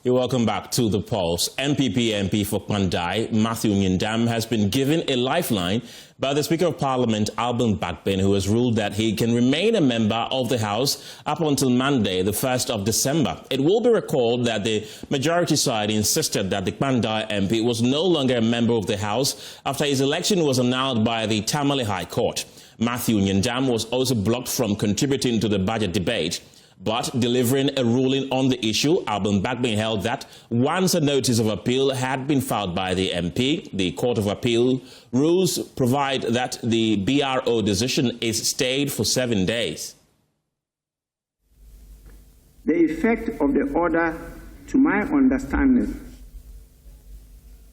You're welcome back to The Pulse. MPP MP for Kwandai, Matthew Nyindam, has been given a lifeline by the Speaker of Parliament, Afenyo-Markin, who has ruled that he can remain a member of the House up until Monday, the 1st of December. It will be recalled that the majority side insisted that the Kwandai MP was no longer a member of the House after his election was annulled by the Tamale High Court. Matthew Nyindam was also blocked from contributing to the budget debate. But delivering a ruling on the issue, Afenyo-Markin held that once a notice of appeal had been filed by the MP, the Court of Appeal rules provide that the BRO decision is stayed for 7 days. The effect of the order, to my understanding,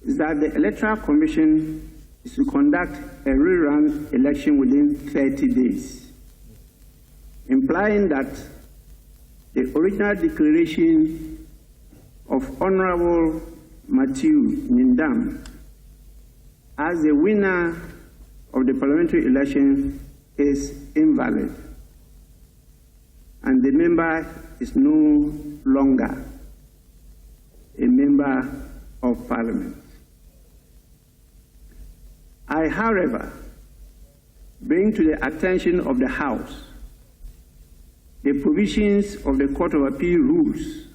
is that the Electoral Commission is to conduct a rerun election within 30 days, implying that the original declaration of Honorable Matthew Nyindam as the winner of the parliamentary election is invalid, and the member is no longer a member of Parliament. I, however, bring to the attention of the House the provisions of the Court of Appeal Rules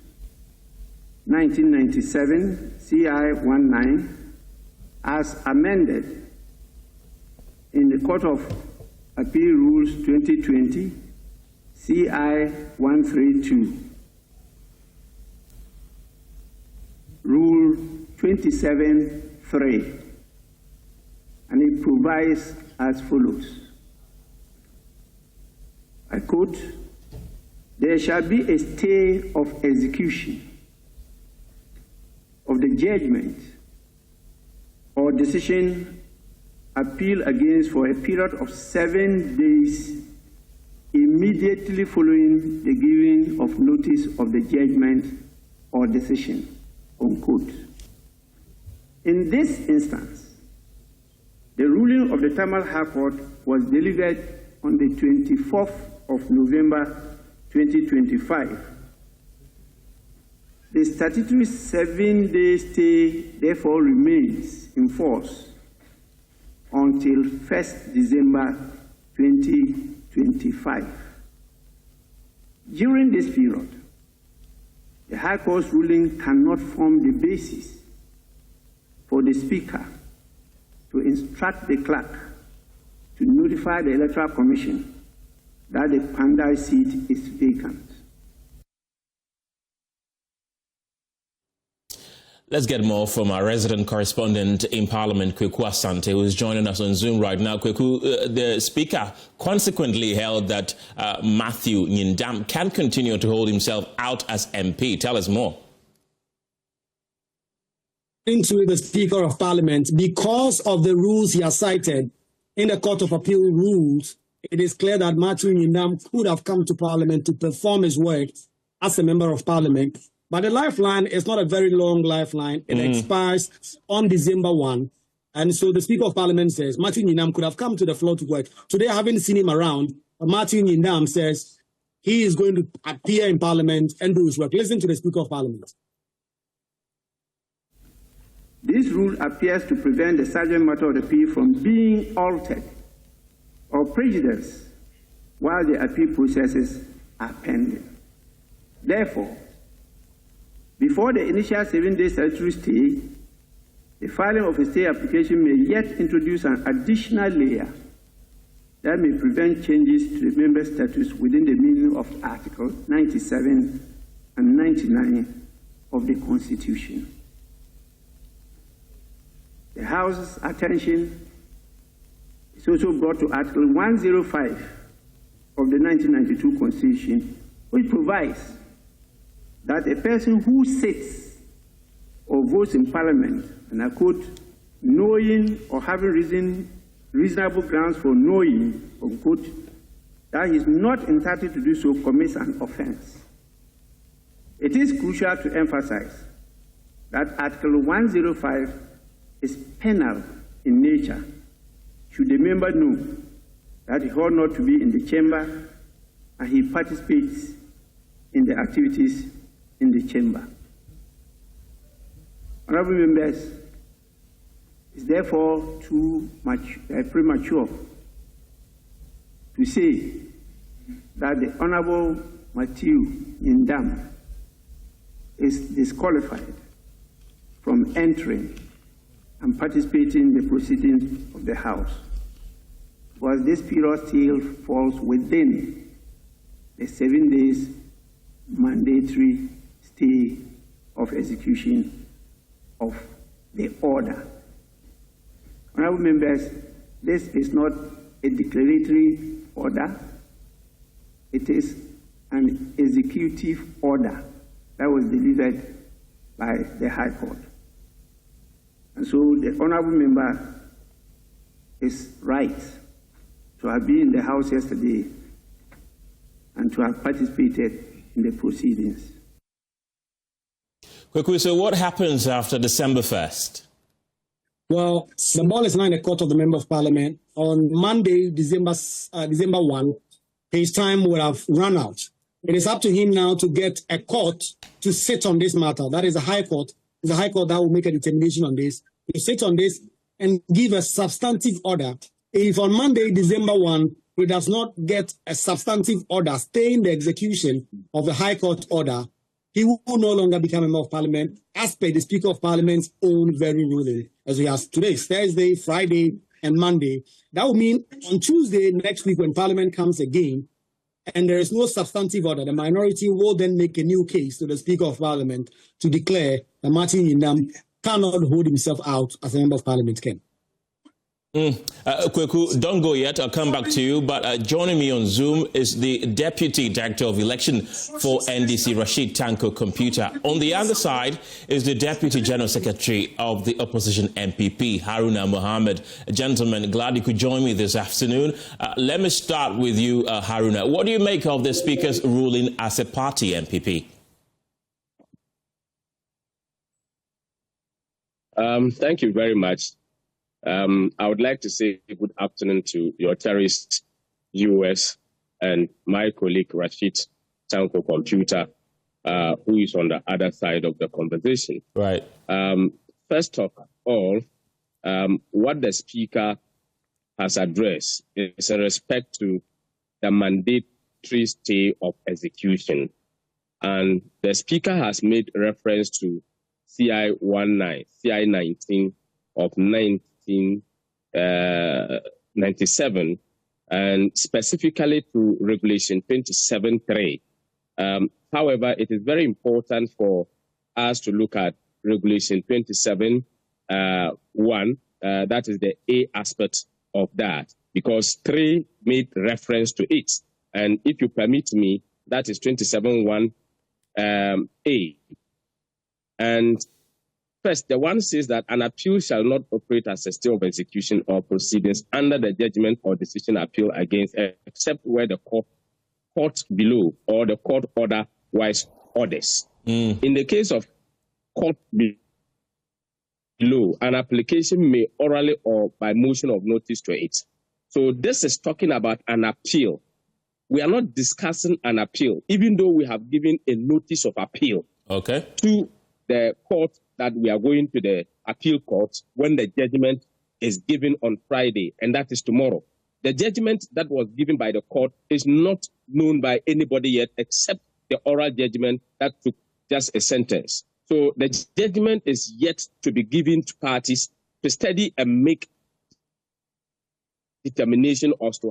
1997 CI-19 as amended in the Court of Appeal Rules 2020 CI-132, Rule 27(3), and it provides as follows. I quote, "There shall be a stay of execution of the judgment or decision appealed against for a period of 7 days immediately following the giving of notice of the judgment or decision," unquote. In this instance, the ruling of the Tamale High Court was delivered on the 24th of November 2025. The statutory 7-day stay therefore remains in force until 1st December 2025. During this period, the High Court's ruling cannot form the basis for the Speaker to instruct the clerk to notify the Electoral Commission that the Kwandai seat is vacant. Let's get more from our resident correspondent in Parliament, Kweku Asante, who is joining us on Zoom right now. Kweku, the Speaker consequently held that Matthew Nyindam can continue to hold himself out as MP. Tell us more. Into the Speaker of Parliament, because of the rules he has cited in the Court of Appeal rules, it is clear that Matthew Nyindam could have come to Parliament to perform his work as a member of Parliament. But the lifeline is not a very long lifeline. It expires on December 1. And so the Speaker of Parliament says Matthew Nyindam could have come to the floor to work. Today, I haven't seen him around, but Matthew Nyindam says he is going to appear in Parliament and do his work. Listen to the Speaker of Parliament. This rule appears to prevent the subject matter of the appeal from being altered or prejudiced while the appeal processes are pending. Therefore, before the initial 7-day statutory stay, the filing of a stay application may yet introduce an additional layer that may prevent changes to the member status within the meaning of Article 97 and 99 of the Constitution. The House's attention is also brought to Article 105 of the 1992 Constitution, which provides that a person who sits or votes in Parliament, and I quote, knowing or having reasonable grounds for knowing, unquote, that he is not entitled to do so, commits an offense. It is crucial to emphasize that Article 105 is penal in nature should the member know that he ought not to be in the chamber and he participates in the activities in the chamber. Honorable members, it's therefore too much premature to say that the Honorable Matthew Nyindam is disqualified from entering and participating in the proceedings of the House, because this period still falls within the 7 days mandatory stay of execution of the order. Honorable members, this is not a declaratory order. It is an executive order that was delivered by the High Court. And so the honorable member is right to have been in the House yesterday and to have participated in the proceedings. Quickly, so what happens after December 1st? Well, the ball is now in the court of the Member of Parliament. On Monday, December 1, his time will have run out. It is up to him now to get a court to sit on this matter. That is a High Court. It's a High Court that will make a determination on this. To sit on this and give a substantive order. If on Monday, December 1, he does not get a substantive order staying the execution of the High Court order, he will no longer become a Member of Parliament as per the Speaker of Parliament's own very ruling. As we have today, Thursday, Friday, and Monday. That will mean on Tuesday next week when Parliament comes again, and there is no substantive order, the minority will then make a new case to the Speaker of Parliament to declare that Martin Nyindam cannot hold himself out as a Member of Parliament can. Kweku, don't go yet. I'll come back to you. But joining me on Zoom is the Deputy Director of Election for NDC, Rashid Tanko Computer. On the other side is the Deputy General Secretary of the Opposition MPP, Haruna Mohammed. Gentlemen, glad you could join me this afternoon. Let me start with you, Haruna. What do you make of the Speaker's ruling as a party MPP? Thank you very much. I would like to say good afternoon to your terrorist US and my colleague Rashid Tanko Computer, who is on the other side of the conversation. Right. First of all, what the Speaker has addressed is in respect to the mandatory stay of execution. And the Speaker has made reference to CI 19 of 1997, and specifically to Regulation 27.3. However, it is very important for us to look at Regulation 27.1, that is the A aspect of that, because 3 made reference to it. And if you permit me, that is 27.1 A. And first, the one says that an appeal shall not operate as a stay of execution or proceedings under the judgment or decision appeal against, except where the court below or the court order wise orders. In the case of court below, an application may orally or by motion of notice to it. So this is talking about an appeal. We are not discussing an appeal, even though we have given a notice of appeal to the court that we are going to the appeal court when the judgment is given on Friday, and that is tomorrow. The judgment that was given by the court is not known by anybody yet, except the oral judgment that took just a sentence. So the judgment is yet to be given to parties to study and make determination as to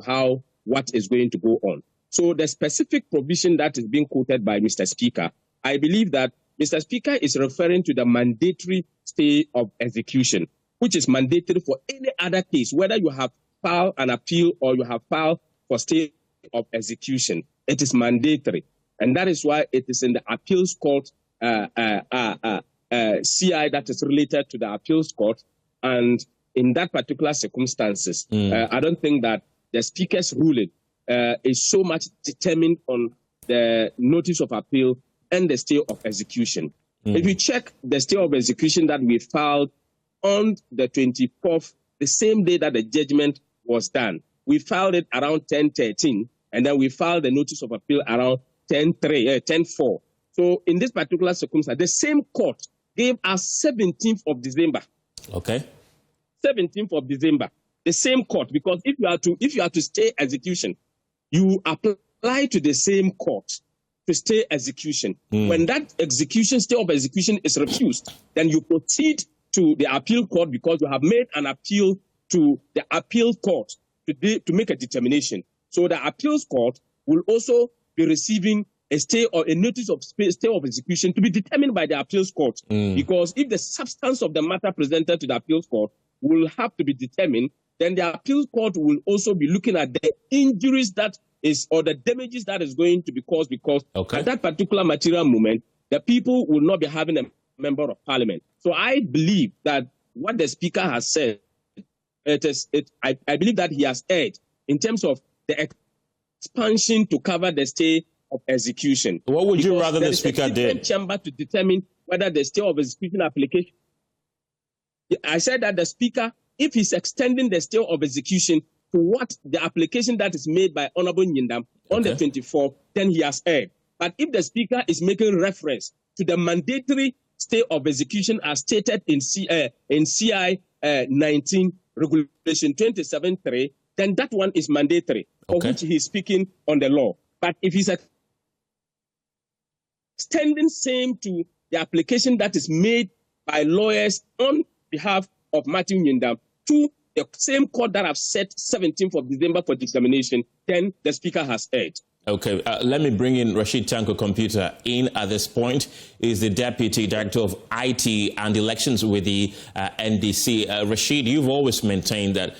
what is going to go on. So the specific provision that is being quoted by Mr. Speaker, I believe that Mr. Speaker is referring to the mandatory stay of execution, which is mandatory for any other case, whether you have filed an appeal or you have filed for stay of execution. It is mandatory. And that is why it is in the appeals court, CI that is related to the appeals court. And in that particular circumstances, I don't think that the Speaker's ruling is so much determined on the notice of appeal and the stay of execution. If you check the stay of execution that we filed on the 24th, the same day that the judgment was done, we filed it around 10:13, and then we filed the notice of appeal around 10:4. So in this particular circumstance, the same court gave us 17th of December. Okay. 17th of December. The same court, because if you are to stay execution, you apply to the same court to stay execution. When that stay of execution is refused, then you proceed to the appeal court because you have made an appeal to the appeal court to make a determination. So the appeals court will also be receiving a stay or a notice of stay of execution to be determined by the appeals court. Because if the substance of the matter presented to the appeals court will have to be determined, then the appeals court will also be looking at the injuries or the damages that is going to be caused, because at that particular material moment, the people will not be having a member of parliament. So I believe that what the speaker has said, I believe that he has erred in terms of the expansion to cover the stay of execution. What would you rather the speaker did? Chamber to determine whether the stay of execution application. I said that the speaker, if he's extending the stay of execution to what the application that is made by Honorable Nyindam on the 24th, then he has erred. But if the speaker is making reference to the mandatory stay of execution as stated in CI 19 Regulation 27.3, then that one is mandatory, for which he is speaking on the law. But if he's extending same to the application that is made by lawyers on behalf of Matthew Nyindam to the same court that have set 17th of December for determination, then the speaker has erred. Okay, let me bring in Rashid Tanko Computer in at this point. He's the Deputy Director of IT and Elections with the NDC. Rashid, you've always maintained that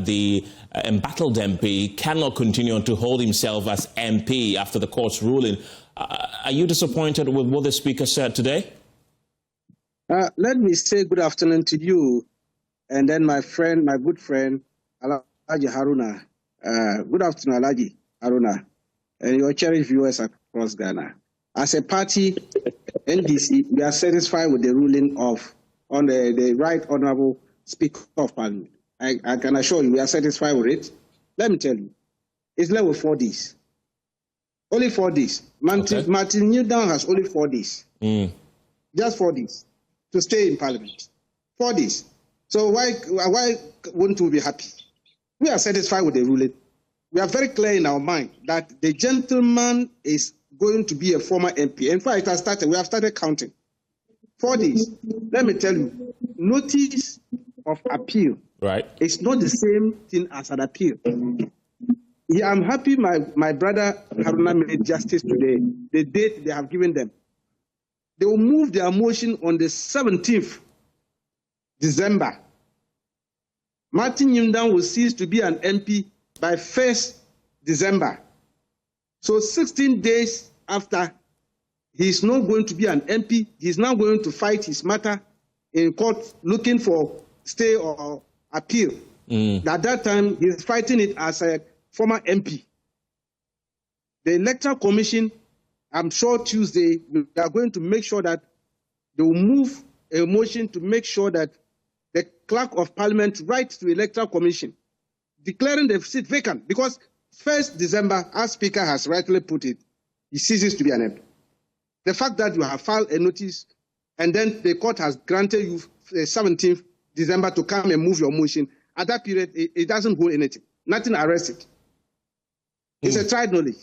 the embattled MP cannot continue to hold himself as MP after the court's ruling. Are you disappointed with what the Speaker said today? Let me say good afternoon to you, and then my good friend, Alhaji Haruna. Good afternoon, Alhaji Haruna, and your cherished viewers across Ghana. As a party, NDC, we are satisfied with the ruling on the Right Honorable Speaker of Parliament. I can assure you we are satisfied with it. Let me tell you, it's level 4 days. Only 4 days. Martin Nyindam has only 4 days. Just 4 days to stay in Parliament. 4 days. So why wouldn't we be happy? We are satisfied with the ruling. We are very clear in our mind that the gentleman is going to be a former MP. In fact, we have started counting. 4 days. Let me tell you, notice of appeal. Right. It's not the same thing as an appeal. Yeah, I'm happy my brother Haruna made justice today. The date they have given them. They will move their motion on the 17th December. Martin Nyindam will cease to be an MP by 1st December. So 16 days after, he's not going to be an MP. He's now going to fight his matter in court looking for stay or appeal. At that time, he's fighting it as a former MP. The Electoral Commission, I'm sure Tuesday, we are going to make sure that they will move a motion to make sure that the Clerk of Parliament writes to the Electoral Commission declaring the seat vacant, because 1st December, as Speaker has rightly put it, he ceases to be an MP. The fact that you have filed a notice and then the court has granted you 17th December to come and move your motion, at that period, it doesn't hold anything. Nothing arrests it. It's a tried knowledge,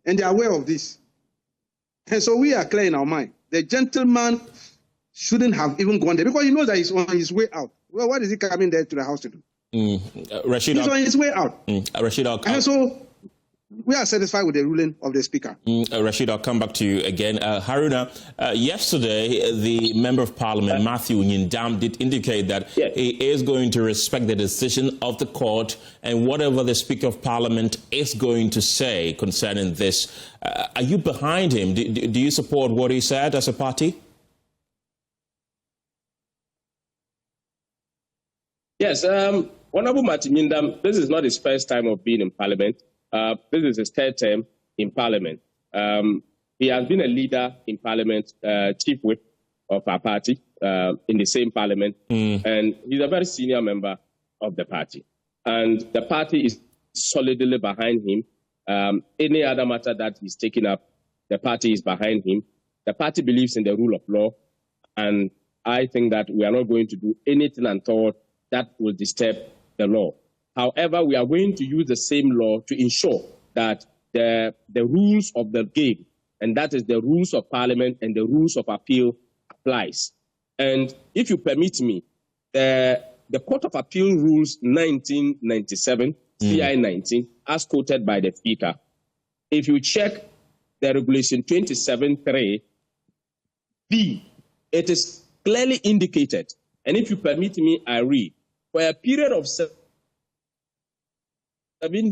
and they are aware of this. And so we are clear in our mind. The gentleman shouldn't have even gone there, because he knows that he's on his way out. Well, what is he coming there to the house to do? Rashid, he's on his way out. Rashid, and so we are satisfied with the ruling of the Speaker. Rashid, I'll come back to you again. Haruna, yesterday, the Member of Parliament, Matthew Nyindam, did indicate that he is going to respect the decision of the court and whatever the Speaker of Parliament is going to say concerning this. Are you behind him? Do you support what he said as a party? Yes, Honorable Martin Nyindam, this is not his first time of being in Parliament. This is his 3rd term in Parliament. He has been a leader in Parliament, chief whip of our party in the same Parliament, and he's a very senior member of the party. And the party is solidly behind him. Any other matter that he's taking up, the party is behind him. The party believes in the rule of law, and I think that we are not going to do anything untoward that will disturb the law. However, we are going to use the same law to ensure that the rules of the game, and that is the rules of parliament and the rules of appeal, applies. And if you permit me, the Court of Appeal Rules 1997, CI 19, as quoted by the Speaker, if you check the Regulation 27.3b, it is clearly indicated, and if you permit me, I read, for a period of 7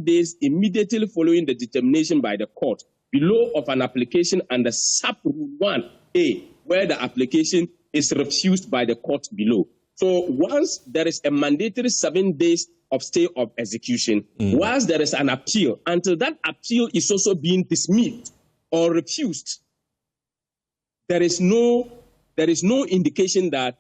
days immediately following the determination by the court below of an application under sub-rule 1A, where the application is refused by the court below. So once there is a mandatory 7 days of stay of execution, once there is an appeal, until that appeal is also being dismissed or refused, there is no indication that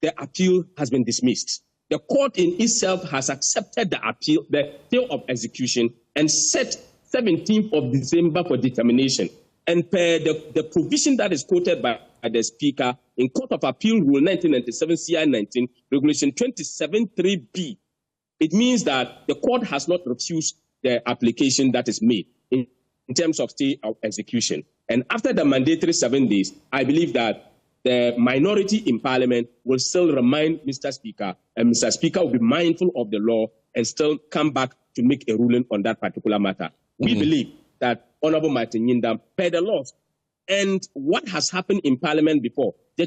the appeal has been dismissed. The court in itself has accepted the appeal, the stay of execution, and set 17th of December for determination. And per the provision that is quoted by the Speaker in Court of Appeal Rule 1997 CI 19, Regulation 27.3b, it means that the court has not refused the application that is made in terms of stay of execution. And after the mandatory 7 days, I believe that the minority in Parliament will still remind Mr. Speaker, and Mr. Speaker will be mindful of the law and still come back to make a ruling on that particular matter. We believe that Honorable Martin Yindam, per the laws, and what has happened in Parliament before, the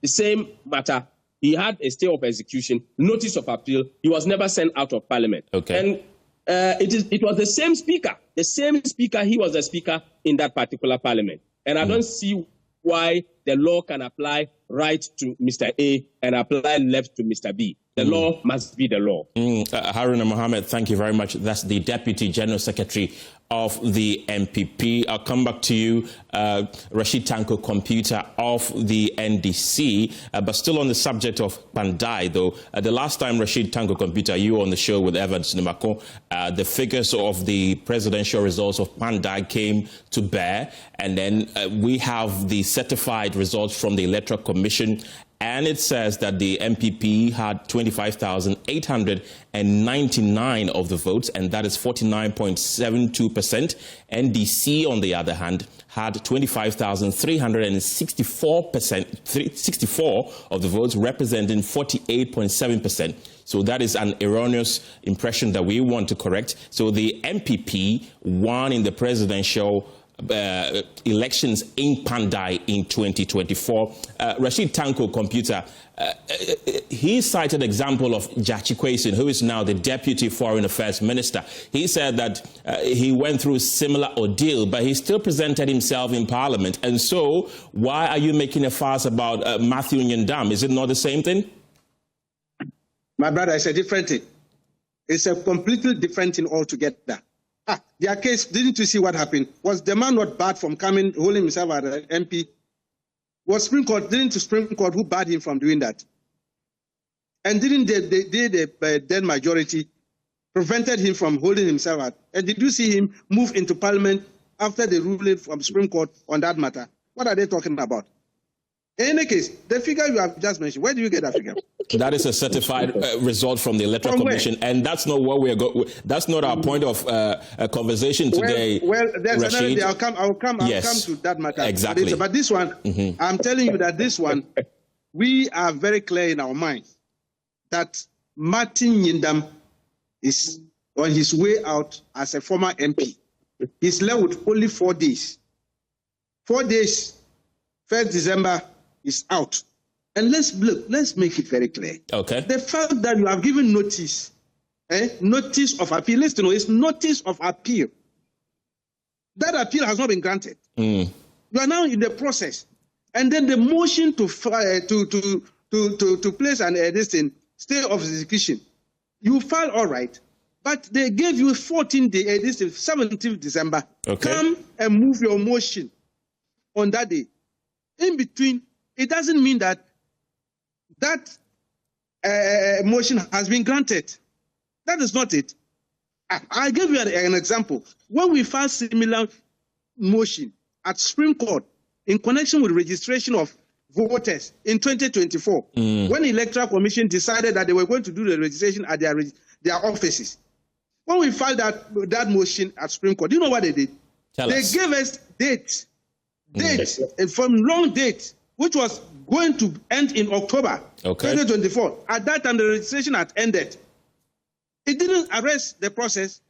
same matter, he had a stay of execution, notice of appeal, he was never sent out of Parliament. Okay. And it was the same Speaker, he was the Speaker in that particular Parliament. And I don't see why the law can apply right to Mr. A and apply left to Mr. B. The law must be the law. Haruna Mohammed, thank you very much. That's the Deputy General Secretary of the MPP. I'll come back to you, Rashid Tanko Computer of the NDC, but still on the subject of Pandai, though. The last time, Rashid Tanko Computer, you were on the show with Evans Nimako, the figures of the presidential results of Pandai came to bear, and then we have the certified results from the Electoral Commission. And it says that the MPP had 25,899 of the votes, and that is 49.72%. NDC, on the other hand, had 25,364 of the votes, representing 48.7%. So that is an erroneous impression that we want to correct. So the MPP won in the presidential elections in Pandai in 2024. Rashid Tanko Computer, he cited example of Jachi Kwesin, who is now the Deputy Foreign Affairs Minister. He said that he went through a similar ordeal, but he still presented himself in Parliament. And so why are you making a fuss about Matthew Nyandam? Is it not the same thing? My brother, it's a different thing. It's a completely different thing altogether. Their case, didn't you see what happened? Was the man not barred from coming, holding himself as an MP? Was Supreme Court, didn't the Supreme Court who barred him from doing that? And didn't the then majority prevented him from holding himself out? And did you see him move into Parliament after the ruling from the Supreme Court on that matter? What are they talking about? In any case, the figure you have just mentioned, where do you get that figure? That is a certified result from the Electoral Commission, and that's not what we're going. That's not our point of conversation today. Well, there's Rashid. another day. I'll come to that matter. Exactly. But this one, I'm telling you that this one, we are very clear in our minds that Martin Nyandam is on his way out as a former MP. He's left with only 4 days. 4 days. 1st December is out. And let's make it very clear. Okay. The fact that you have given notice, notice of appeal, listen, it's notice of appeal. That appeal has not been granted. You are now in the process. And then the motion to place an stay of execution, you file all right, but they gave you 14 days, 17th December. Okay. Come and move your motion on that day. In between, it doesn't mean that motion has been granted. That is not it. I give you an example. When we filed similar motion at Supreme Court in connection with registration of voters in 2024 when the Electoral Commission decided that they were going to do the registration at their offices. When we filed that motion at Supreme Court, do you know what they did? They gave us date, from long date, which was going to end in October 2024. At that time, the registration had ended. It didn't arrest the process.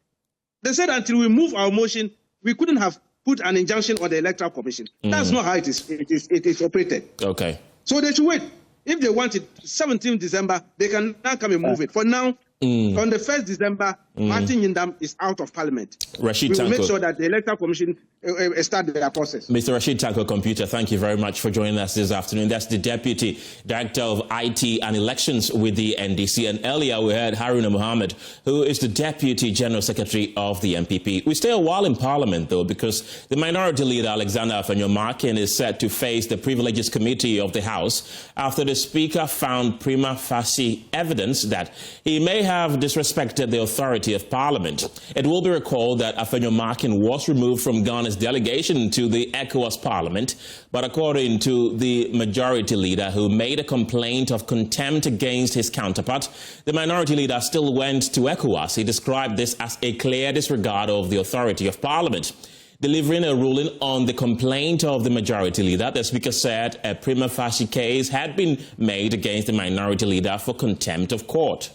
They said until we move our motion, we couldn't have put an injunction on the Electoral Commission. That's not how it is operated. Okay. So they should wait. If they want it, 17th December, they can now come and move it. For now, on the 1st December, Martin Yindam is out of Parliament. Rashid we will make sure that the Electoral Commission start their process. Mr. Rashid Tanko Computer, thank you very much for joining us this afternoon. That's the Deputy Director of IT and Elections with the NDC. And earlier we heard Haruna Mohammed, who is the Deputy General Secretary of the MPP. We stay a while in Parliament, though, because the Minority Leader, Alexander Afenyo-Markin, is set to face the Privileges Committee of the House after the Speaker found prima facie evidence that he may have disrespected the authority of Parliament. It will be recalled that Afenyo-Markin was removed from Ghana's delegation to the ECOWAS Parliament, but according to the Majority Leader, who made a complaint of contempt against his counterpart, the Minority Leader still went to ECOWAS. He described this as a clear disregard of the authority of Parliament. Delivering a ruling on the complaint of the Majority Leader, the Speaker said a prima facie case had been made against the Minority Leader for contempt of court.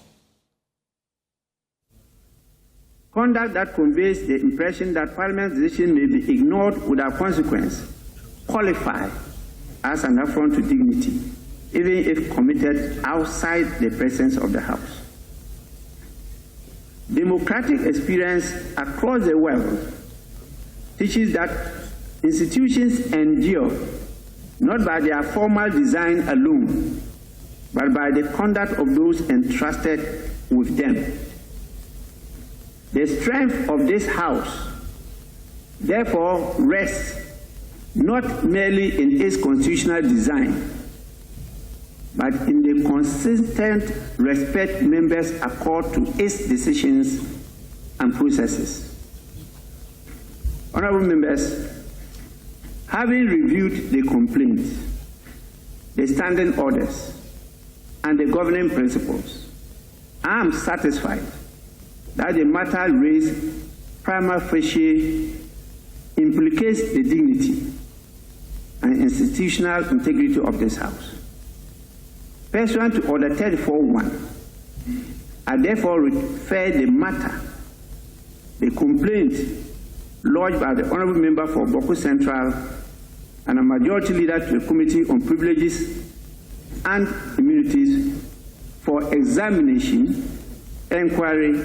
Conduct that conveys the impression that Parliament's decision may be ignored without consequence qualify as an affront to dignity, even if committed outside the presence of the House. Democratic experience across the world teaches that institutions endure not by their formal design alone, but by the conduct of those entrusted with them. The strength of this House, therefore, rests not merely in its constitutional design, but in the consistent respect members accord to its decisions and processes. Honorable members, having reviewed the complaint, the standing orders, and the governing principles, I am satisfied that the matter raised prima facie implicates the dignity and institutional integrity of this House. Pursuant to Order 34.1, I therefore refer the matter, the complaint lodged by the Honourable Member for Boko Central and a Majority Leader to the Committee on Privileges and Immunities for examination, inquiry,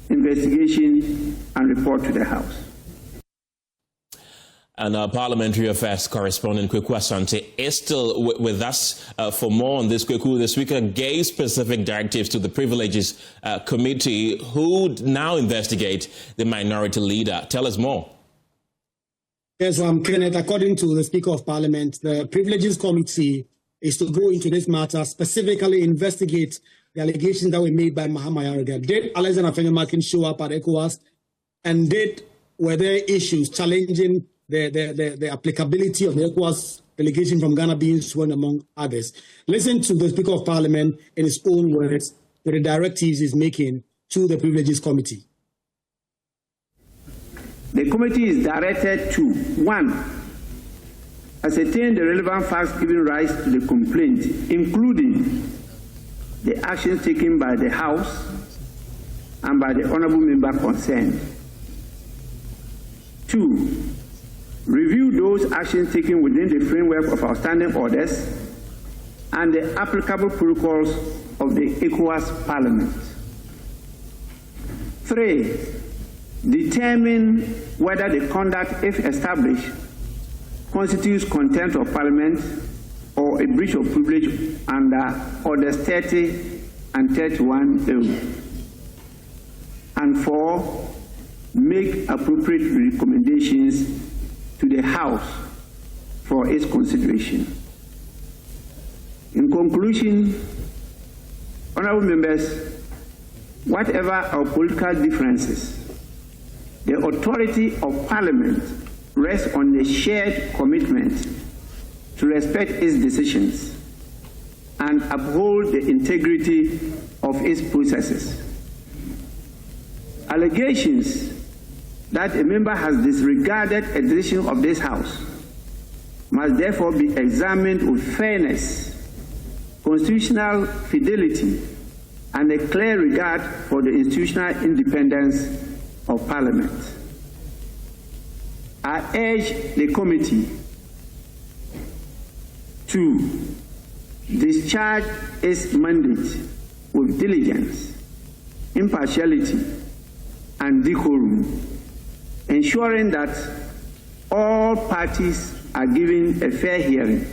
investigation, and report to the House. And our Parliamentary Affairs correspondent, Kweku Asante, is still with us for more on this. Kweku, the Speaker gave specific directives to the Privileges Committee, who now investigate the Minority Leader. Tell us more. Yes, Kenneth, according to the Speaker of Parliament, the Privileges Committee is to go into this matter, specifically investigate the allegations that were made by Mahama Yarega. Did Alexander Afenyo-Markin show up at ECOWAS, and were there issues challenging the applicability of the ECOWAS delegation from Ghana being sworn, among others? Listen to the Speaker of Parliament in his own words with the directives he's making to the Privileges Committee. The committee is directed to 1. Ascertain the relevant facts giving rise to the complaint, including the actions taken by the House and by the Honourable Member concerned. 2. Review those actions taken within the framework of our standing orders and the applicable protocols of the ECOWAS Parliament. 3. Determine whether the conduct, if established, constitutes contempt of Parliament or a breach of privilege under Orders 30 and 31A. And 4. Make appropriate recommendations to the House for its consideration. In conclusion, honourable members, whatever our political differences, the authority of Parliament rests on the shared commitment to to respect its decisions and uphold the integrity of its processes. Allegations that a member has disregarded a decision of this House must therefore be examined with fairness, constitutional fidelity, and a clear regard for the institutional independence of Parliament. I urge the committee to discharge its mandate with diligence, impartiality, and decorum, ensuring that all parties are given a fair hearing.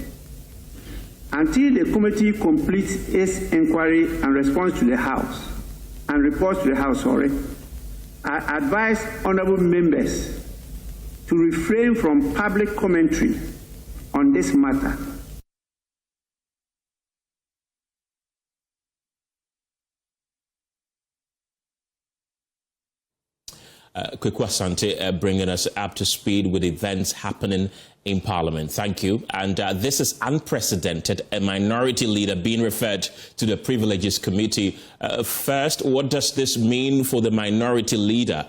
Until the committee completes its inquiry and responds to the House, and reports to the House, I advise honorable members to refrain from public commentary on this matter. Kweku Asante bringing us up to speed with events happening in Parliament. Thank you. And this is unprecedented, a minority leader being referred to the Privileges Committee. First, what does this mean for the minority leader?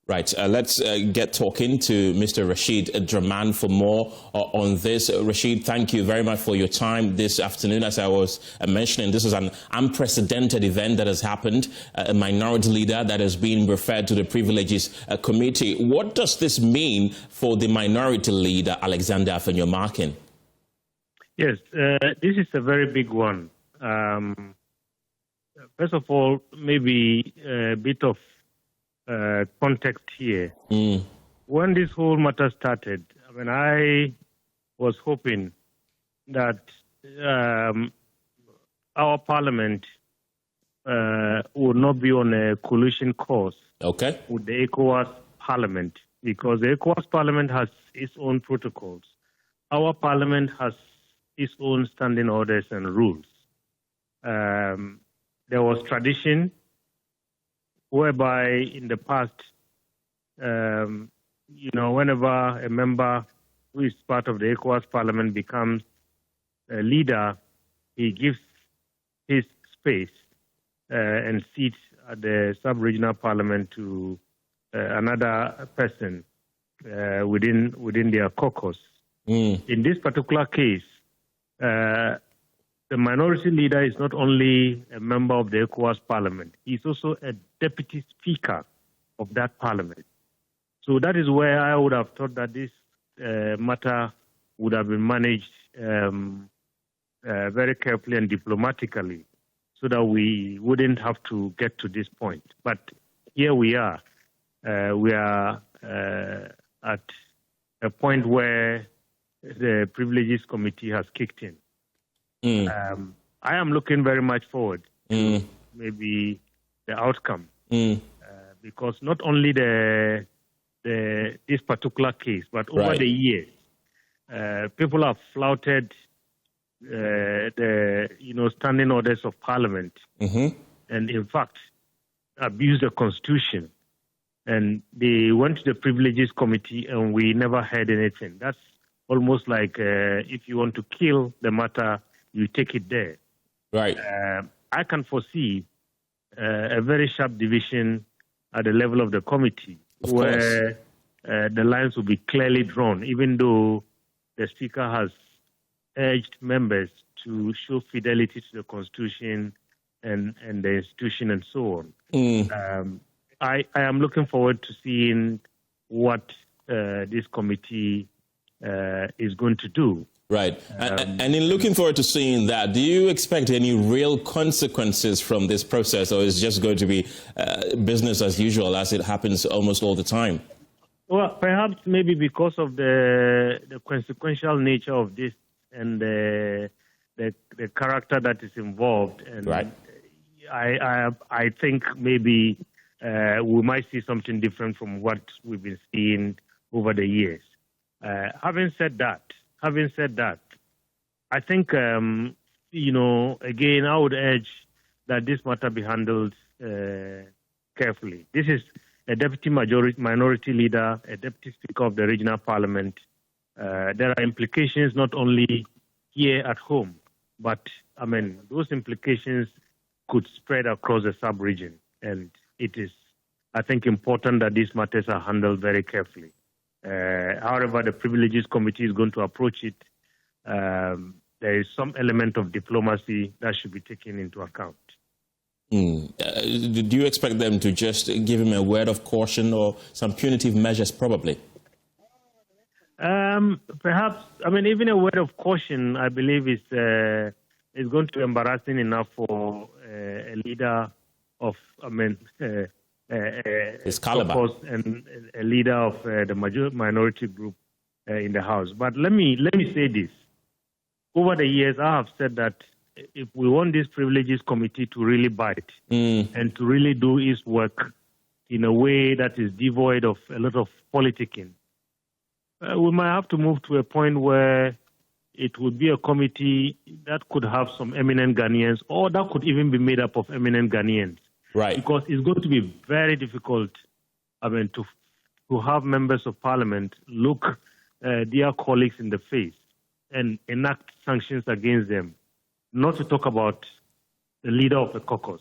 Right, let's get talking to Mr. Rashid Draman for more on this. Rashid, thank you very much for your time this afternoon. As I was mentioning, this is an unprecedented event that has happened, a minority leader that has been referred to the Privileges Committee. What does this mean for the minority leader, Alexander Afenyo-Markin? Yes, this is a very big one. First of all, maybe a bit of context here. When this whole matter started, I was hoping that our parliament would not be on a collision course with the ECOWAS parliament, because the ECOWAS parliament has its own protocols. Our parliament has its own standing orders and rules. There was tradition whereby in the past, whenever a member who is part of the ECOWAS parliament becomes a leader, he gives his space and seats at the sub-regional parliament to another person within their caucus. In this particular case, the minority leader is not only a member of the ECOWAS parliament, he's also a deputy speaker of that parliament. So that is where I would have thought that this matter would have been managed very carefully and diplomatically, so that we wouldn't have to get to this point. But here we are. We are at a point where the Privileges Committee has kicked in. I am looking very much forward to maybe the outcome, because not only this particular case, but over the years, people have flouted the standing orders of Parliament, and in fact abused the Constitution. And they went to the Privileges Committee, and we never heard anything. That's almost like if you want to kill the matter, you take it there. Right. I can foresee a very sharp division at the level of the committee, where the lines will be clearly drawn, even though the Speaker has urged members to show fidelity to the Constitution and the institution and so on. I am looking forward to seeing what this committee is going to do. Right. And in looking forward to seeing that, do you expect any real consequences from this process, or is it just going to be business as usual, as it happens almost all the time? Well, perhaps maybe because of the consequential nature of this and the character that is involved. And I think maybe we might see something different from what we've been seeing over the years. Having said that, I think, again, I would urge that this matter be handled carefully. This is a deputy minority leader, a deputy speaker of the regional parliament. There are implications not only here at home, but I mean, those implications could spread across the sub-region. And it is, I think, important that these matters are handled very carefully. However, the Privileges Committee is going to approach it. There is some element of diplomacy that should be taken into account. Do you expect them to just give him a word of caution or some punitive measures, probably? Perhaps, I mean, even a word of caution, I believe, is going to be embarrassing enough for a leader of, I mean, his caliber, and a leader of the minority group in the House. But let me say this. Over the years, I have said that if we want this Privileges Committee to really bite and to really do its work in a way that is devoid of a lot of politicking, we might have to move to a point where it would be a committee that could have some eminent Ghanaians, or that could even be made up of eminent Ghanaians. Right. Because it's going to be very difficult, I mean, to have members of parliament look their colleagues in the face and enact sanctions against them, not to talk about the leader of the caucus.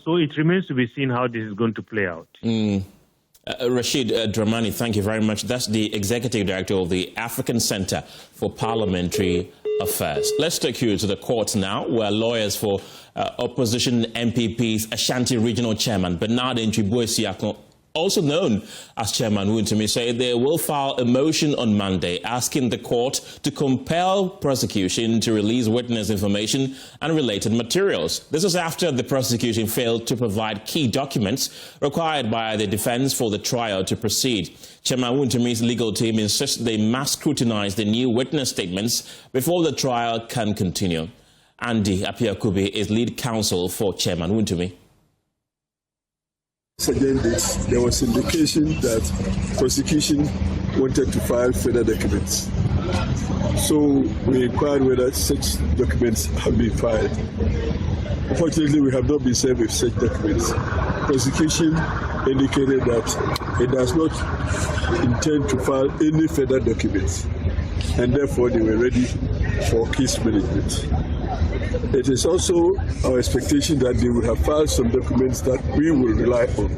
So it remains to be seen how this is going to play out. Rashid Dramani, thank you very much. That's the Executive Director of the African Center for Parliamentary Affairs. Let's take you to the courts now, where lawyers for opposition MPP's Ashanti Regional Chairman Bernard Ntwi-Boesiakon, also known as Chairman Wontumi, say they will file a motion on Monday asking the court to compel prosecution to release witness information and related materials. This is after the prosecution failed to provide key documents required by the defense for the trial to proceed. Chairman Wontumi's legal team insists they must scrutinize the new witness statements before the trial can continue. Andy Apiakubi is lead counsel for Chairman Wontumi. There was indication that prosecution wanted to file further documents. So we inquired whether such documents have been filed. Unfortunately, we have not been served with such documents. Prosecution indicated that it does not intend to file any further documents, and therefore they were ready for case management. It is also our expectation that they will have filed some documents that we will rely on,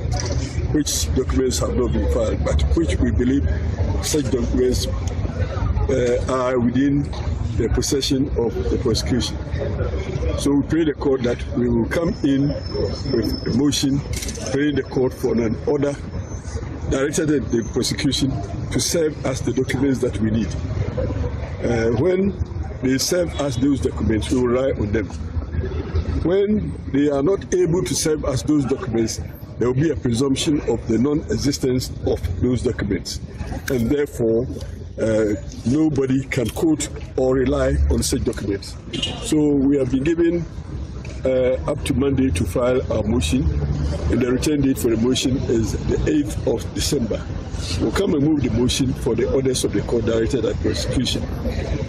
which documents have not been filed, but which we believe such documents are within the possession of the prosecution. So we pray the court that we will come in with a motion, praying the court for an order directed at the prosecution to serve us the documents that we need. When they serve us those documents, we will rely on them. When they are not able to serve us those documents, there will be a presumption of the non-existence of those documents. And therefore, nobody can quote or rely on such documents. So we have been given up to Monday to file our motion, and the return date for the motion is the 8th of December. We'll come and move the motion for the orders of the court directed at prosecution.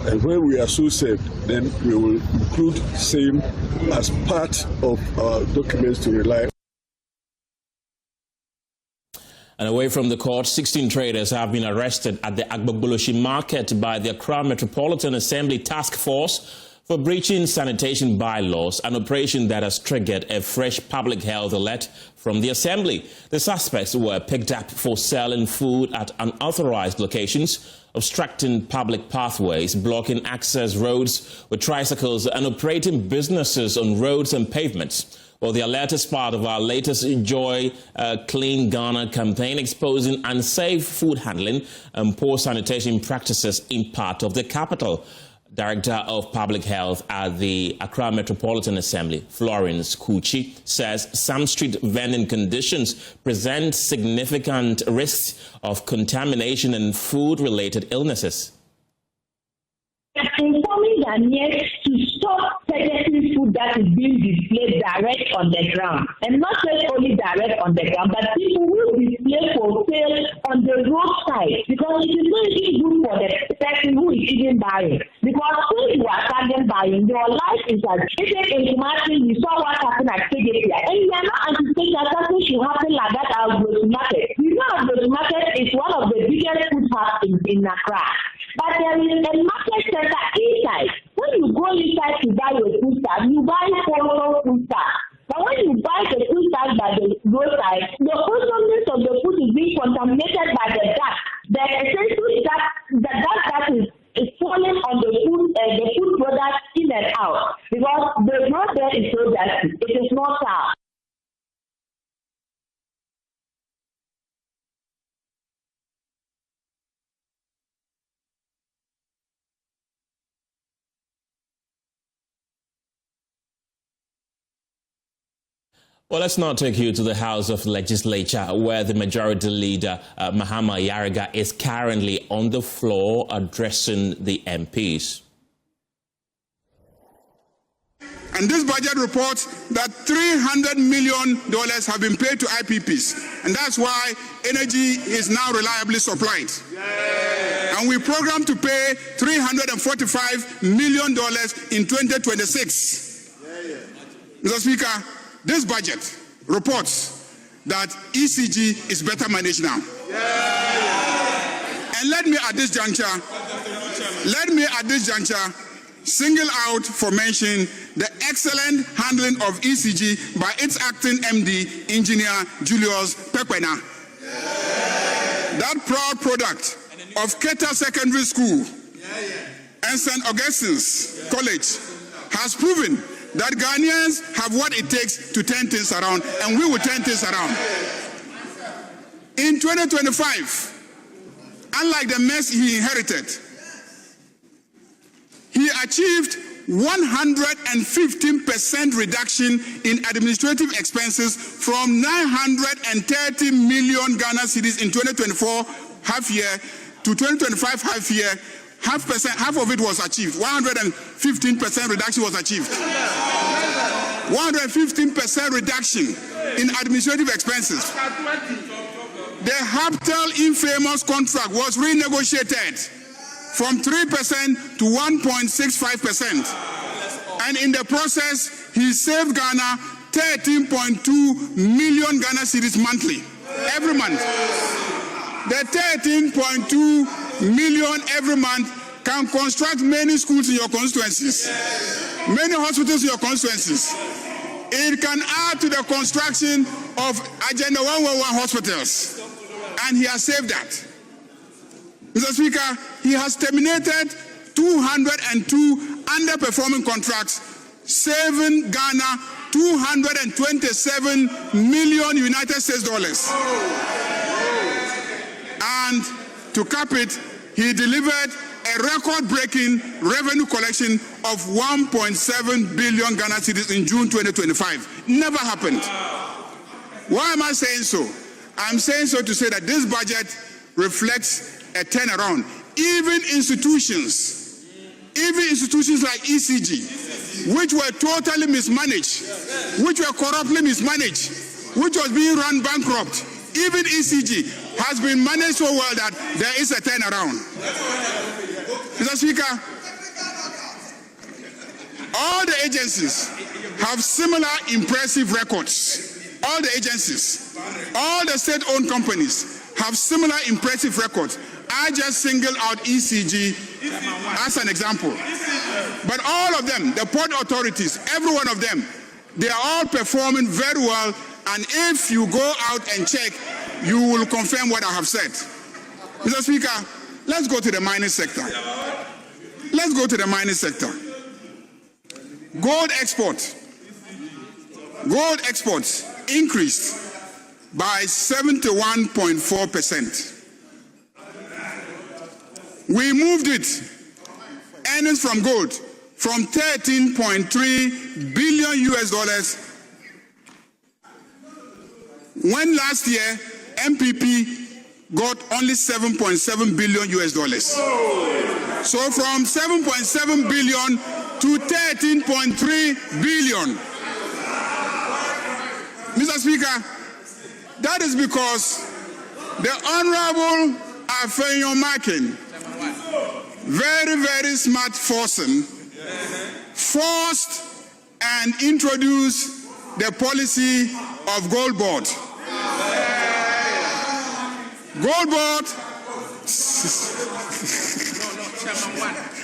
And when we are so served, then we will include same as part of our documents to rely on. And away from the court, 16 traders have been arrested at the Agbogboloshi market by the Accra Metropolitan Assembly Task Force for breaching sanitation bylaws, an operation that has triggered a fresh public health alert from the Assembly. The suspects were picked up for selling food at unauthorized locations, obstructing public pathways, blocking access roads with tricycles, and operating businesses on roads and pavements. Well, the alert is part of our latest Joy Clean Ghana campaign, exposing unsafe food handling and poor sanitation practices in part of the capital. Director of Public Health at the Accra Metropolitan Assembly, Florence Kuchi, says some street vending conditions present significant risks of contamination and food-related illnesses. It's important informing Ghanaians to stop purchasing food that is being displayed direct on the ground, and not just only direct on the ground, but people who display for sale on the roadside, because it is not even good for the person who is even buying. Because when you are starting buying, your life is at stake. In Martin, you saw what happened at KDP, and you are not anticipating that something should happen like that at Gross Market. You know, Gross Market is one of the biggest food hubs in Accra. But there is a market center inside. When you go inside to buy a food stuff, you buy photo food stuff. But when you buy the food stuff by the roadside, the wholesomeness of the food is being contaminated by the dust. The essential dust, the dust that is falling on the food products in and out. Because the road there is so dusty. It is not sound. Well, let's now take you to the House of Legislature, where the Majority Leader, Mahama Yariga, is currently on the floor addressing the MPs. And this budget reports that $300 million have been paid to IPPs. And that's why energy is now reliably supplied. Yeah. And we program to pay $345 million in 2026. Yeah. Mr. Speaker, this budget reports that ECG is better managed now. Yeah. And let me at this juncture single out for mention the excellent handling of ECG by its acting MD, Engineer Julius Pekwena. Yeah. That proud product of Keta Secondary School and St. Augustine's College has proven that Ghanaians have what it takes to turn things around, and we will turn things around. In 2025, unlike the mess he inherited, he achieved 115% reduction in administrative expenses from 930 million Ghana cedis in 2024 half year to 2025 half year. Half of it was achieved. 115% reduction was achieved. 115% reduction in administrative expenses. The Haptel infamous contract was renegotiated from 3% to 1.65%. And in the process, he saved Ghana 13.2 million Ghana cedis monthly, every month. The 13.2 million every month can construct many schools in your constituencies, many hospitals in your constituencies. It can add to the construction of Agenda 111 hospitals, and he has saved that. Mr. Speaker, he has terminated 202 underperforming contracts, saving Ghana $227 million United States dollars. And to cap it, he delivered a record-breaking revenue collection of 1.7 billion Ghana cedis in June 2025. Never happened. Why am I saying so? I'm saying so to say that this budget reflects a turnaround. Even institutions like ECG, which were totally mismanaged, which were corruptly mismanaged, which was being run bankrupt, even ECG has been managed so well that there is a turnaround. Mr. Speaker, all the agencies have similar impressive records. All the agencies, all the state-owned companies have similar impressive records. I just singled out ECG as an example. But all of them, the port authorities, every one of them, they are all performing very well. And if you go out and check, you will confirm what I have said. Mr. Speaker, let's go to the mining sector. Let's go to the mining sector. Gold exports increased by 71.4%. We moved it, earnings from gold, from $13.3 billion US dollars, when last year MPP got only $7.7 billion US dollars. So from 7.7 billion to 13.3 billion. Mr. Speaker, that is because the Honorable Afenyo-Markin, very, very smart person, forced and introduced the policy of gold board. Gold board,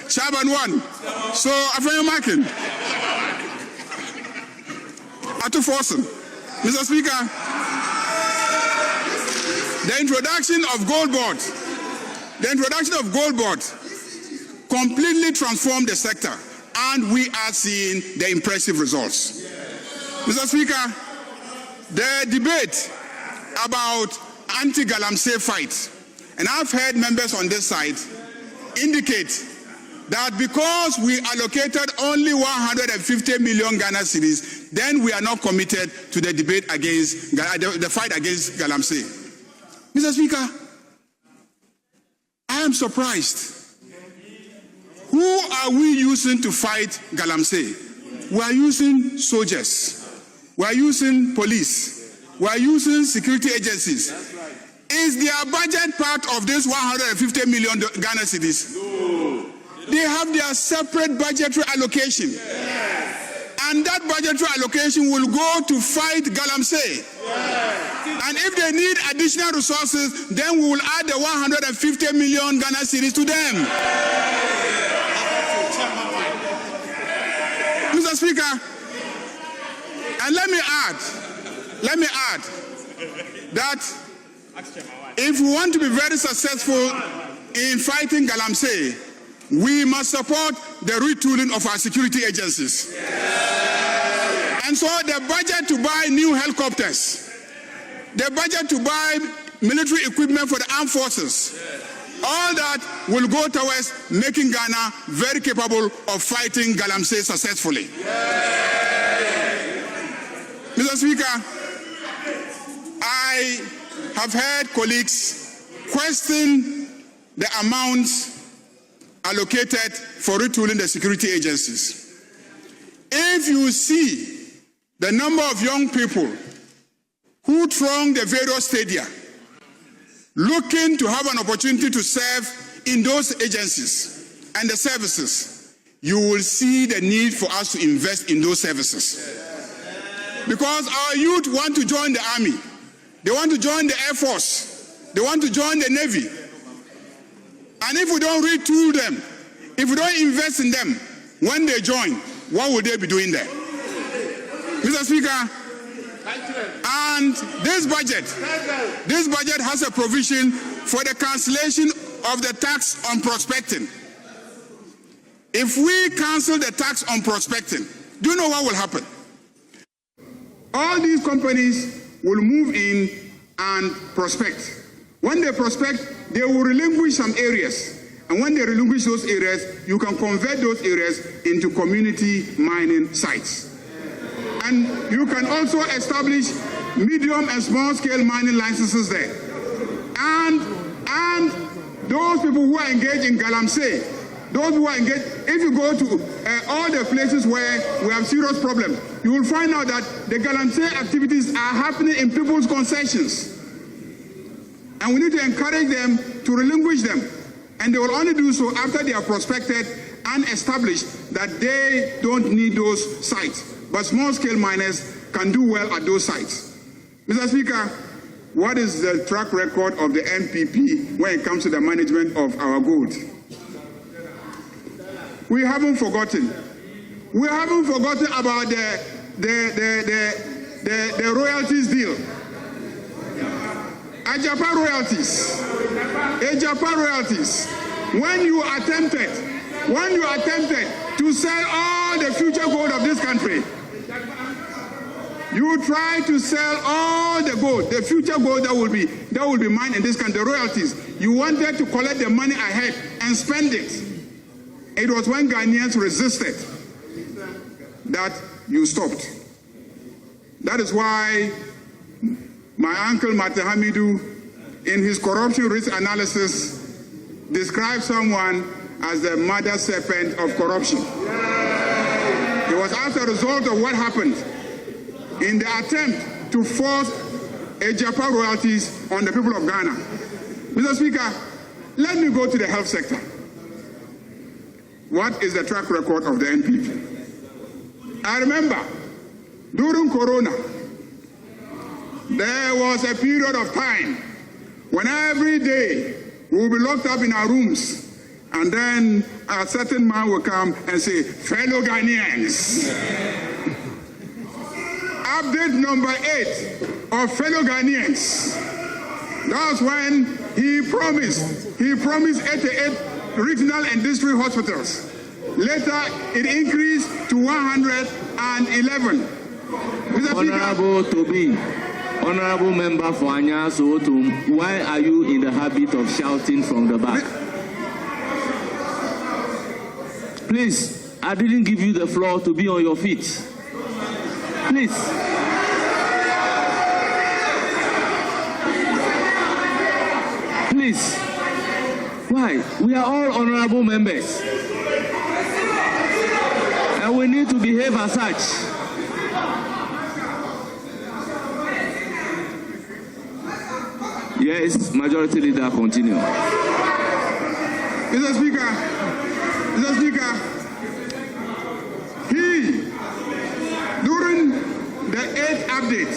Chairman one. So Afenyo-Markin, Atu Forsen. Mr. Speaker, the introduction of gold board completely transformed the sector, and we are seeing the impressive results. Mr. Speaker, the debate about anti-Galamsey fight, and I've heard members on this side indicate that because we allocated only 150 million Ghana cedis, then we are not committed to the debate against the fight against Galamsey. Mr. Speaker, I am surprised. Who are we using to fight Galamsey? We are using soldiers. We are using police. We are using security agencies. Is their budget part of this 150 million Ghana cedis? No. They have their separate budgetary allocation. And that budgetary allocation will go to fight Galamsey. And if they need additional resources, then we will add the 150 million Ghana cedis to them. Mr. Speaker, and let me add that if we want to be very successful in fighting Galamsey, we must support the retooling of our security agencies. And so the budget to buy new helicopters, the budget to buy military equipment for the armed forces, all that will go towards making Ghana very capable of fighting Galamsey successfully. Mr. Speaker, I have heard colleagues question the amounts allocated for retooling the security agencies. If you see the number of young people who throng the various stadia looking to have an opportunity to serve in those agencies and the services, you will see the need for us to invest in those services. Because our youth want to join the army, they want to join the Air Force, they want to join the Navy. And if we don't retool them, if we don't invest in them, when they join, what would they be doing there? Mr. Speaker, and this budget has a provision for the cancellation of the tax on prospecting. If we cancel the tax on prospecting, do you know what will happen? All these companies will move in and prospect. When they prospect, they will relinquish some areas. And when they relinquish those areas, you can convert those areas into community mining sites. And you can also establish medium and small scale mining licenses there. And those people who are engaged in Galamsey, those who are engaged, if you go to all the places where we have serious problems, you will find out that the Galamsey activities are happening in people's concessions. And we need to encourage them to relinquish them. And they will only do so after they are prospected and established that they don't need those sites. But small-scale miners can do well at those sites. Mr. Speaker, what is the track record of the NPP when it comes to the management of our gold? We haven't forgotten. We haven't forgotten about the royalties deal. Ajapa royalties. When you attempted to sell all the future gold of this country, you tried to sell all the gold, the future gold that will be mined in this country, the royalties. You wanted to collect the money ahead and spend it. It was when Ghanaians resisted that you stopped. That is why my uncle Mate Hamidu, in his corruption risk analysis, described someone as the mother serpent of corruption. It was as a result of what happened in the attempt to force Ejapa royalties on the people of Ghana. Mr. Speaker, let me go to the health sector. What is the track record of the NPP? I remember during Corona, there was a period of time when every day we will be locked up in our rooms, and then a certain man will come and say, fellow Ghanaians. Update number 8 of fellow Ghanaians. That's when he promised 88 regional and district hospitals. Later, it increased to 111. Honorable Toby, Honorable Member for Anya Sotum, why are you in the habit of shouting from the back? Please, I didn't give you the floor to be on your feet. Please. Please. Why? We are all honorable members. And we need to behave as such. Yes, Majority Leader, continue. Mr. Speaker, during the 8th update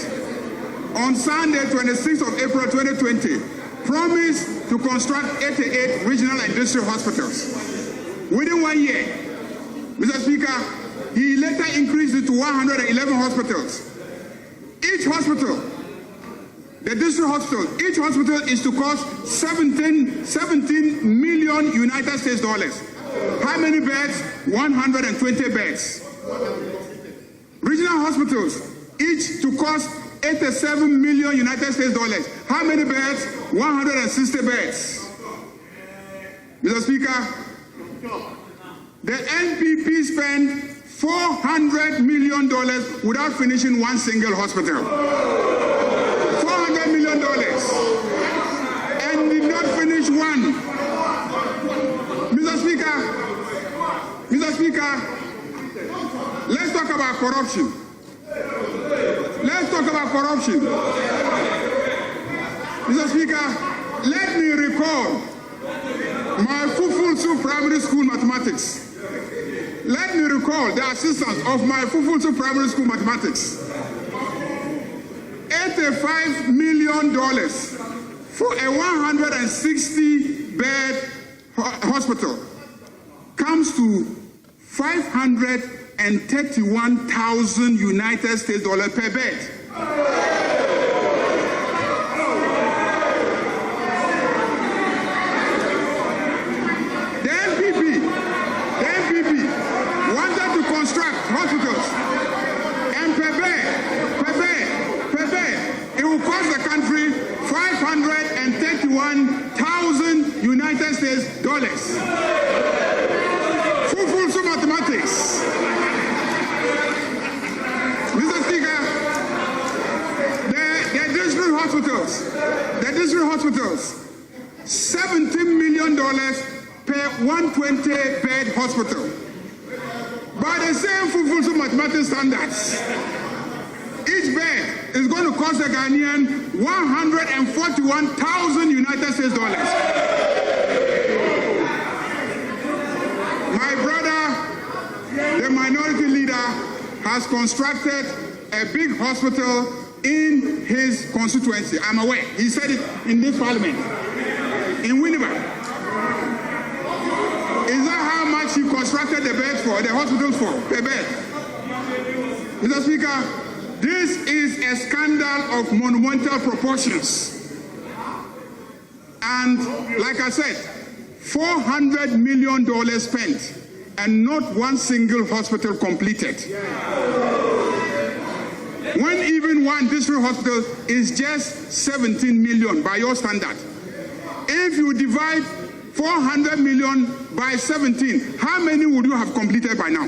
on Sunday, 26th of April 2020, promised to construct 88 regional and district hospitals. Within 1 year, Mr. Speaker, he later increased it to 111 hospitals. Each hospital, the district hospital, each hospital is to cost 17 million United States dollars. How many beds? 120 beds. Regional hospitals, each to cost 87 million United States dollars. How many beds? 160 beds. Mr. Speaker, the NPP spent $400 million without finishing one single hospital. $400 million. And did not finish one. Mr. Speaker, let's talk about corruption. Mr. Speaker, let me recall my Fufulsu Primary School mathematics. Let me recall the assistance of my Fufulsu Primary School mathematics. $85 million for a 160-bed hospital comes to 531,000 United States dollars per bed. The NPP wanted to construct hospitals, and per bed, it will cost the country 531,000 United States dollars. Full mathematics. Mr. Speaker, the district hospitals, $17 million per 120-bed hospital. By the same full mathematics standards, each bed is going to cost the Ghanaian 141,000 United States dollars. My brother, the minority leader, has constructed a big hospital in his constituency. I'm aware. He said it in this parliament, in Winnipeg. Is that how much he constructed the beds for, the hospitals for, per bed? Mr. Speaker, this is a scandal of monumental proportions. And like I said, $400 million spent and not one single hospital completed. When even one district hospital is just 17 million by your standard. If you divide 400 million by 17, how many would you have completed by now?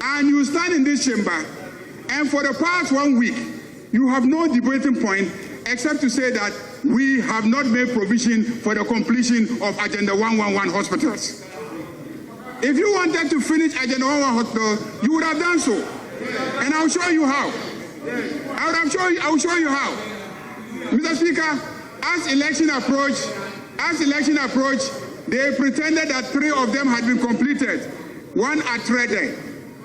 And you stand in this chamber, and for the past 1 week, you have no debating point except to say that we have not made provision for the completion of Agenda 111 hospitals. If you wanted to finish Agenda 111 hospitals, you would have done so. And I'll show you how. I will show you how. Mr. Speaker, as election approached, they pretended that 3 of them had been completed. One at Trede,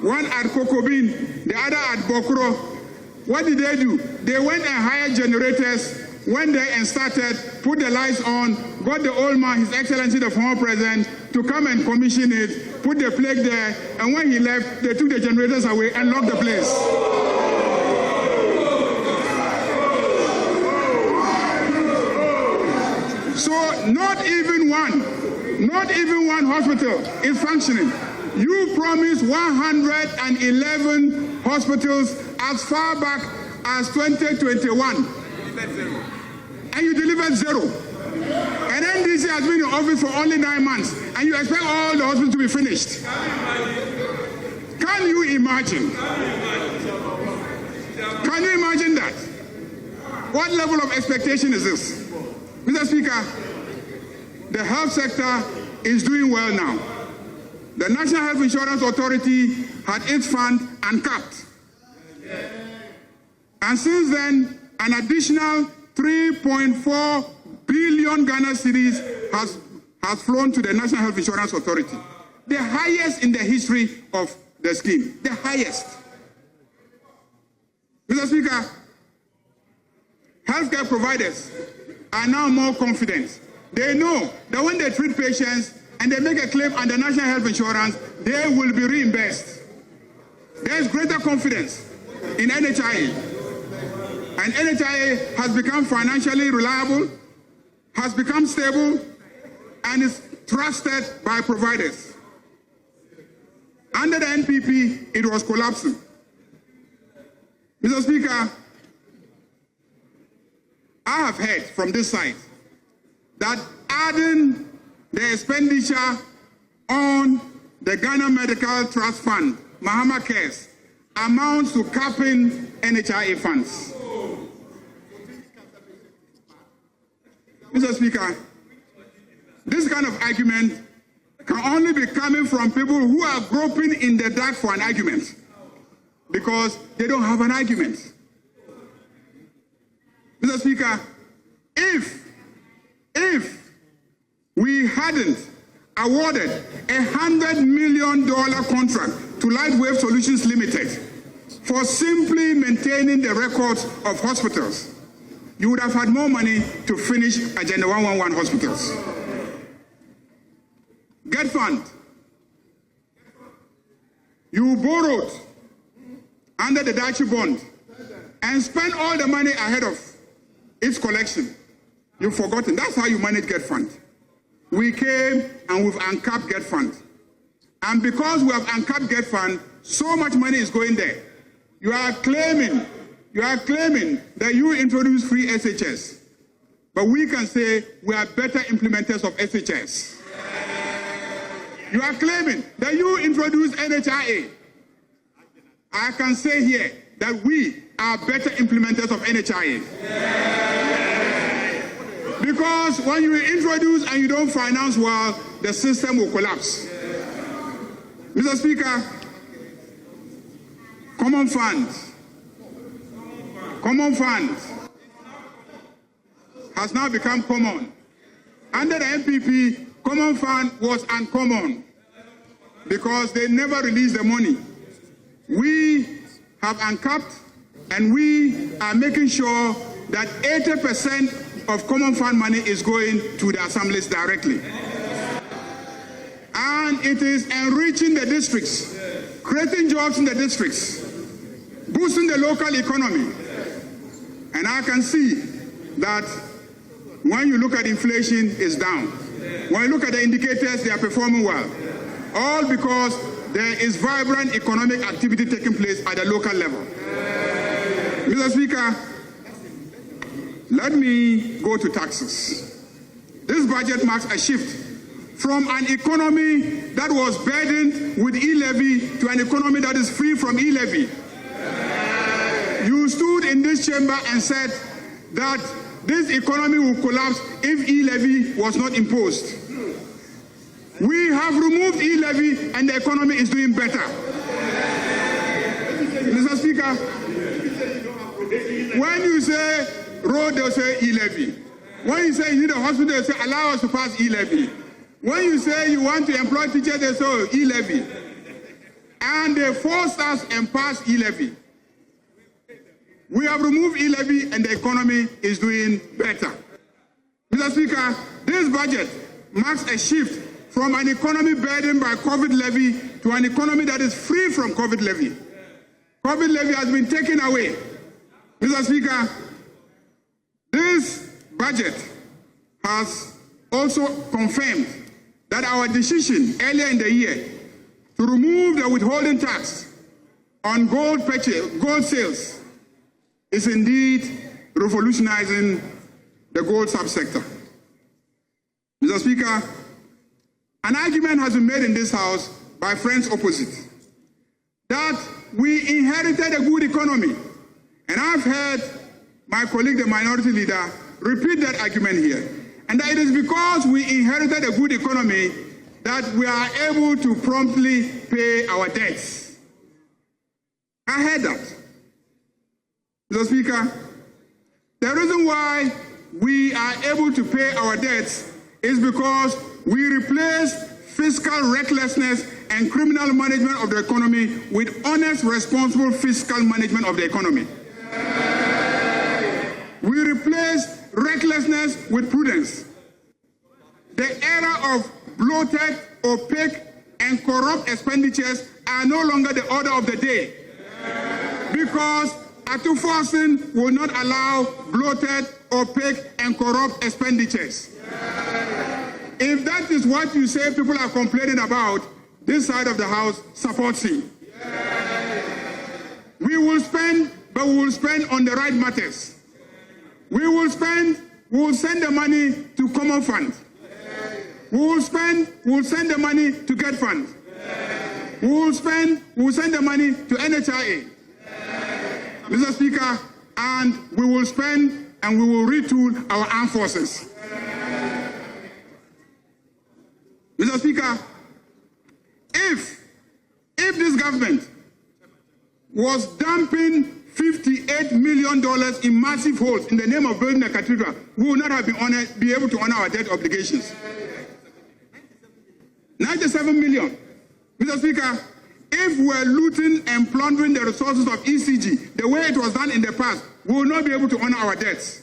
one at Kokobin, the other at Bokro. What did they do? They went and hired generators, went there and started, put the lights on, got the old man, His Excellency the former president, to come and commission it, put the plague there, and when he left, they took the generators away and locked the place. So not even one hospital is functioning. You promised 111 hospitals as far back as 2021. And you delivered 0. And NDC has been in office for only 9 months, and you expect all the hospitals to be finished. Can you imagine? Can you imagine that? What level of expectation is this? Mr. Speaker, the health sector is doing well now. The National Health Insurance Authority had its fund uncapped. And since then, an additional 3.4 billion Ghana cedis has flown to the National Health Insurance Authority. The highest in the history of the scheme. The highest. Mr. Speaker, healthcare providers are now more confident. They know that when they treat patients and they make a claim under National Health Insurance, they will be reimbursed. There is greater confidence in NHIA. And NHIA has become financially reliable, has become stable, and is trusted by providers. Under the NPP, it was collapsing. Mr. Speaker, I have heard from this side that adding the expenditure on the Ghana Medical Trust Fund, Mahama Cares, amounts to capping NHIA funds. Mr. Speaker, this kind of argument can only be coming from people who are groping in the dark for an argument, because they don't have an argument. Mr. Speaker, if we hadn't awarded $100 million contract to Lightwave Solutions Limited for simply maintaining the records of hospitals, you would have had more money to finish Agenda 111 hospitals. Get fund. You borrowed under the Dachi bond and spent all the money ahead of its collection. You've forgotten. That's how you manage Get Fund. We came and we've uncapped Get Fund. And because we have uncapped Get Fund, so much money is going there. You are claiming that you introduced free SHS. But we can say we are better implementers of SHS. You are claiming that you introduced NHIA. I can say here that we are better implementers of NHIA. Because when you introduce and you don't finance well, the system will collapse. Mr. Speaker, common funds has now become common. Under the MPP, common fund was uncommon because they never released the money. We have uncapped, and we are making sure that 80% of common fund money is going to the assemblies directly. And it is enriching the districts, creating jobs in the districts, boosting the local economy. And I can see that when you look at inflation, it's down. When you look at the indicators, they are performing well. All because there is vibrant economic activity taking place at the local level. Mr. Speaker, let me go to taxes. This budget marks a shift from an economy that was burdened with e-levy to an economy that is free from e-levy. You stood in this chamber and said that this economy will collapse if e-levy was not imposed. We have removed e-levy and the economy is doing better. Mr. Speaker, when you say road, they'll say e-levy. When you say you need a hospital, they'll say allow us to pass e-levy. When you say you want to employ teachers, they say e-levy. And they forced us and passed e-levy. We have removed e-levy and the economy is doing better. Mr. Speaker, this budget marks a shift from an economy burdened by COVID levy to an economy that is free from COVID levy. COVID levy has been taken away. Mr. Speaker, this budget has also confirmed that our decision earlier in the year to remove the withholding tax on gold sales is indeed revolutionizing the gold subsector. Mr. Speaker, an argument has been made in this House by friends opposite that we inherited a good economy. And I've heard my colleague, the minority leader, repeat that argument here. And that it is because we inherited a good economy that we are able to promptly pay our debts. I heard that. Mr. Speaker, the reason why we are able to pay our debts is because we replaced fiscal recklessness and criminal management of the economy with honest, responsible fiscal management of the economy. We replaced recklessness with prudence. The era of bloated, opaque, and corrupt expenditures are no longer the order of the day, because Afenyo-Markin will not allow bloated, opaque, and corrupt expenditures. If that is what you say people are complaining about, this side of the House supports him. We will spend, but we will spend on the right matters. We will send the money to common fund. We will send the money to get fund. We will send the money to NHIA. Mr. Speaker, and we will spend and we will retool our armed forces. Mr. Speaker, if this government was dumping $58 million in massive holes in the name of building a cathedral, we would not have be able to honor our debt obligations. 97 million. Mr. Speaker, if we're looting and plundering the resources of ECG the way it was done in the past, we will not be able to honor our debts.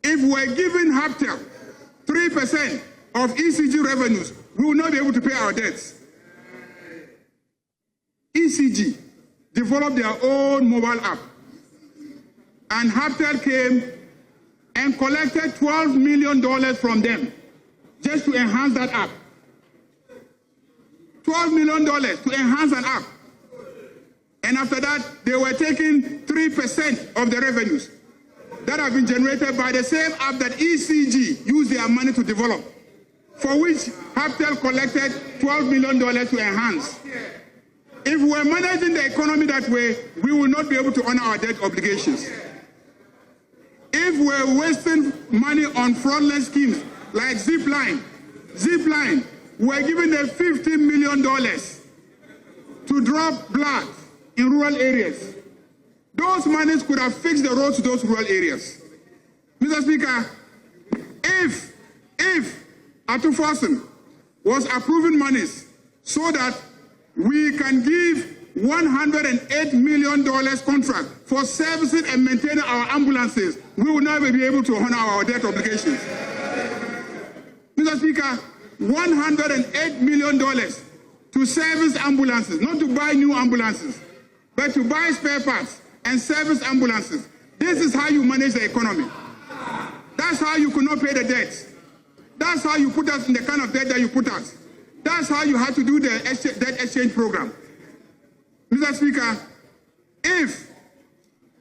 If we're giving Haptel 3% of ECG revenues, we will not be able to pay our debts. ECG developed their own mobile app, and Haptel came and collected $12 million from them just to enhance that app. $12 million to enhance an app. And after that, they were taking 3% of the revenues that have been generated by the same app that ECG used their money to develop, for which Haptel collected $12 million to enhance. If we're managing the economy that way, we will not be able to honor our debt obligations. If we're wasting money on fraudulent schemes like Zipline, we're giving them $15 million to drop blood in rural areas. Those monies could have fixed the roads to those rural areas. Mr. Speaker, if Afenyo-Markin was approving monies so that we can give $108 million contract for servicing and maintaining our ambulances, we will never be able to honor our debt obligations. Mr. Speaker, $108 million to service ambulances, not to buy new ambulances, but to buy spare parts and service ambulances. This is how you manage the economy. That's how you could not pay the debts. That's how you put us in the kind of debt that you put us. That's how you had to do the debt exchange program. Mr. Speaker, if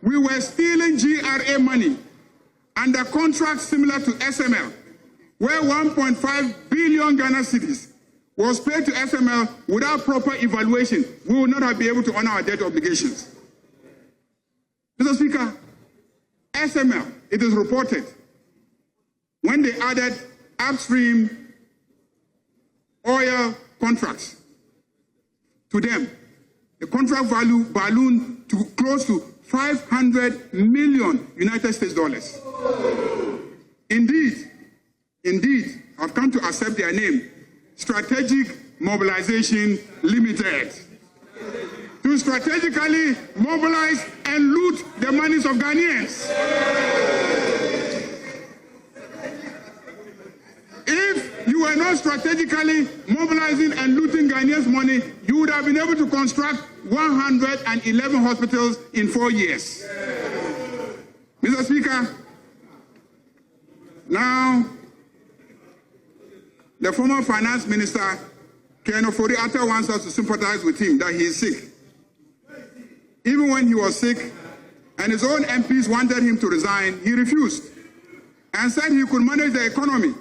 we were stealing GRA money under contracts similar to SML, where 1.5 billion Ghana cedis was paid to SML without proper evaluation, we will not have been able to honor our debt obligations. Mr. Speaker, SML, it is reported, when they added upstream oil contracts to them, the contract value ballooned to close to 500 million United States dollars. Indeed, I've come to accept their name, Strategic Mobilization Limited, to strategically mobilize and loot the monies of Ghanaians. If you were not strategically mobilizing and looting Ghanaians' money, you would have been able to construct 111 hospitals in 4 years. Mr. Speaker, now the former finance minister, Ken Ofori-Atta, wants us to sympathize with him that he is sick. Even when he was sick and his own MPs wanted him to resign, he refused and said he could manage the economy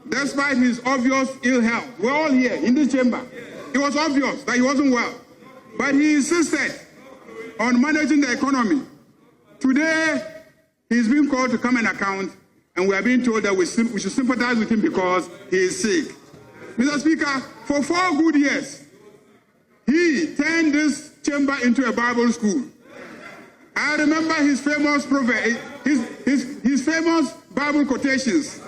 despite his obvious ill health. We're all here in this chamber. It was obvious that he wasn't well, but he insisted on managing the economy. Today, he's being called to come and account, and we are being told that we should sympathize with him because he is sick. Mr. Speaker, for 4 good years, he turned this chamber into a Bible school. I remember his famous proverb, his famous Bible quotations.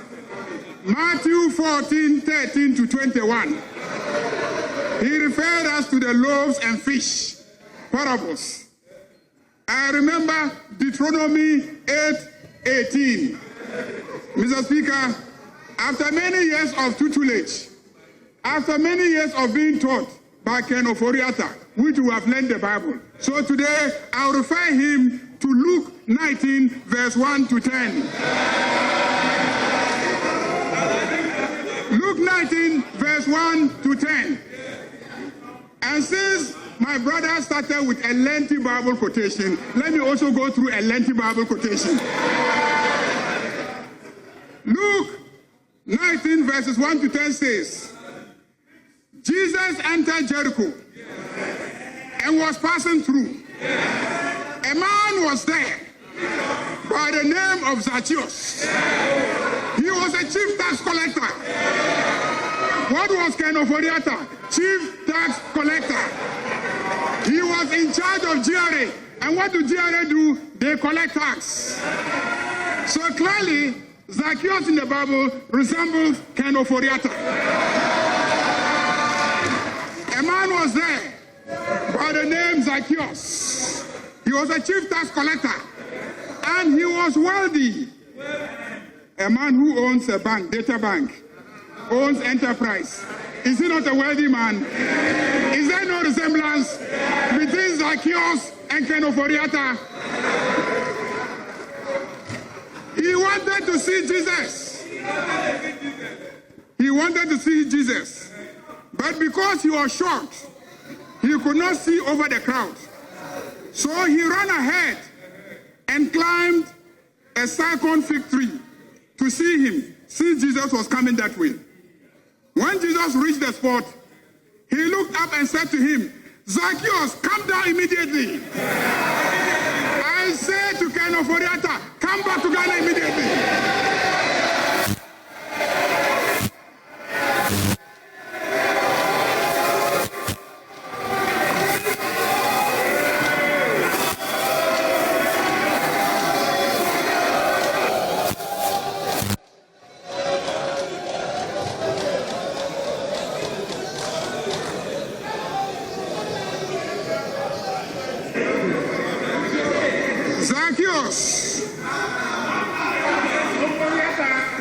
Matthew 14:13-21. He referred us to the loaves and fish parables. I remember Deuteronomy 8:18. Mr. Speaker, after many years of tutelage, after many years of being taught by Ken Ofori-Atta, which we have learned the Bible. So today, I'll refer him to Luke 19, verse 1 to 10. Luke 19, verse 1 to 10. And since my brother started with a lengthy Bible quotation, let me also go through a lengthy Bible quotation. Luke 19, verses 1 to 10 says, Jesus entered Jericho and was passing through. A man was there by the name of Zacchaeus. He was a chief tax collector. What was Ken Ofori-Atta? Chief tax collector. He was in charge of GRA. And what do GRA do? They collect tax. So clearly, Zacchaeus in the Bible resembles Ken Ofori-Atta. A man was there by the name Zacchaeus. He was a chief tax collector and he was wealthy. A man who owns a bank, data bank, owns enterprise. Is he not a wealthy man? Is there no resemblance between Zacchaeus and Ken Ofori-Atta? He wanted to see Jesus. He wanted to see Jesus. But because he was short, he could not see over the crowd. So he ran ahead and climbed a cyclone fig tree to see him, since Jesus was coming that way. When Jesus reached the spot, he looked up and said to him, Zacchaeus, come down immediately. I said to Ken Ofori-Atta, come back to Ghana immediately.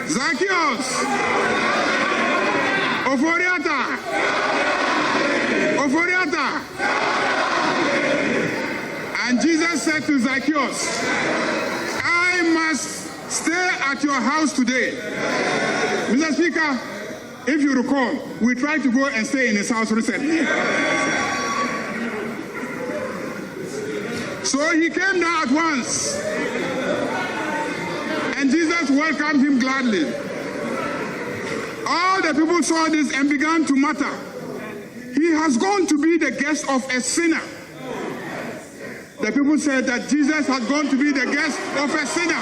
Zacchaeus! Ofori-Atta! And Jesus said to Zacchaeus, I must stay at your house today. Mr. Speaker, if you recall, we tried to go and stay in his house recently. So he came down at once. And Jesus welcomed him gladly. All the people saw this and began to mutter, he has gone to be the guest of a sinner. The people said that Jesus had gone to be the guest of a sinner.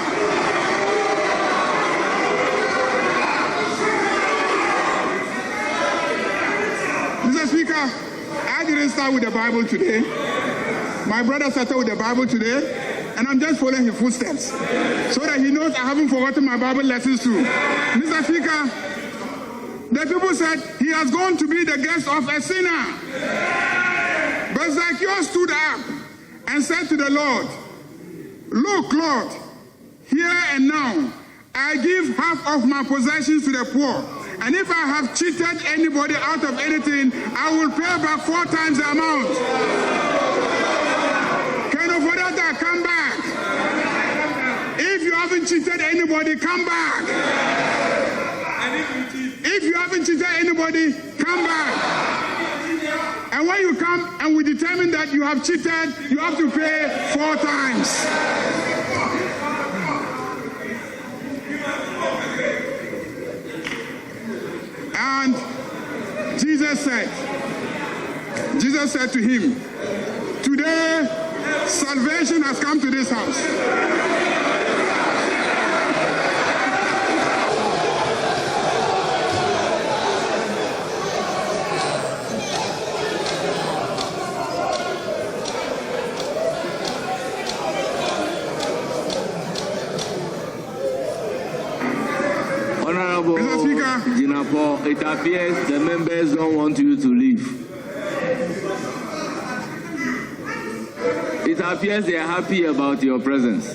Mr. Speaker, I didn't start with the Bible today. My brother started with the Bible today, and I'm just following his footsteps so that he knows I haven't forgotten my Bible lessons too. Mr. Speaker, the people said he has gone to be the guest of a sinner. But Zacchaeus stood up and said to the Lord, "Look, Lord, here and now I give half of my possessions to the poor. And if I have cheated anybody out of anything, I will pay back 4 times the amount." Can Ofodata come back? If you haven't cheated anybody, come back. If you haven't cheated anybody, come back. And when you come and we determine that you have cheated, you have to pay 4 times. And Jesus said to him, "Today, salvation has come to this house." Mr. Speaker, Jinapo, it appears the members don't want you to leave. It appears they are happy about your presence.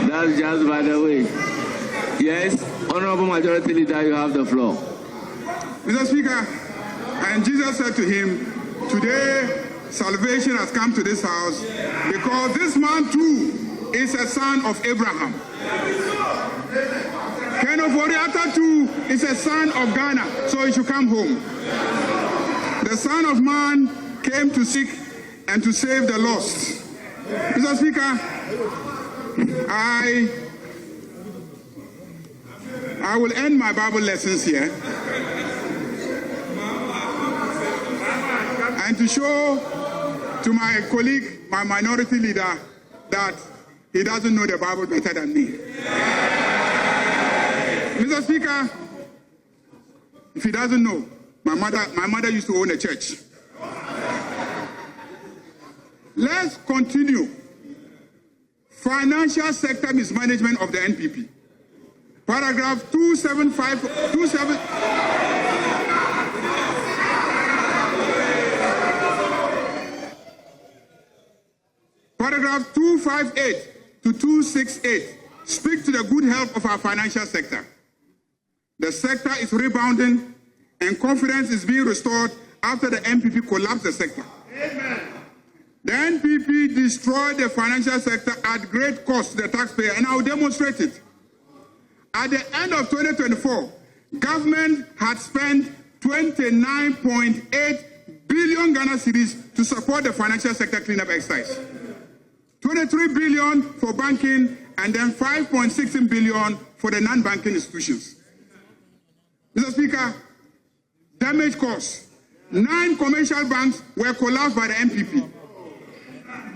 That's just by the way. Yes, Honorable Majority Leader, you have the floor. Mr. Speaker, and Jesus said to him, "Today, salvation has come to this house because this man too is a son of Abraham. Ken Oforiatta too is a son of Ghana, so he should come home. The Son of Man came to seek and to save the lost." Mr. Speaker, I will end my Bible lessons here and to show to my colleague, my minority leader, that he doesn't know the Bible better than me. Mr. Speaker, if he doesn't know, my mother used to own a church. Let's continue. Financial sector mismanagement of the NPP. Paragraph 275. Paragraph 258 to 268 speak to the good health of our financial sector. The sector is rebounding and confidence is being restored after the NPP collapsed the sector. Amen. The NPP destroyed the financial sector at great cost to the taxpayer, and I will demonstrate it. At the end of 2024, government had spent 29.8 billion Ghana cedis to support the financial sector cleanup exercise. 23 billion for banking, and then 5.16 billion for the non-banking institutions. Mr. Speaker, damage costs. 9 commercial banks were collapsed by the NPP.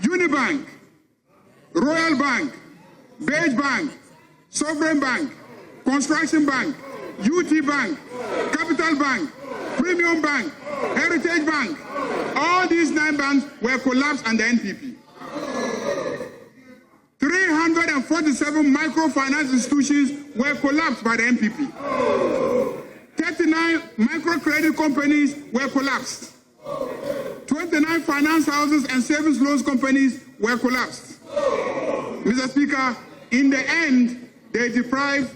Unibank, Royal Bank, Beige Bank, Sovereign Bank, Construction Bank, UT Bank, Capital Bank, Premium Bank, Heritage Bank. All these 9 banks were collapsed under NPP. 347 microfinance institutions were collapsed by the NPP. 39 microcredit companies were collapsed. 29 finance houses and savings loans companies were collapsed. Mr. Speaker, in the end, they deprived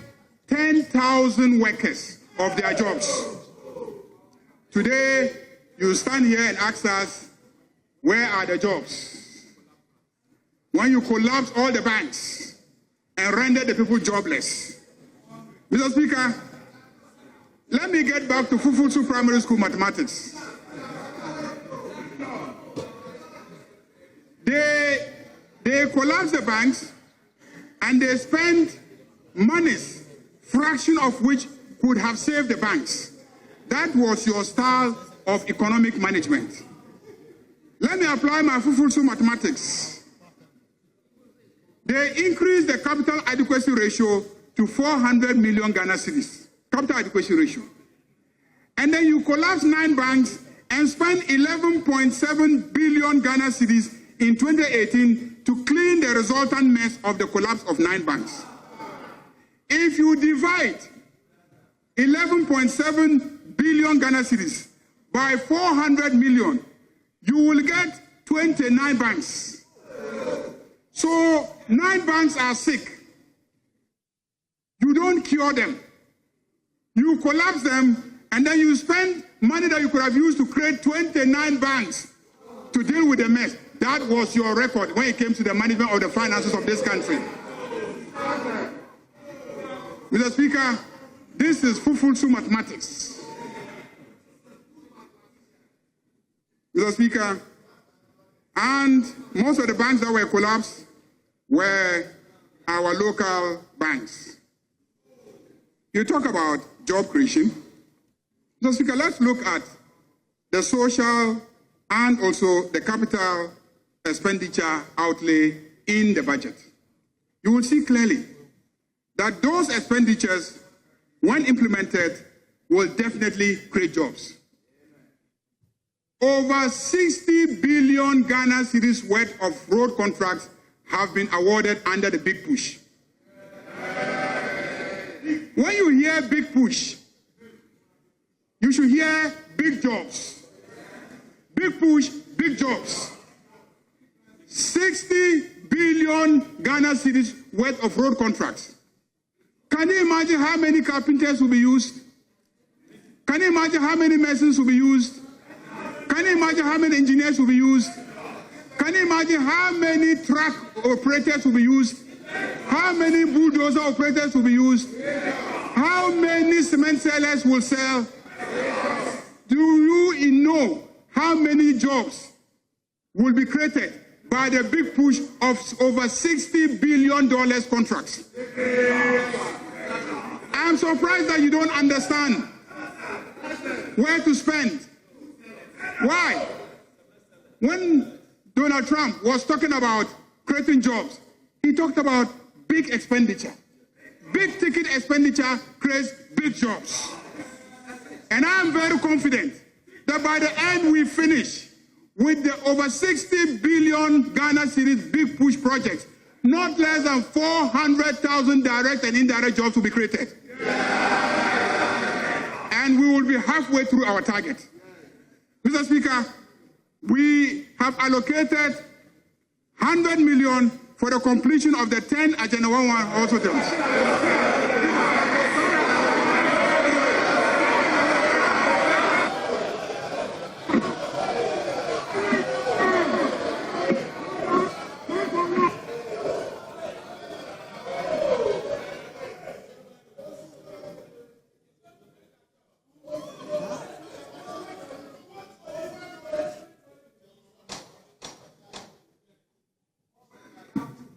10,000 workers of their jobs. Today, you stand here and ask us, where are the jobs? When you collapse all the banks and render the people jobless. Mr. Speaker, let me get back to Fufutsu Primary School mathematics. They collapsed the banks and they spent monies, fraction of which could have saved the banks. That was your style of economic management. Let me apply my Fufulsu mathematics. They increased the capital adequacy ratio to 400 million Ghana cedis, capital adequacy ratio. And then you collapse 9 banks and spend 11.7 billion Ghana cedis in 2018 to clean the resultant mess of the collapse of 9 banks. If you divide 11.7 billion Ghana cedis by 400 million, you will get 29 banks. So 9 banks are sick. You don't cure them. You collapse them, and then you spend money that you could have used to create 29 banks to deal with the mess. That was your record when it came to the management of the finances of this country. Mr. Speaker, this is Fufulsu mathematics. Mr. Speaker, and most of the banks that were collapsed were our local banks. You talk about job creation. Mr. Speaker, let's look at the social and also the capital expenditure outlay in the budget. You will see clearly that those expenditures, when implemented, will definitely create jobs. Over 60 billion Ghana cedis worth of road contracts have been awarded under the big push. When you hear big push, you should hear big jobs. Big push, big jobs. 60 billion Ghana cedis worth of road contracts. Can you imagine how many carpenters will be used? Can you imagine how many masons will be used? Can you imagine how many engineers will be used? Can you imagine how many truck operators will be used? How many bulldozer operators will be used? How many cement sellers will sell? Do you know how many jobs will be created by the big push of over $60 billion contracts? I'm surprised that you don't understand where to spend. Why? When Donald Trump was talking about creating jobs, he talked about big expenditure. Big ticket expenditure creates big jobs. And I'm very confident that by the end we finish with the over 60 billion Ghana cedis big push projects, not less than 400,000 direct and indirect jobs will be created. And we will be halfway through our target. Mr. Speaker, we have allocated 100 million for the completion of the 10 Agenda 11 hospitals.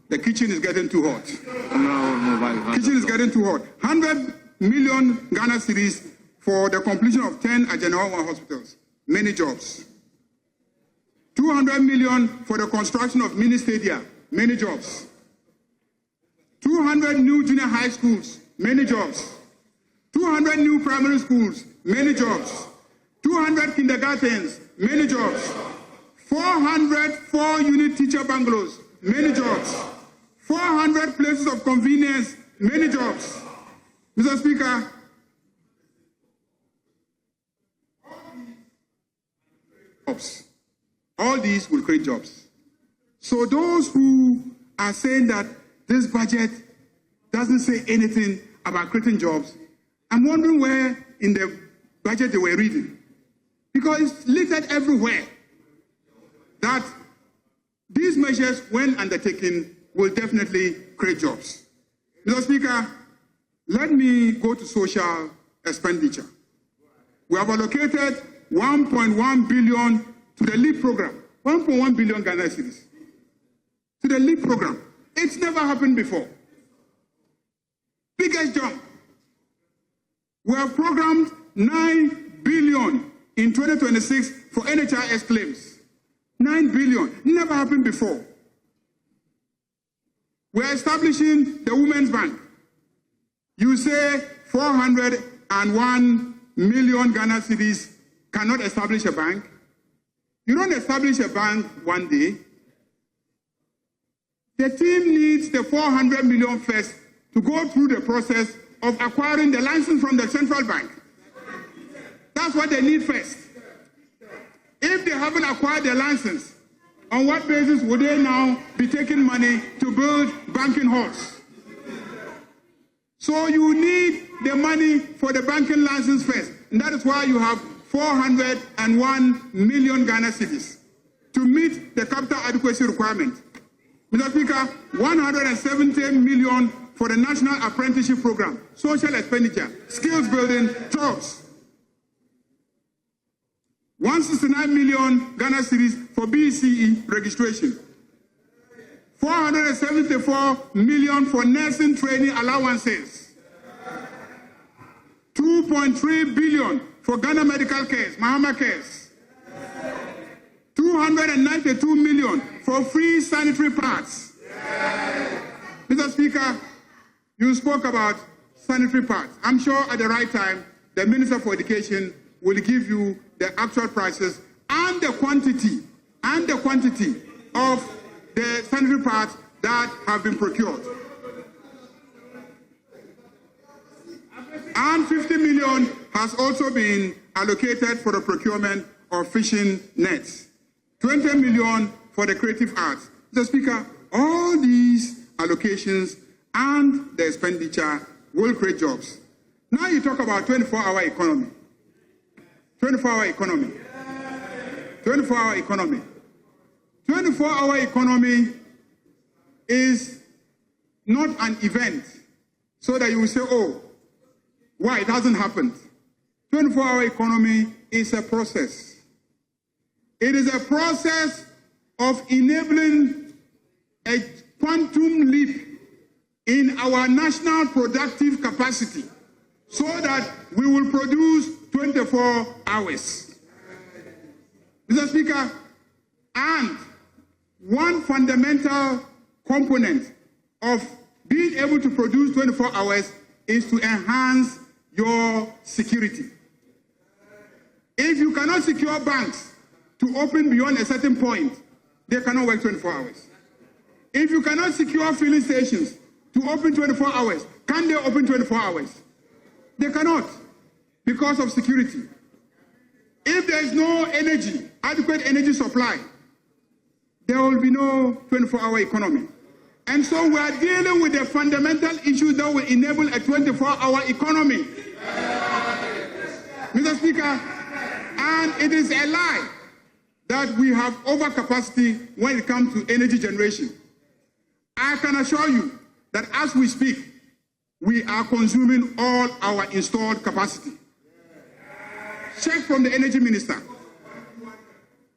The kitchen is getting too hot. Kitchen is getting too hot. 100 million Ghana cedis for the completion of 10 Agenda 11 hospitals. Many jobs. 200 million for the construction of mini stadia. Many jobs. 200 new junior high schools. Many jobs. 200 new primary schools. Many jobs. 200 kindergartens. Many jobs. 400 4-unit teacher bungalows. Many jobs. 400 places of convenience, many jobs. Mr. Speaker, all these will create jobs. So those who are saying that this budget doesn't say anything about creating jobs, I'm wondering where in the budget they were reading. Because it's littered everywhere that these measures, when undertaken, will definitely create jobs. Mr. Speaker, let me go to social expenditure. We have allocated 1.1 billion to the LEAP program, 1.1 billion Ghana cedis to the LEAP program. It's never happened before. Biggest jump. We have programmed 9 billion in 2026 for NHIS claims. 9 billion. Never happened before. We're establishing the Women's Bank. You say 401 million Ghana cedis cannot establish a bank. You don't establish a bank one day. The team needs the 400 million first to go through the process of acquiring the license from the central bank. That's what they need first. If they haven't acquired the license, on what basis would they now be taking money to build banking halls? So you need the money for the banking license first. And that is why you have 401 million Ghana cedis to meet the capital adequacy requirement. Mr. Speaker, 170 million for the National Apprenticeship Program, social expenditure, skills building, jobs. 169 million Ghana cedis for BCE registration. 474 million for nursing training allowances. 2.3 billion for Ghana Medical Cares, Mahama Cares. 292 million for free sanitary pads. Mr. Speaker, you spoke about sanitary pads. I'm sure at the right time, the Minister for Education will give you the actual prices and the quantity of the sanitary pads that have been procured. And 50 million has also been allocated for the procurement of fishing nets. 20 million for the creative arts. Mr. Speaker, all these allocations and the expenditure will create jobs. Now you talk about 24-hour economy. 24-hour economy. 24-hour economy. 24-hour economy is not an event so that you will say, oh, why it hasn't happened. 24-hour economy is a process. It is a process of enabling a quantum leap in our national productive capacity so that we will produce 24 hours. Mr. Speaker, and one fundamental component of being able to produce 24 hours is to enhance your security. If you cannot secure banks to open beyond a certain point, they cannot work 24 hours. If you cannot secure filling stations to open 24 hours, can they open 24 hours? They cannot, because of security. If there is no energy, adequate energy supply, there will be no 24-hour economy. And so we are dealing with the fundamental issues that will enable a 24-hour economy. Mr. Speaker, and it is a lie that we have overcapacity when it comes to energy generation. I can assure you that as we speak, we are consuming all our installed capacity. Check from the energy minister.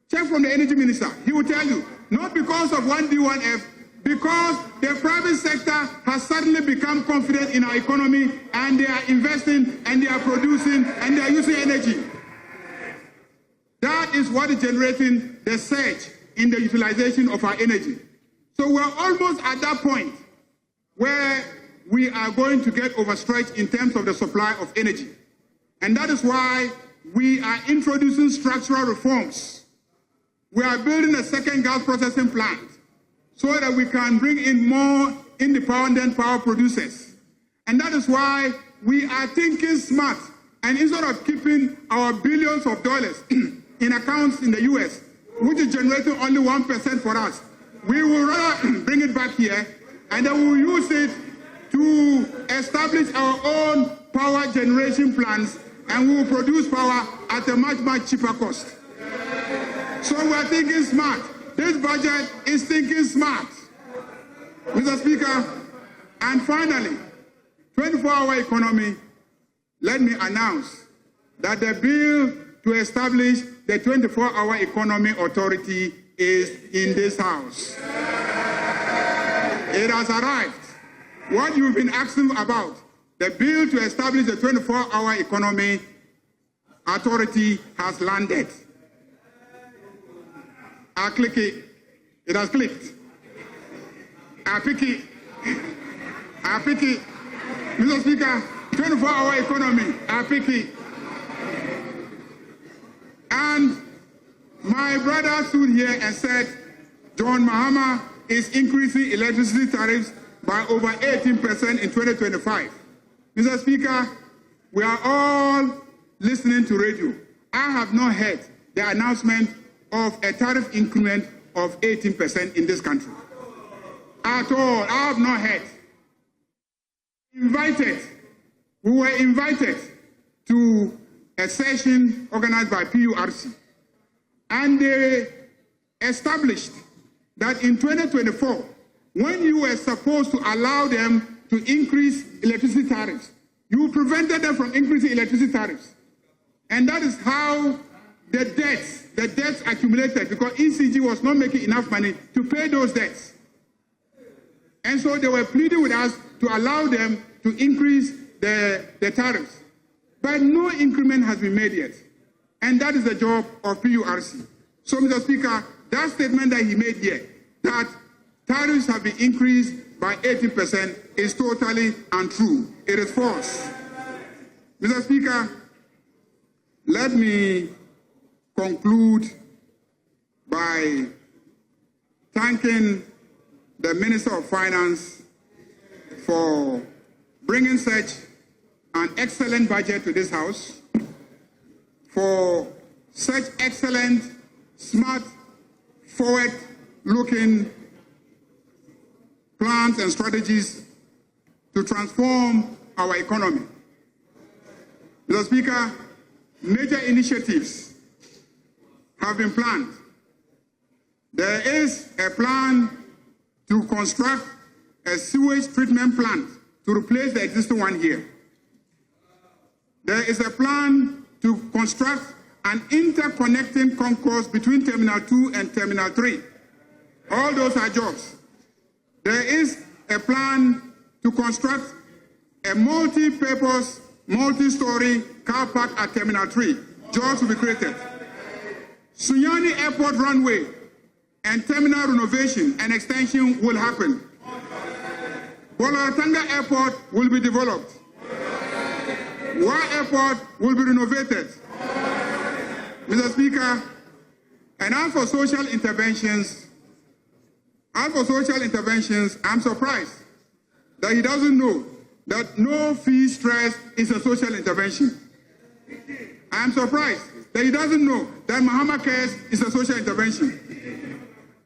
Check from the energy minister. He will tell you, not because of 1D1F, because the private sector has suddenly become confident in our economy and they are investing and they are producing and they are using energy. That is what is generating the surge in the utilization of our energy. So we're almost at that point where we are going to get overstretched in terms of the supply of energy. And that is why we are introducing structural reforms. We are building a second gas processing plant so that we can bring in more independent power producers. And that is why we are thinking smart. And instead of keeping our billions of dollars in accounts in the US, which is generating only 1% for us, we will rather bring it back here and then we will use it to establish our own power generation plants, and we will produce power at a much, much cheaper cost. So we are thinking smart. This budget is thinking smart. Mr. Speaker, and finally, 24-hour economy, let me announce that the bill to establish the 24-hour economy authority is in this House. It has arrived. What you've been asking about, the bill to establish the 24-hour economy authority has landed. I click it. It has clicked. I pick it. I pick it. Mr. Speaker, 24-hour economy. I pick it. And my brother stood here and said, John Mahama is increasing electricity tariffs by over 18% in 2025. Mr. Speaker, we are all listening to radio. I have not heard the announcement of a tariff increment of 18% in this country. At all, I have not heard. We were invited to a session organized by PURC, and they established that in 2024, when you were supposed to allow them to increase electricity tariffs, you prevented them from increasing electricity tariffs. And that is how the debts accumulated, because ECG was not making enough money to pay those debts. And so they were pleading with us to allow them to increase the tariffs. But no increment has been made yet. And that is the job of PURC. So, Mr. Speaker, that statement that he made here, that tariffs have been increased by 18%, is totally untrue. It is false. Mr. Speaker, let me conclude by thanking the Minister of Finance for bringing such an excellent budget to this House, for such excellent, smart, forward-looking plans and strategies to transform our economy. Mr. Speaker, major initiatives have been planned. There is a plan to construct a sewage treatment plant to replace the existing one here. There is a plan to construct an interconnecting concourse between Terminal 2 and Terminal 3. All those are jobs. There is a plan to construct a multi-purpose, multi-story car park at Terminal 3. Jobs will be created. Sunyani Airport runway and terminal renovation and extension will happen. Bolatanga Airport will be developed. Wa Airport will be renovated. Mr. Speaker, and as for social interventions, I'm surprised that he doesn't know that no fee stress is a social intervention. I'm surprised that he doesn't know that Mahama Cares is a social intervention.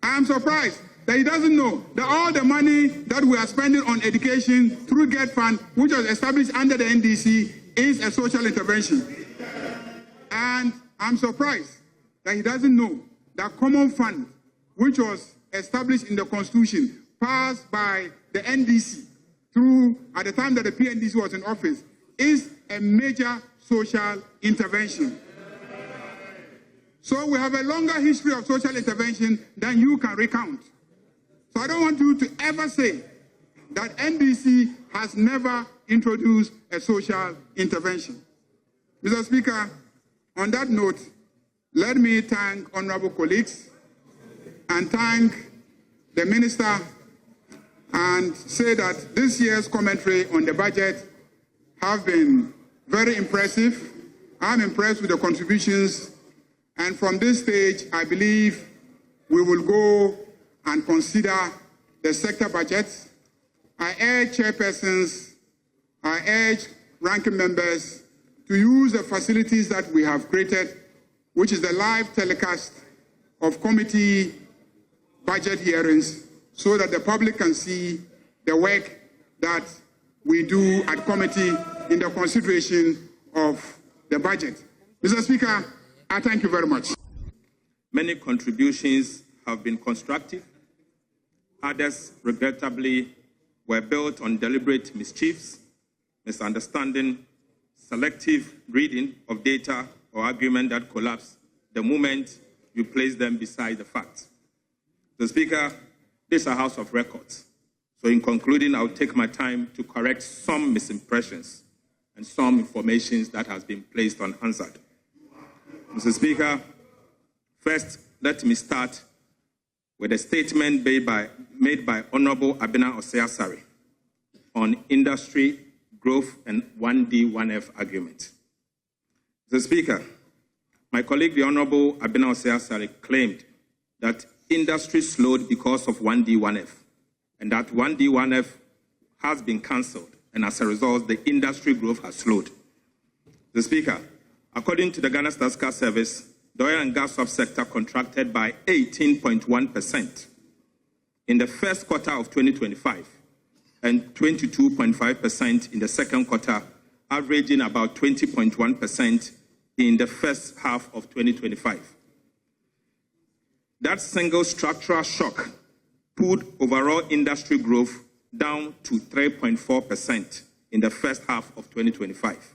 I'm surprised that he doesn't know that all the money that we are spending on education through GET Fund, which was established under the NDC, is a social intervention. And I'm surprised that he doesn't know that Common Fund, which was established in the Constitution, passed by the NDC through, at the time that the PNDC was in office, is a major social intervention. So we have a longer history of social intervention than you can recount. So I don't want you to ever say that NDC has never introduced a social intervention. Mr. Speaker, on that note, let me thank honorable colleagues and thank the minister and say that this year's commentary on the budget have been very impressive. I'm impressed with the contributions, and from this stage, I believe we will go and consider the sector budgets. I urge chairpersons, I urge ranking members to use the facilities that we have created, which is the live telecast of committee budget hearings, so that the public can see the work that we do at committee in the consideration of the budget. Mr. Speaker, I thank you very much. Many contributions have been constructive. Others, regrettably, were built on deliberate mischiefs, misunderstanding, selective reading of data, or argument that collapse the moment you place them beside the facts. The Speaker, this is a House of Records. So in concluding, I'll take my time to correct some misimpressions and some information that has been placed unanswered. Mr. Speaker, first, let me start with a statement made by Honorable Abena Osei-Asare on industry growth and 1D, 1F agreement. Mr. Speaker, my colleague, the Honorable Abena Osei-Asare, claimed that industry slowed because of 1D, 1F, and that 1D, 1F has been cancelled, and as a result, the industry growth has slowed. Mr. Speaker, according to the Ghana Statistical Service, the oil and gas subsector contracted by 18.1% in the first quarter of 2025 and 22.5% in the second quarter, averaging about 20.1% in the first half of 2025. That single structural shock pulled overall industry growth down to 3.4% in the first half of 2025.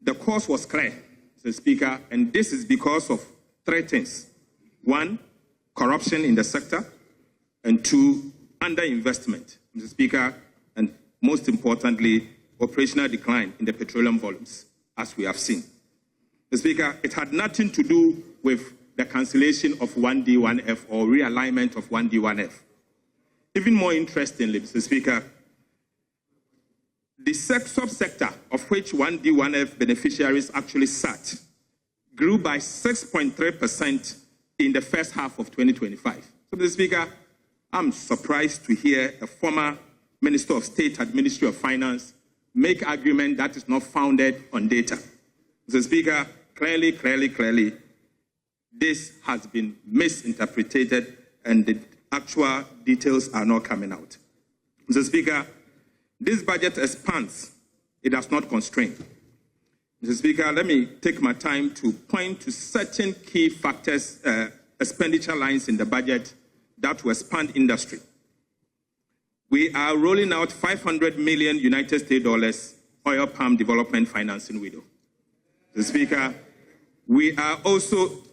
The cause was clear, Mr. Speaker, and this is because of three things. One, corruption in the sector, and two, underinvestment, Mr. Speaker, and most importantly, operational decline in the petroleum volumes, as we have seen. Mr. Speaker, it had nothing to do with the cancellation of 1D, 1F or realignment of 1D, 1F. Even more interestingly, Mr. Speaker, the subsector of which 1D, 1F beneficiaries actually sat grew by 6.3% in the first half of 2025. So, Mr. Speaker, I'm surprised to hear a former Minister of State at Ministry of Finance make argument that is not founded on data. Mr. Speaker, clearly, this has been misinterpreted and the actual details are not coming out. Mr. Speaker, this budget expands, it does not constrain. Mr. Speaker, let me take my time to point to certain key factors, expenditure lines in the budget that will expand industry. We are rolling out $500 million United States dollars oil palm development financing window. Mr. Speaker, we are also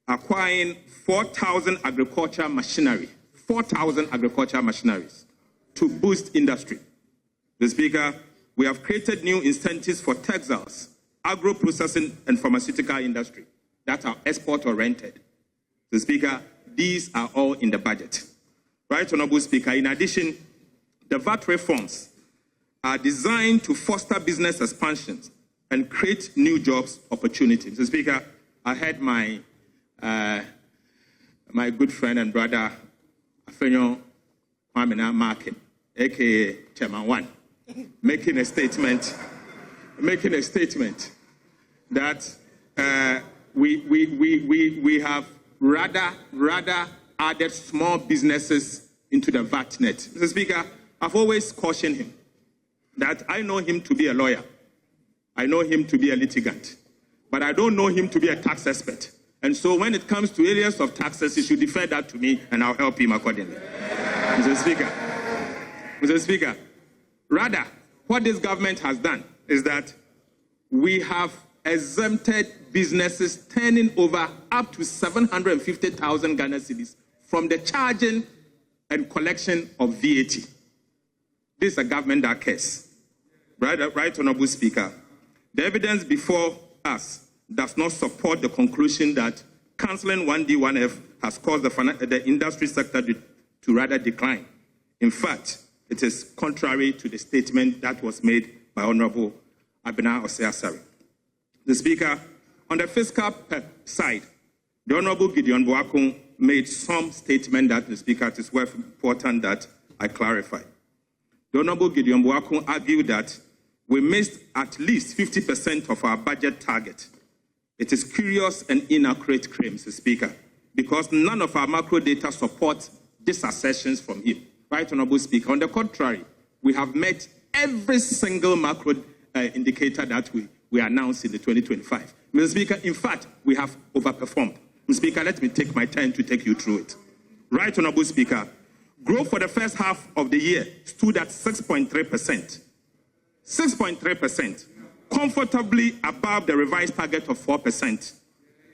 acquiring 4,000 agricultural machinery, 4,000 agricultural machineries to boost industry. Mr. Speaker, we have created new incentives for textiles, agro-processing and pharmaceutical industry that are export-oriented. Mr. Speaker, these are all in the budget. Right, Honorable Speaker, in addition, the VAT reforms are designed to foster business expansions and create new jobs opportunities. Mr. Speaker, I heard my good friend and brother, Afenyo-Markin, aka Chairman One, making a statement that we have rather added small businesses into the VAT net. Mr. Speaker, I've always cautioned him that I know him to be a lawyer. I know him to be a litigant, but I don't know him to be a tax expert. And so when it comes to areas of taxes, he should defer that to me and I'll help him accordingly. Mr. Speaker, rather, what this government has done is that we have exempted businesses turning over up to 750,000 Ghana cedis from the charging and collection of VAT. This is a government that cares. Right, Honorable Speaker, the evidence before us does not support the conclusion that cancelling 1D, 1F has caused the industry sector to rather decline. In fact, it is contrary to the statement that was made by Honorable Abena Osei-Asare. The Speaker, on the fiscal side, the Honorable Gideon Boakun made some statement that, the Speaker, it is worth important that I clarify. The Honorable Gideon Boakun argued that we missed at least 50% of our budget target. It is curious and inaccurate claim, Mr. Speaker, because none of our macro data support these assertions from him. Right, Honorable Speaker. On the contrary, we have met every single macro indicator that we announced in the 2025. Mr. Speaker, in fact, we have overperformed. Mr. Speaker, let me take my time to take you through it. Right, Honorable Speaker, growth for the first half of the year stood at 6.3%. 6.3%, comfortably above the revised target of 4%.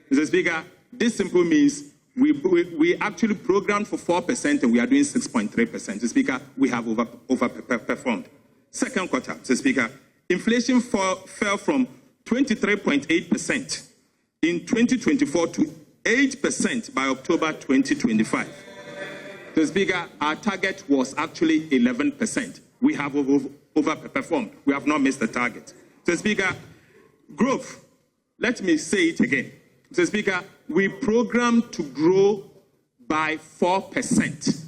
Mr. Speaker, this simply means we actually programmed for 4% and we are doing 6.3%. Mr. Speaker, we have overperformed. Second quarter, Mr. Speaker, inflation fell from 23.8% in 2024 to 8% by October 2025. Mr. Speaker, our target was actually 11%. We have overperformed. We have not missed the target. Mr. Speaker, growth, let me say it again. Mr. Speaker, we programmed to grow by 4%.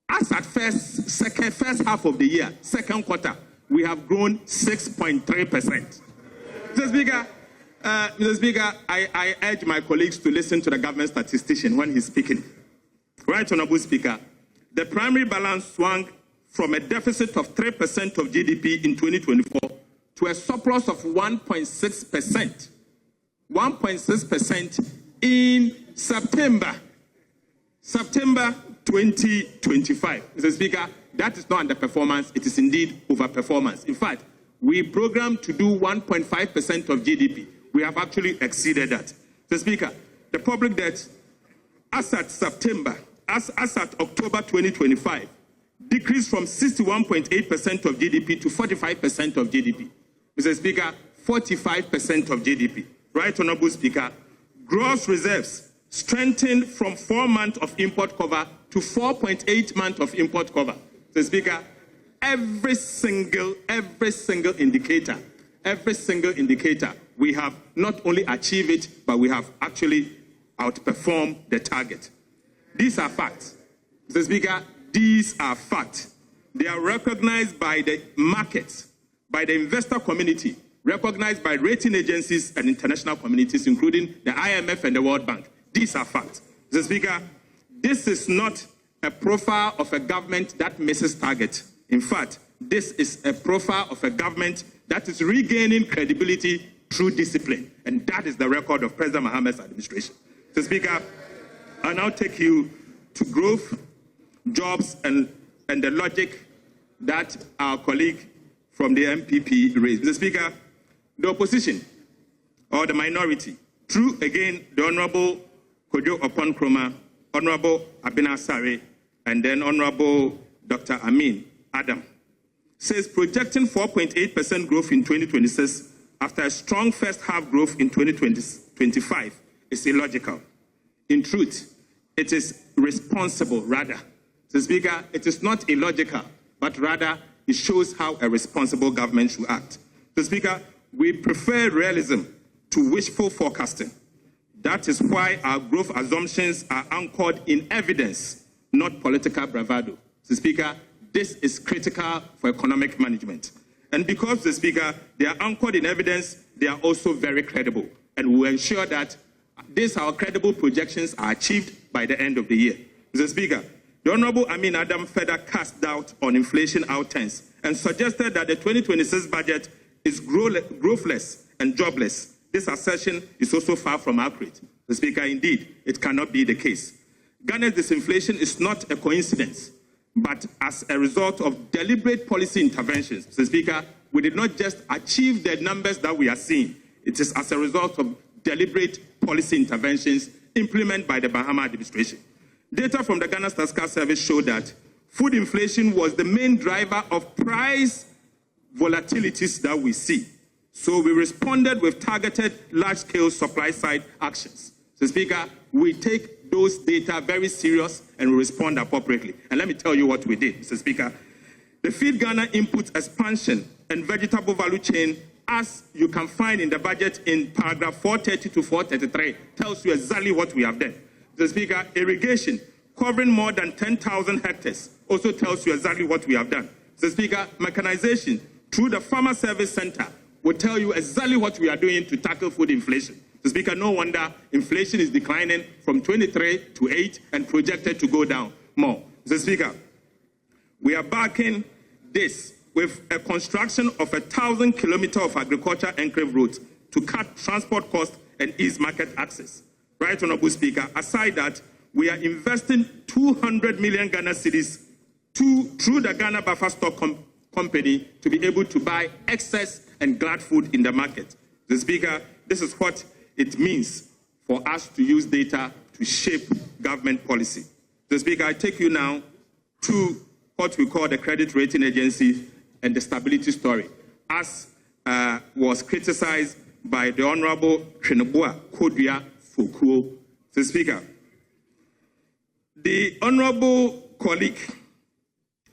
As at first half of the year, second quarter, we have grown 6.3%. Mr. Speaker, I urge my colleagues to listen to the government statistician when he's speaking. Right, Honorable Speaker, the primary balance swung from a deficit of 3% of GDP in 2024 to a surplus of 1.6%. 1.6% in September 2025. Mr. Speaker, that is not underperformance, it is indeed overperformance. In fact, we programmed to do 1.5% of GDP. We have actually exceeded that. Mr. Speaker, the public debt, as at October 2025, decreased from 61.8% of GDP to 45% of GDP. Mr. Speaker, 45% of GDP. Right, Honorable Speaker, gross reserves strengthened from 4 months of import cover to 4.8 months of import cover. Mr. Speaker, every single indicator, we have not only achieved it, but we have actually outperformed the target. These are facts. Mr. Speaker, these are facts. They are recognized by the markets, by the investor community, recognized by rating agencies and international communities, including the IMF and the World Bank. These are facts. Mr. Speaker, this is not a profile of a government that misses target. In fact, this is a profile of a government that is regaining credibility through discipline. And that is the record of President Mohammed's administration. Mr. Speaker, I now take you to growth, jobs, and the logic that our colleague from the MPP raised. Mr. Speaker, the opposition, or the minority, through again the Honorable Kojo Oponkroma, Honorable Abena Sare, and then Honorable Dr. Amin Adam, says projecting 4.8% growth in 2026 after a strong first half growth in 2025 is illogical. In truth, it is responsible rather. Mr. Speaker, it is not illogical, but rather it shows how a responsible government should act. Mr. Speaker, we prefer realism to wishful forecasting. That is why our growth assumptions are anchored in evidence, not political bravado. Mr. Speaker, this is critical for economic management. And because, Mr. Speaker, they are anchored in evidence, they are also very credible. And we will ensure that these our credible projections are achieved by the end of the year. Mr. Speaker, the Honorable Amin Adam further cast doubt on inflation outturns and suggested that the 2026 budget is growthless and jobless. This assertion is also far from accurate. Mr. Speaker, indeed, it cannot be the case. Ghana's disinflation is not a coincidence, but as a result of deliberate policy interventions. Mr. Speaker, we did not just achieve the numbers that we are seeing. It is as a result of deliberate policy interventions implemented by the Bahama administration. Data from the Ghana Statistical Service show that food inflation was the main driver of price volatilities that we see. So we responded with targeted large-scale supply-side actions. So, Speaker, we take those data very serious and we respond appropriately. And let me tell you what we did, Mr. Speaker. The Feed Ghana input expansion and vegetable value chain, as you can find in the budget in paragraph 430 to 433, tells you exactly what we have done. Mr. Speaker, irrigation covering more than 10,000 hectares also tells you exactly what we have done. Mr. Speaker, mechanization through the Farmer Service Center will tell you exactly what we are doing to tackle food inflation. Mr. Speaker, no wonder inflation is declining from 23 to 8 and projected to go down more. Mr. Speaker, we are backing this with a construction of 1,000 kilometers of agriculture enclave roads to cut transport costs and ease market access. Right, Honorable Speaker, aside that, we are investing 200 million Ghana cedis through the Ghana Buffer Stock Company to be able to buy excess and glad food in the market. Mr. Speaker, this is what it means for us to use data to shape government policy. Mr. Speaker, I take you now to what we call the credit rating agency and the stability story, as was criticized by the Honorable Trinobua Kodua Fokuo. Mr. Speaker, the Honorable colleague,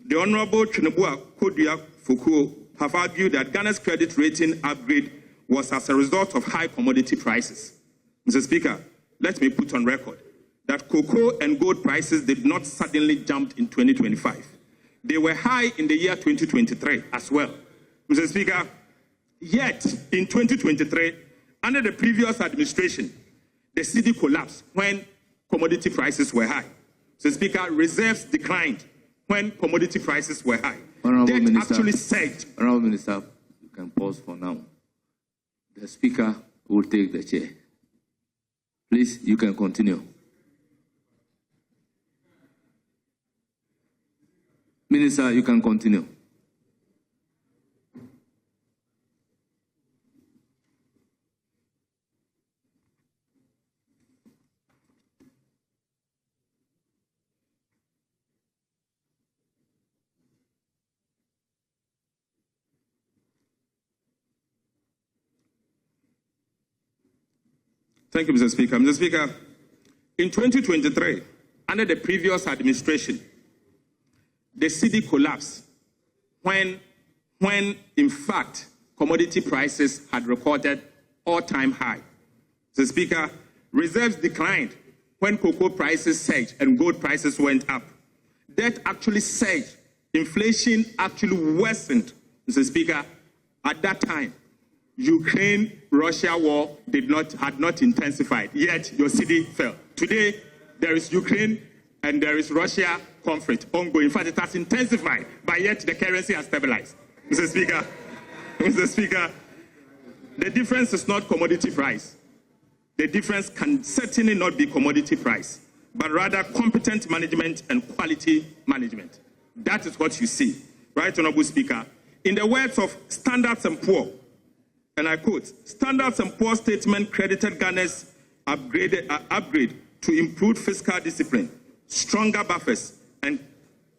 the Honorable Chinabua Kodua Fokuo, have argued that Ghana's credit rating upgrade was as a result of high commodity prices. Mr. Speaker, let me put on record that cocoa and gold prices did not suddenly jump in 2025. They were high in the year 2023 as well. Mr. Speaker, yet in 2023, under the previous administration, the cedi collapsed when commodity prices were high. Mr. Speaker, reserves declined when commodity prices were high. Honorable Minister, actually said. Honorable Minister, you can pause for now. The Speaker will take the chair. Please, you can continue. Minister, you can continue. Thank you, Mr. Speaker. Mr. Speaker, in 2023, under the previous administration, the cedi collapsed when in fact commodity prices had recorded all-time high. Mr. Speaker, reserves declined when cocoa prices surged and gold prices went up. Debt actually surged. Inflation actually worsened. Mr. Speaker, at that time, Ukraine-Russia war had not intensified, yet your cedi fell. Today, there is Ukraine and there is Russia conflict ongoing. In fact, it has intensified, but yet the currency has stabilized. Mr. Speaker, the difference is not commodity price. The difference can certainly not be commodity price, but rather competent management and quality management. That is what you see. Right, Honorable Speaker? In the words of Standard & Poor's, and I quote, Standard & Poor's statement credited Ghana's upgrade to improved fiscal discipline, stronger buffers, and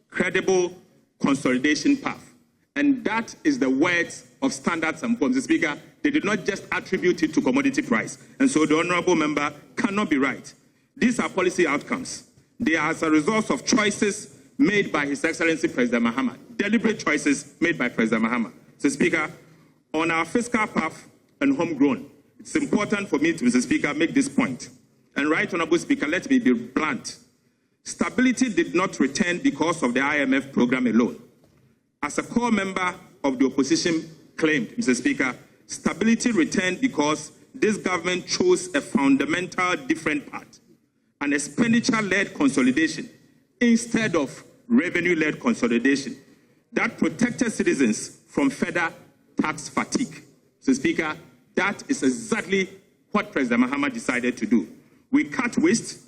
credible consolidation path. And that is the words of Standard & Poor's. Mr. Speaker, they did not just attribute it to commodity price. And so the honorable member cannot be right. These are policy outcomes. They are as a result of choices made by His Excellency President Mahama, deliberate choices made by President Mahama. Mr. Speaker, on our fiscal path and homegrown, it's important for me to, Mr. Speaker, make this point. And right, Honorable Speaker, let me be blunt. Stability did not return because of the IMF program alone. As a core member of the opposition claimed, Mr. Speaker, stability returned because this government chose a fundamental different path, an expenditure-led consolidation instead of revenue-led consolidation that protected citizens from further tax fatigue. Mr. Speaker, that is exactly what President Mahama decided to do. We cut waste,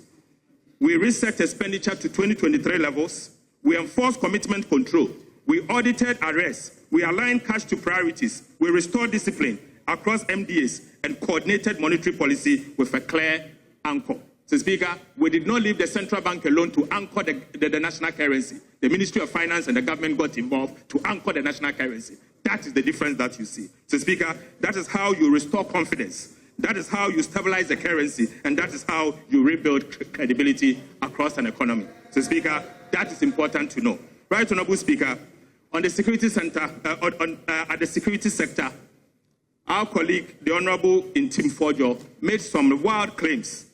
we reset expenditure to 2023 levels, we enforced commitment control, we audited arrests, we aligned cash to priorities, we restored discipline across MDAs and coordinated monetary policy with a clear anchor. Mr. Speaker, we did not leave the central bank alone to anchor the national currency. The Ministry of Finance and the government got involved to anchor the national currency. That is the difference that you see. Mr. Speaker, that is how you restore confidence. That is how you stabilize the currency, and that is how you rebuild credibility across an economy. Mr. Speaker, that is important to know. Right, Honorable Speaker, on the security center, at the security sector, our colleague, the Honorable Intim Fojo, made some wild claims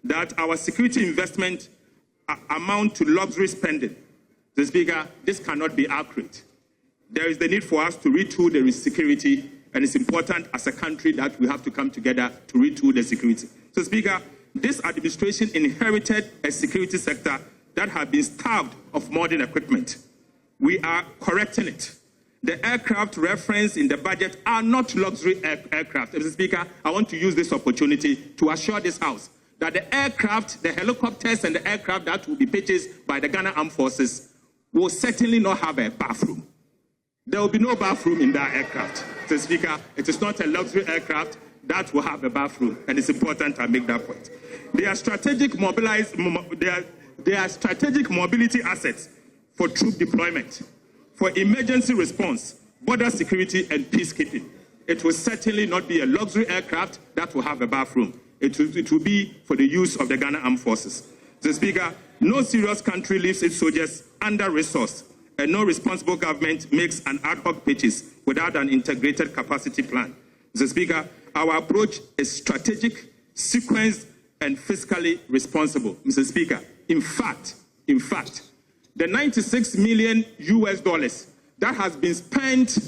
that our security investment amount to luxury spending. Mr. Speaker, this cannot be accurate. There is the need for us to retool the security, and it's important as a country that we have to come together to retool the security. So, Speaker, this administration inherited a security sector that had been starved of modern equipment. We are correcting it. The aircraft referenced in the budget are not luxury aircraft. Mr. Speaker, I want to use this opportunity to assure this House that the aircraft, the helicopters and the aircraft that will be purchased by the Ghana Armed Forces will certainly not have a bathroom. There will be no bathroom in that aircraft. Mr. Speaker, it is not a luxury aircraft that will have a bathroom, and it's important I make that point. They are strategic mobility assets for troop deployment, for emergency response, border security, and peacekeeping. it will certainly not be a luxury aircraft that will have a bathroom. It will be for the use of the Ghana Armed Forces. Mr. Speaker, no serious country leaves its soldiers under-resourced, and no responsible government makes an ad hoc pitches without an integrated capacity plan. Mr. Speaker, our approach is strategic, sequenced, and fiscally responsible. Mr. Speaker, in fact, the $96 million that has been spent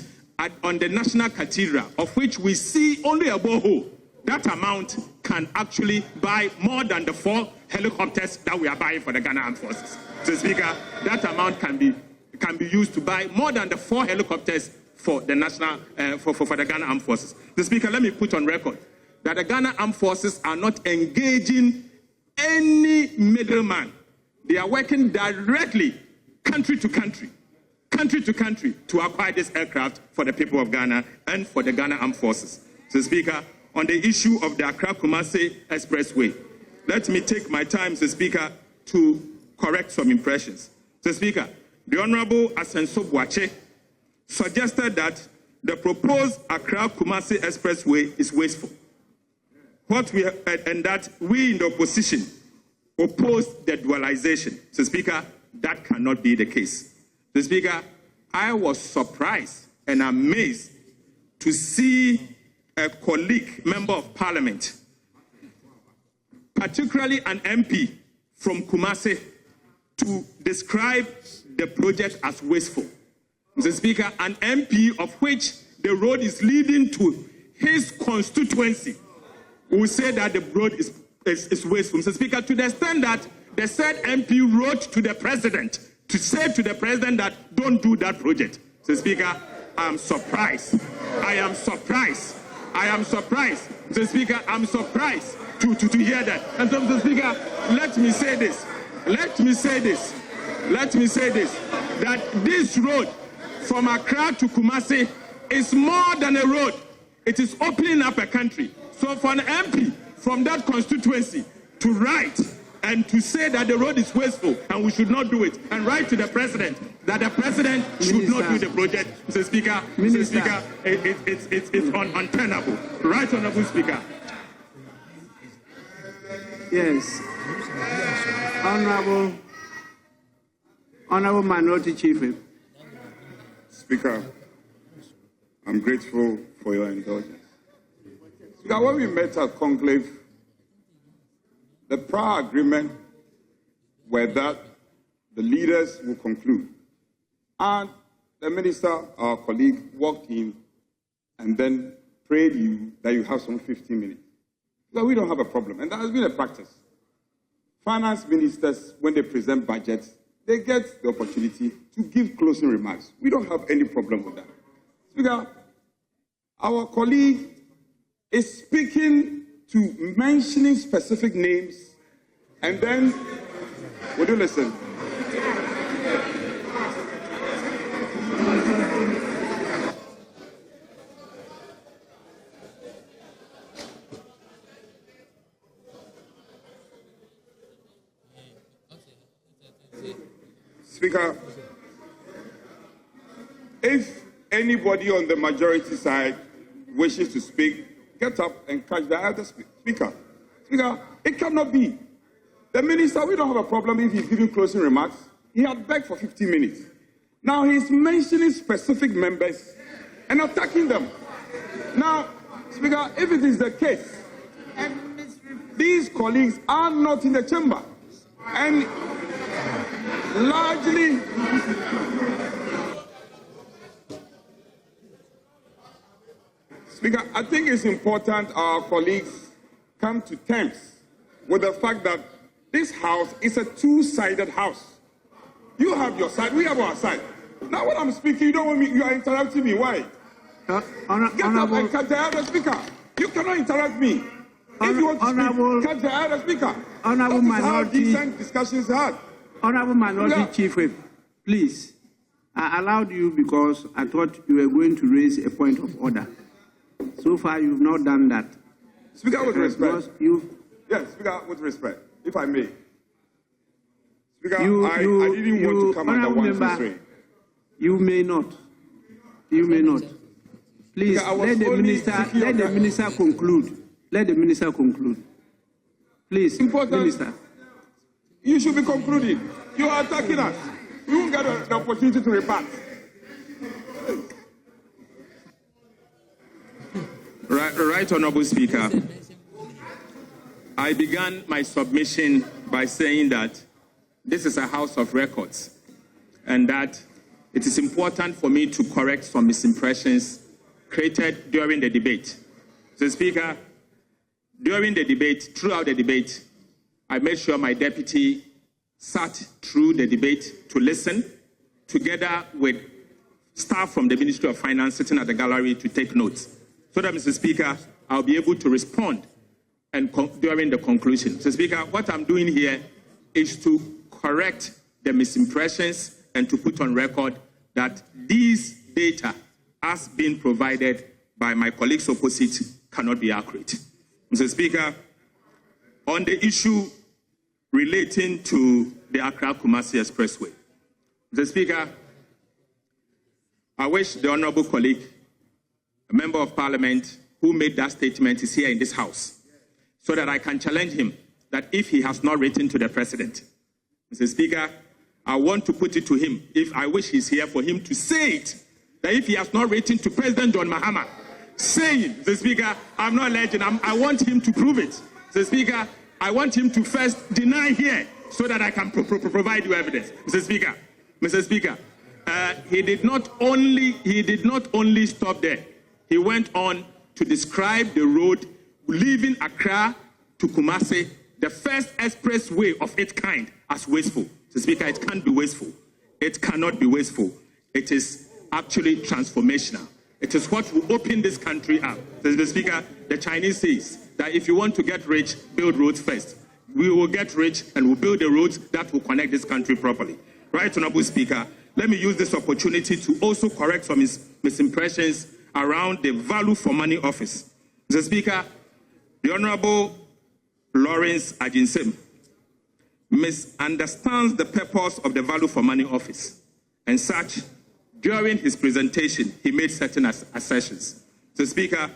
on the National Cathedral, of which we see only a borehole, that amount can actually buy more than the 4 helicopters that we are buying for the Ghana Armed Forces. Mr. Speaker, that amount can be used to buy more than the 4 helicopters for the national for the Ghana Armed Forces. Mr. Speaker, let me put on record that the Ghana Armed Forces are not engaging any middleman. They are working directly, country to country, to acquire this aircraft for the people of Ghana and for the Ghana Armed Forces. Mr. Speaker, on the issue of the Accra-Kumasi Expressway, let me take my time, Mr. Speaker, to correct some impressions. Mr. Speaker, the Honorable Asenso Boache suggested that the proposed Accra-Kumasi Expressway is wasteful. And that we in the opposition oppose the dualization. Mr. Speaker, that cannot be the case. Mr. Speaker, I was surprised and amazed to see a colleague, member of parliament, particularly an MP from Kumasi, to describe the project as wasteful. Mr. Speaker, an MP of which the road is leading to his constituency will say that the road is wasteful. Mr. Speaker, to the extent that the said MP wrote to the president to say to the president that don't do that project. Mr. Speaker, I am surprised. Mr. Speaker, I'm surprised to hear that. And so, Mr. Speaker, let me say this, that this road from Accra to Kumasi is more than a road. It is opening up a country. So for an MP from that constituency to write and to say that the road is wasteful and we should not do it, and write to the president that the president should not do the project, Mr. Speaker, it's untenable. Right, Honorable Speaker. Yes. Honorable Minority Chief Whip. Speaker, I'm grateful for your indulgence. Speaker, when we met at Conclave, the prior agreement were that the leaders will conclude. And the minister, our colleague, walked in and then prayed you that you have some 15 minutes. So we don't have a problem, and that has been a practice. Finance ministers, when they present budgets, they get the opportunity to give closing remarks. We don't have any problem with that. Speaker, our colleague is speaking to mentioning specific names, and then, would you listen? Speaker, if anybody on the majority side wishes to speak, get up and catch the other speaker. Speaker, it cannot be. The minister, we don't have a problem if he's giving closing remarks. He had begged for 15 minutes. Now he's mentioning specific members and attacking them. Now, Speaker, if it is the case, these colleagues are not in the chamber, and largely, Speaker, I think it's important our colleagues come to terms with the fact that this house is a two-sided house. You have your side, we have our side. Now when I'm speaking, you don't want me, you are interrupting me. Why? Get up and catch the other speaker. You cannot interrupt me. If you want to speak, catch the other speaker. Honorable That is how Minority, decent discussions are had. Honorable Minority Chief Whip, please. I allowed you because I thought you were going to raise a point of order. So far, you've not done that. Speaker, with respect. Yes, Speaker, with respect, if I may. Speaker, I didn't want to come under one constraint. You may not. You may not. Please, let the minister conclude. Let the minister conclude. Please, Minister. You should be concluding. You are attacking us. You won't get the opportunity to rebut. Right, Honorable Speaker. I began my submission by saying that this is a house of records and that it is important for me to correct some misimpressions created during the debate. So, Speaker, during the debate, throughout the debate, I made sure my deputy sat through the debate to listen, together with staff from the Ministry of Finance sitting at the gallery to take notes, so that, Mr. Speaker, I'll be able to respond and during the conclusion. So, Speaker, what I'm doing here is to correct the misimpressions and to put on record that these data, as being provided by my colleagues opposite, cannot be accurate. Mr. Speaker, on the issue relating to the Accra-Kumasi Expressway, Mr. Speaker, I wish the honorable colleague, a member of parliament who made that statement, is here in this house, so that I can challenge him that if he has not written to the president, Mr. Speaker, I want to put it to him, if I wish he's here, for him to say it, that if he has not written to President John Mahama, saying, Mr. Speaker, I'm not alleging, I want him to prove it. Mr. Speaker, I want him to first deny here so that I can provide you evidence. Mr. Speaker, he did not only stop there. He went on to describe the road leaving Accra to Kumasi, the first expressway of its kind, as wasteful. Mr. Speaker, it can't be wasteful. It cannot be wasteful. It is actually transformational. It is what will open this country up. Mr. Speaker, the Chinese says that if you want to get rich, build roads first. We will get rich and we'll build the roads that will connect this country properly. Right, Honorable Speaker, let me use this opportunity to also correct some misimpressions around the value for money office. Mr. Speaker, the Honorable Lawrence Ajinsem misunderstands the purpose of the value for money office, and such, during his presentation, he made certain assertions. Mr. Speaker,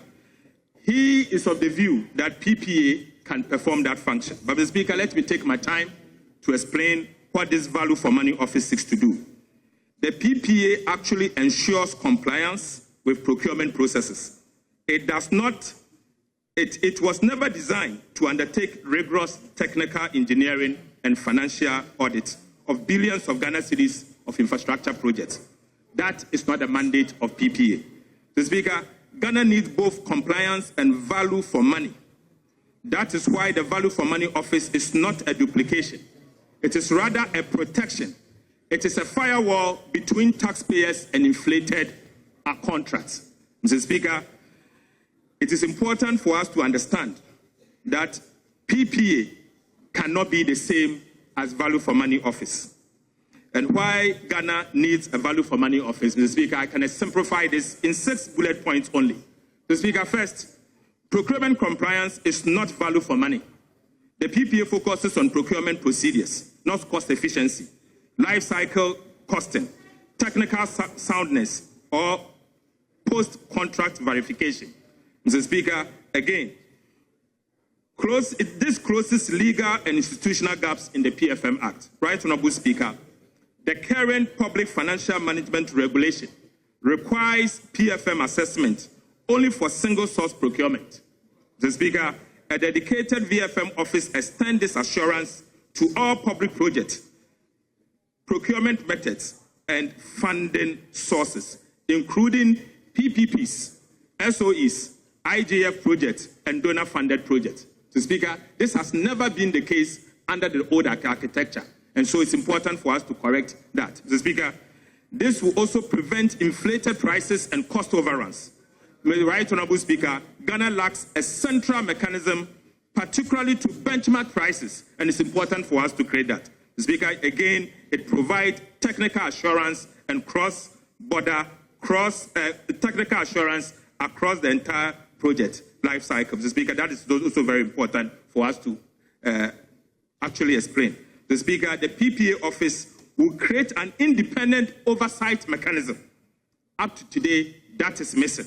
he is of the view that PPA can perform that function. But, Mr. Speaker, let me take my time to explain what this value for money office seeks to do. The PPA actually ensures compliance with procurement processes. It does not, it was never designed to undertake rigorous technical engineering and financial audit of billions of Ghana cedis of infrastructure projects. That is not the mandate of PPA. Mr. Speaker, Ghana needs both compliance and value for money. That is why the value for money office is not a duplication. It is rather a protection. It is a firewall between taxpayers and inflated contracts. Mr. Speaker, it is important for us to understand that PPA cannot be the same as value for money office. And why Ghana needs a value for money office, Mr. Speaker, I can simplify this in 6 bullet points only. Mr. Speaker, first, procurement compliance is not value for money. The PPA focuses on procurement procedures, not cost efficiency, life cycle costing, technical soundness, or post-contract verification. Mr. Speaker, again, this closes legal and institutional gaps in the PFM Act. Right, Honorable Speaker, the current Public Financial Management Regulation requires PFM assessment only for single-source procurement. Mr. Speaker, a dedicated VFM office extends this assurance to all public projects, procurement methods, and funding sources, including PPPs, SOEs, IJF projects, and donor-funded projects. Mr. Speaker, this has never been the case under the old architecture, and so it's important for us to correct that. Mr. Speaker, this will also prevent inflated prices and cost overruns. Right, Honorable Speaker, Ghana lacks a central mechanism, particularly to benchmark prices, and it's important for us to create that. Mr. Speaker, again, it provides technical assurance and cross-border, technical assurance across the entire project life cycle. Mr. Speaker, that is also very important for us to actually explain. Mr. Speaker, the PPA office will create an independent oversight mechanism. Up to today, that is missing.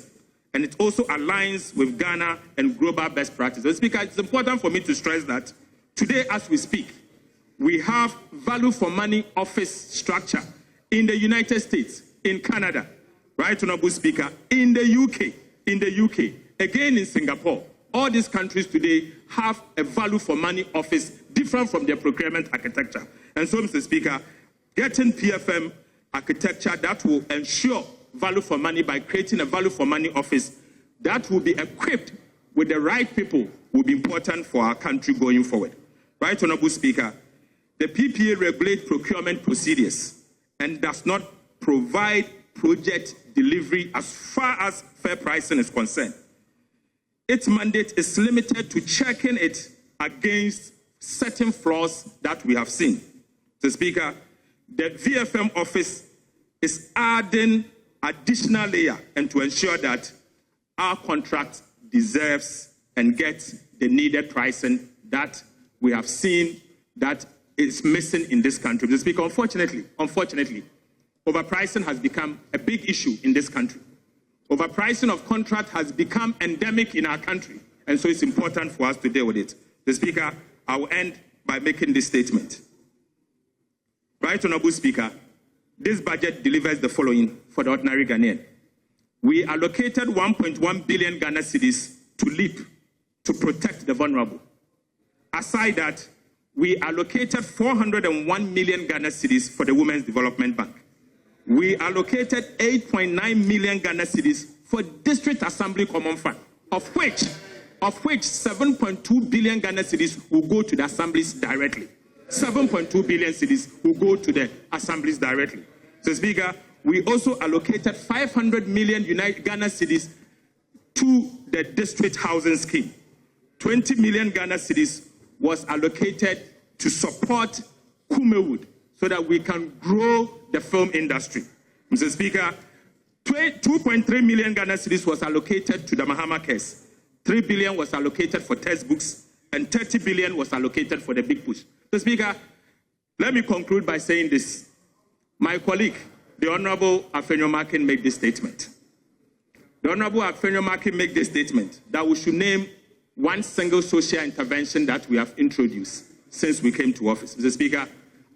and it also aligns with Ghana and global best practices. Speaker, it's important for me to stress that today, as we speak, we have value for money office structure in the United States, in Canada, right, Honorable Speaker, in the UK, again in Singapore. All these countries today have a value for money office different from their procurement architecture. And so, Mr. Speaker, getting PFM architecture that will ensure value for money by creating a value for money office that will be equipped with the right people will be important for our country going forward. Right, Honorable Speaker, the PPA regulates procurement procedures and does not provide project delivery as far as fair pricing is concerned. Its mandate is limited to checking it against certain flaws that we have seen. Mr. Speaker, the VFM office is adding additional layer and to ensure that our contract deserves and gets the needed pricing that we have seen that is missing in this country. Mr. Speaker, unfortunately, overpricing has become a big issue in this country. Overpricing of contract has become endemic in our country, and so it's important for us to deal with it. Mr. Speaker, I will end by making this statement. Right, Honorable Speaker, this budget delivers the following for the ordinary Ghanaian. We allocated 1.1 billion Ghana cedis to LEAP to protect the vulnerable. Aside that, we allocated 401 million Ghana cedis for the Women's Development Bank. We allocated 8.9 million Ghana cedis for District Assembly Common Fund, of which 7.2 billion Ghana cedis will go to the assemblies directly. 7.2 billion cedis will go to the assemblies directly. So, Speaker, we also allocated 500 million Ghana cedis to the district housing scheme. 20 million Ghana cedis was allocated to support Kumewood so that we can grow the film industry. Mr. Speaker, 2.3 million Ghana cedis was allocated to the Mahama case. 3 billion was allocated for textbooks, and 30 billion was allocated for the big push. Mr. Speaker, let me conclude by saying this. My colleague, the Honorable Afenyo-Markin, made this statement. The Honorable Afenyo-Markin made this statement that we should name one single social intervention that we have introduced since we came to office. Mr. Speaker,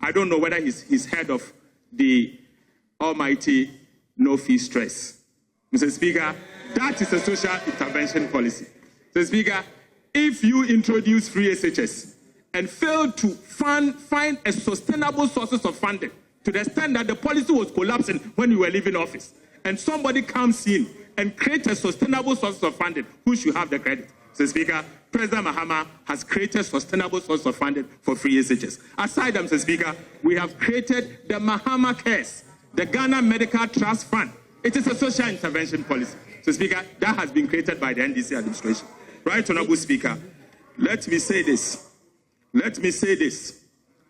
I don't know whether he's heard of the almighty no-fee stress. Mr. Speaker, that is a social intervention policy. Mr. Speaker, if you introduce free SHS and fail to find a sustainable sources of funding to the extent that the policy was collapsing when you were leaving office, and somebody comes in and creates a sustainable source of funding, who should have the credit? Mr. Speaker, President Mahama has created sustainable source of funding for free SHS. Aside, Mr. Speaker, we have created the Mahama Cares, the Ghana Medical Trust Fund. It is a social intervention policy. Mr. Speaker, that has been created by the NDC administration. Right, Honorable Speaker, let me say this.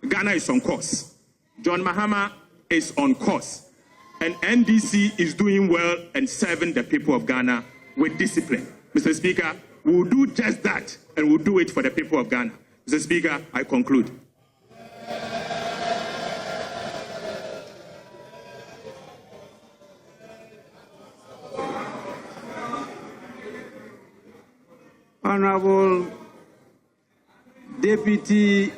Ghana is on course. John Mahama is on course. And NDC is doing well and serving the people of Ghana with discipline. Mr. Speaker, we will do just that, and we'll do it for the people of Ghana. Mr. Speaker, I conclude. Honorable Deputy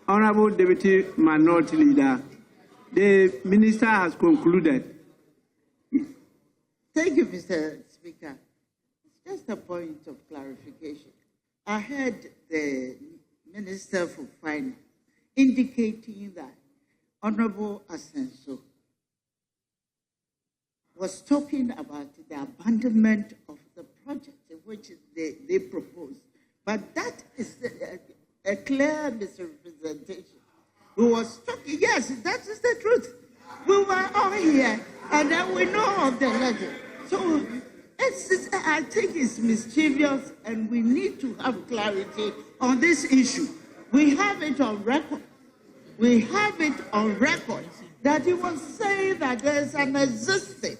Honorable Deputy Minority Leader, the Minister has concluded. Thank you, Mr. Speaker. It's just a point of clarification. I heard the Minister for Finance indicating that Honorable Asenso was talking about the abandonment of the project which they proposed. But that is a clear misrepresentation. We was talking, yes, that is the truth. We were all here, and then we know of the letter. So I think it's mischievous, and we need to have clarity on this issue. We have it on record. That he was saying that there's an existing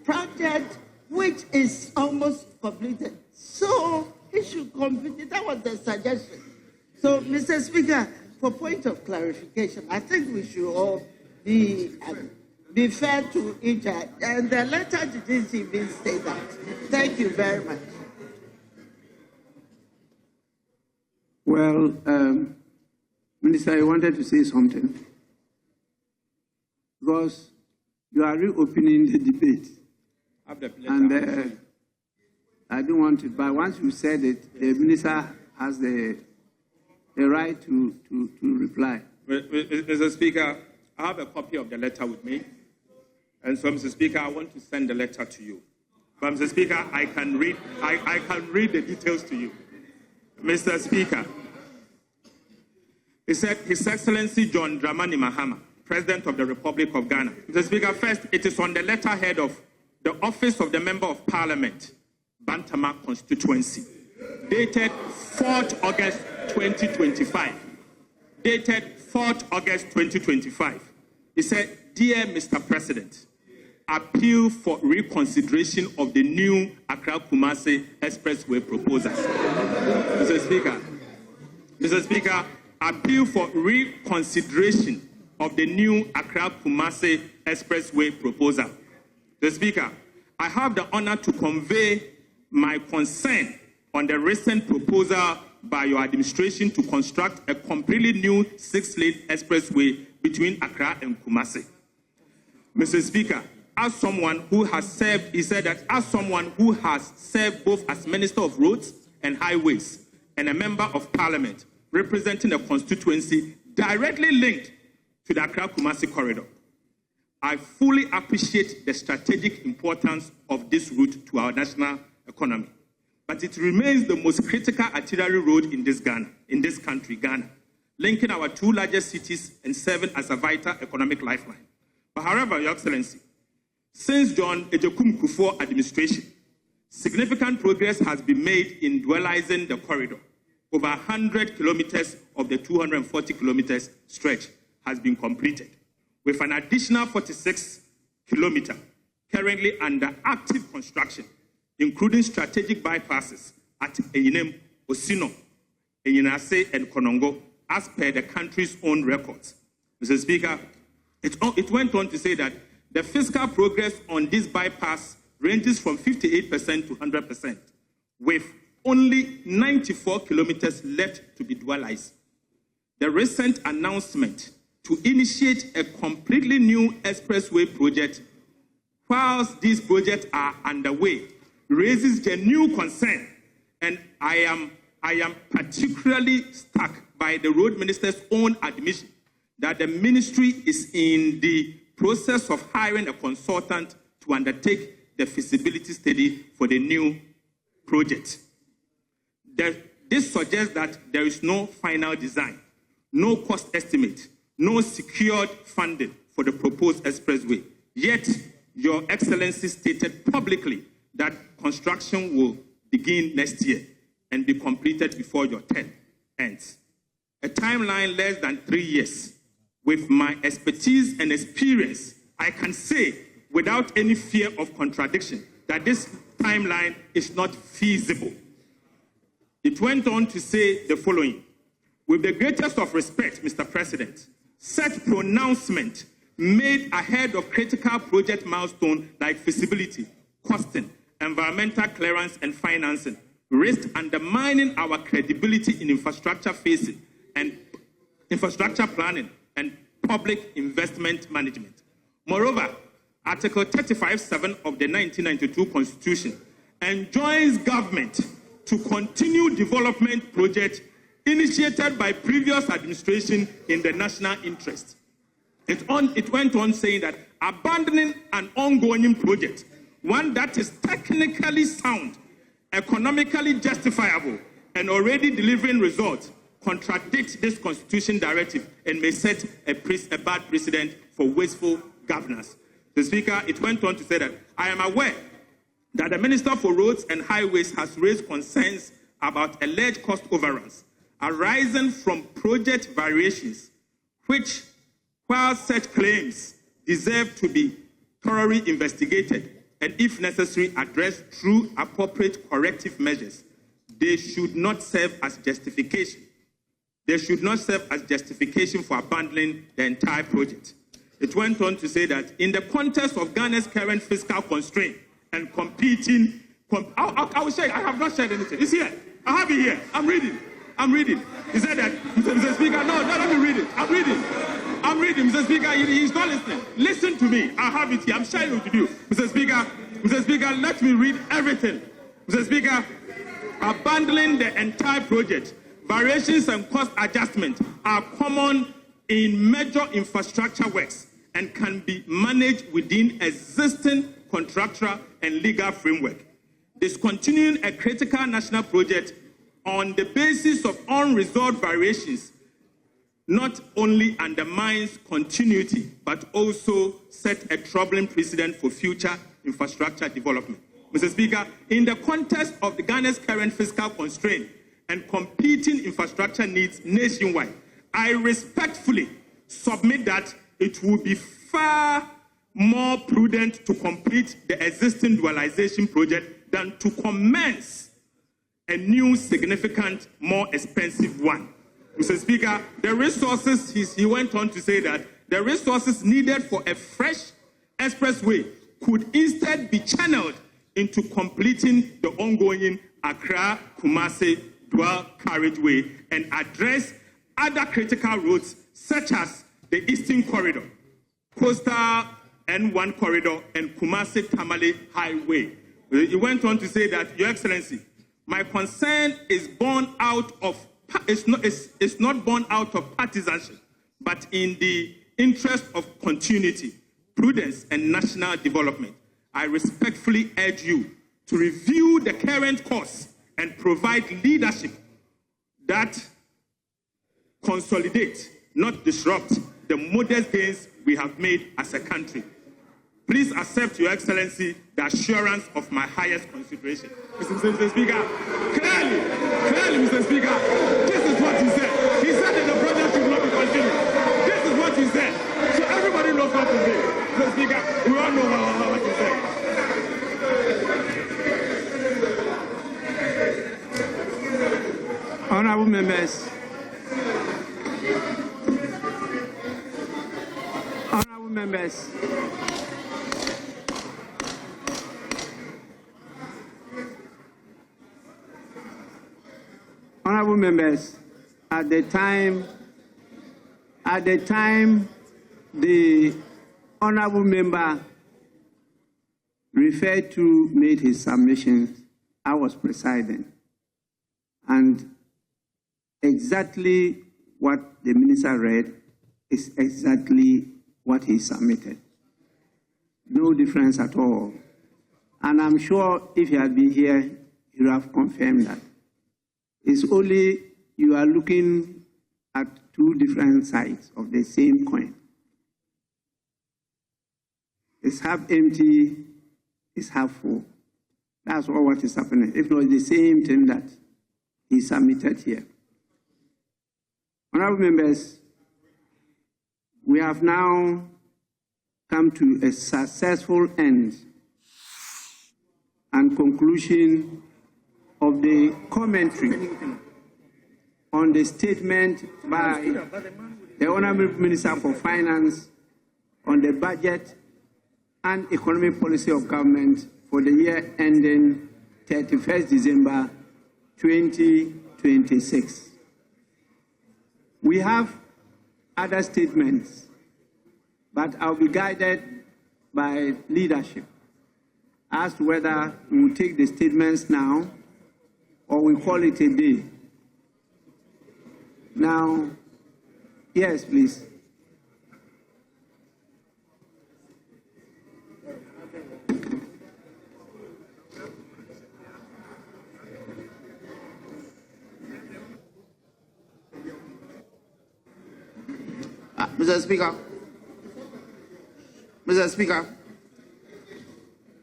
project which is almost completed. So we should complete. That was the suggestion. So, Mr. Speaker, for point of clarification, I think we should all be fair to each other. And the letter didn't even say that. Thank you very much. Well, Minister, I wanted to say something. Because you are reopening the debate. And I don't want it, but once you said it, the minister has the right to reply. Mr. Speaker, I have a copy of the letter with me. And so, Mr. Speaker, I want to send the letter to you. But, Mr. Speaker, I can read the details to you. Mr. Speaker, he said, His Excellency John Dramani Mahama, President of the Republic of Ghana. Mr. Speaker, first, it is on the letterhead of the Office of the Member of Parliament, Bantama Constituency, dated 4th August 2025. Dated 4th August 2025. He said, Dear Mr. President, appeal for reconsideration of the new Accra-Kumasi Expressway proposal. Mr. Speaker, appeal for reconsideration of the new Accra-Kumasi Expressway proposal. Mr. Speaker, I have the honor to convey my concern on the recent proposal by your administration to construct a completely new 6-lane expressway between Accra and Kumasi. Mr. Speaker, as someone who has served, he said that as someone who has served both as Minister of Roads and Highways and a Member of Parliament representing a constituency directly linked to the Accra-Kumasi corridor, I fully appreciate the strategic importance of this route to our national economy. But it remains the most critical arterial road in this country, Ghana, linking our two largest cities and serving as a vital economic lifeline. But however, Your Excellency, since John Ejekum Kufuor administration, significant progress has been made in dualizing the corridor. Over 100 kilometers of the 240 kilometers stretch has been completed, with an additional 46 kilometers currently under active construction, including strategic bypasses at Eyinem, Osino, Enyinase, and Konongo, as per the country's own records. Mr. Speaker, it went on to say that the fiscal progress on this bypass ranges from 58% to 100%, with only 94 kilometers left to be dualized. The recent announcement to initiate a completely new expressway project, whilst these projects are underway, raises genuine concern, and I am particularly struck by the road minister's own admission that the ministry is in the process of hiring a consultant to undertake the feasibility study for the new project. This suggests that there is no final design, no cost estimate, no secured funding for the proposed expressway. Yet, Your Excellency stated publicly that construction will begin next year and be completed before your term ends. A timeline less than 3 years. With my expertise and experience, I can say without any fear of contradiction that this timeline is not feasible. It went on to say the following: with the greatest of respect, Mr. President, such pronouncement made ahead of critical project milestones like feasibility, costing, environmental clearance, and financing risk undermining our credibility in infrastructure phasing and infrastructure planning and public investment management. Moreover, Article 35(7) of the 1992 Constitution enjoins government to continue development projects initiated by previous administration in the national interest. It went on saying that abandoning an ongoing project, one that is technically sound, economically justifiable, and already delivering results, contradicts this constitution directive and may set a bad precedent for wasteful governance. The Speaker, it went on to say that I am aware that the Minister for Roads and Highways has raised concerns about alleged cost overruns arising from project variations, which, while such claims deserve to be thoroughly investigated and, if necessary, addressed through appropriate corrective measures, they should not serve as justification. They should not serve as justification for abandoning the entire project. It went on to say that in the context of Ghana's current fiscal constraint and competing, I will share, I have not shared anything. It's here. I have it here. I'm reading. He said that, Mr. Speaker, no, let me read it. I'm reading, Mr. Speaker, he's not listening. Listen to me. I have it here. I'm sharing it with you. Mr. Speaker, let me read everything. Mr. Speaker, abandoning the entire project, variations and cost adjustments are common in major infrastructure works and can be managed within existing contractual and legal framework. Discontinuing a critical national project on the basis of unresolved variations not only undermines continuity, but also set a troubling precedent for future infrastructure development. Mr. Speaker, in the context of the Ghana's current fiscal constraint and competing infrastructure needs nationwide, I respectfully submit that it would be far more prudent to complete the existing dualization project than to commence a new, significant, more expensive one. Mr. Speaker, the resources, he went on to say that the resources needed for a fresh expressway could instead be channeled into completing the ongoing Accra-Kumasi dual carriageway and address other critical roads such as the Eastern Corridor, Coastal N1 Corridor, and Kumasi-Tamale Highway. He went on to say that, Your Excellency, my concern is born out of it's not born out of partisanship, but in the interest of continuity, prudence, and national development. I respectfully urge you to review the current course and provide leadership that consolidate, not disrupt, the modest gains we have made as a country. Please accept, Your Excellency, the assurance of my highest consideration. Mr. Speaker, clearly, Mr. Speaker, this is what he said. He said that the project should not be continued. This is what he said. So everybody knows what to say. Mr. Speaker, we all know what he said. Honorable members, at the time the honorable member referred to made his submissions, I was presiding. And exactly what the minister read is exactly what he submitted. No difference at all. And I'm sure if he had been here, he would have confirmed that. It's only you are looking at two different sides of the same coin. It's half empty, it's half full. That's all what is happening. If not, the same thing that he submitted here. Honorable members, we have now come to a successful end and conclusion of the commentary on the statement by the Honorable Minister for Finance on the budget and economic policy of government for the year ending 31st December 2026. We have other statements, but I'll be guided by leadership as to whether we will take the statements now or we call it a day. Now, yes, please. Mr. Speaker,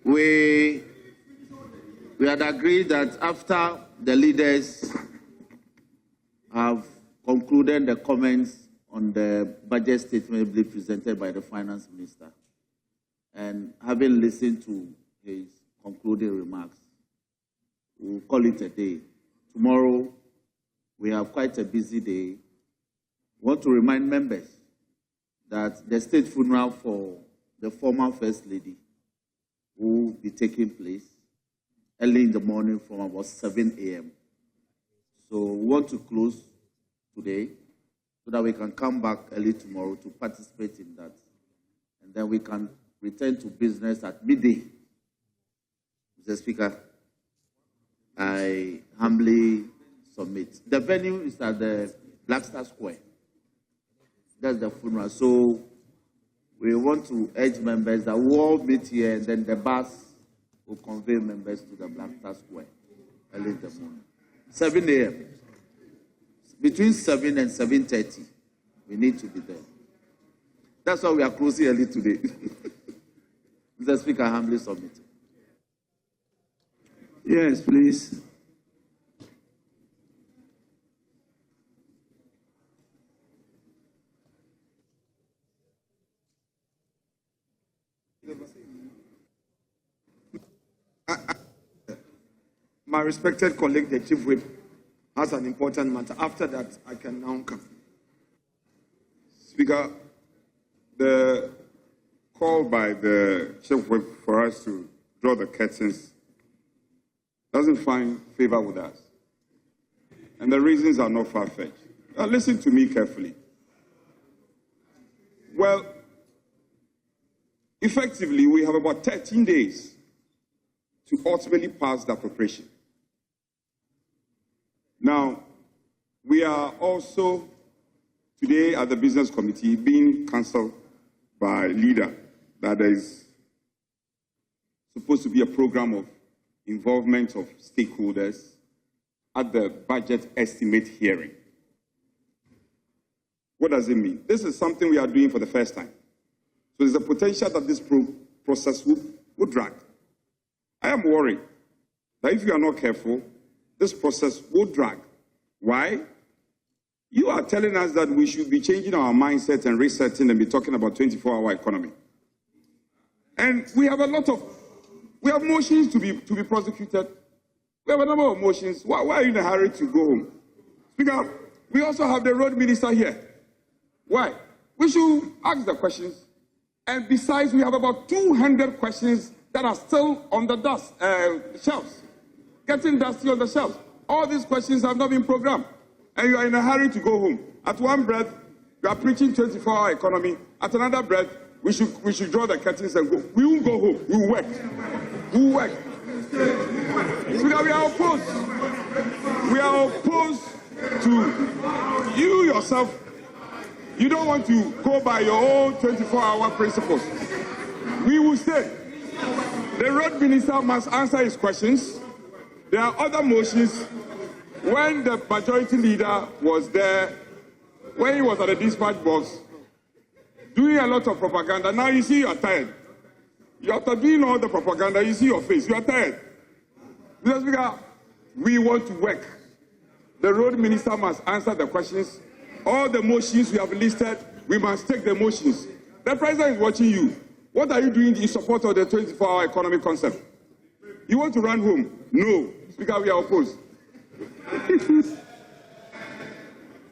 we had agreed that after the leaders have concluded the comments on the budget statement presented by the finance minister, and having listened to his concluding remarks, we'll call it a day tomorrow we have quite a busy day. We want to remind members that the state funeral for the former First Lady will be taking place early in the morning from about 7 a.m. So we want to close today so that we can come back early tomorrow to participate in that. And then we can return to business at midday. Mr. Speaker, I humbly submit. The venue is at the Blackstar Square. That's the funeral. So we want to urge members that we all meet here, and then the bus will convey members to the Blackstar Square early in the morning. 7 a.m. Between 7 and 7:30, we need to be there. That's why we are closing early today. Mr. Speaker, I humbly submit. Yes, please. My respected colleague, the Chief Whip, has an important matter. After that, I can now come. Speaker, the call by the Chief Whip for us to draw the curtains doesn't find favor with us. And the reasons are not far-fetched. Now, listen to me carefully. Well, effectively, we have about 13 days to ultimately pass the appropriation. Now, we are also today at the Business Committee being counseled by leader that there is supposed to be a program of involvement of stakeholders at the budget estimate hearing. What does it mean? This is something we are doing for the first time. So there's a potential that this process will drag. I am worried that if you are not careful, this process will drag. Why? You are telling us that we should be changing our mindset and resetting and be talking about 24-hour economy. And we have motions to be prosecuted. We have a number of motions. Why are you in a hurry to go home? Speaker, we also have the road minister here. Why? We should ask the questions. And besides, we have about 200 questions that are still on the shelves, getting dusty on the shelves. All these questions have not been programmed. And you are in a hurry to go home. At one breath, you are preaching 24-hour economy. At another breath, we should draw the curtains and go. We won't go home. We will work. We will work. So we are opposed. We are opposed to you yourself. You don't want to go by your own 24-hour principles. We will say the road minister must answer his questions. There are other motions. When the majority leader was there, when he was at the dispatch box, doing a lot of propaganda, now you see you are tired. After doing all the propaganda, you see your face, you are tired. Mr. Speaker, we want to work. The road minister must answer the questions. All the motions we have listed, we must take the motions. The president is watching you. What are you doing in support of the 24-hour economic concept? You want to run home? No. Speaker, we are opposed.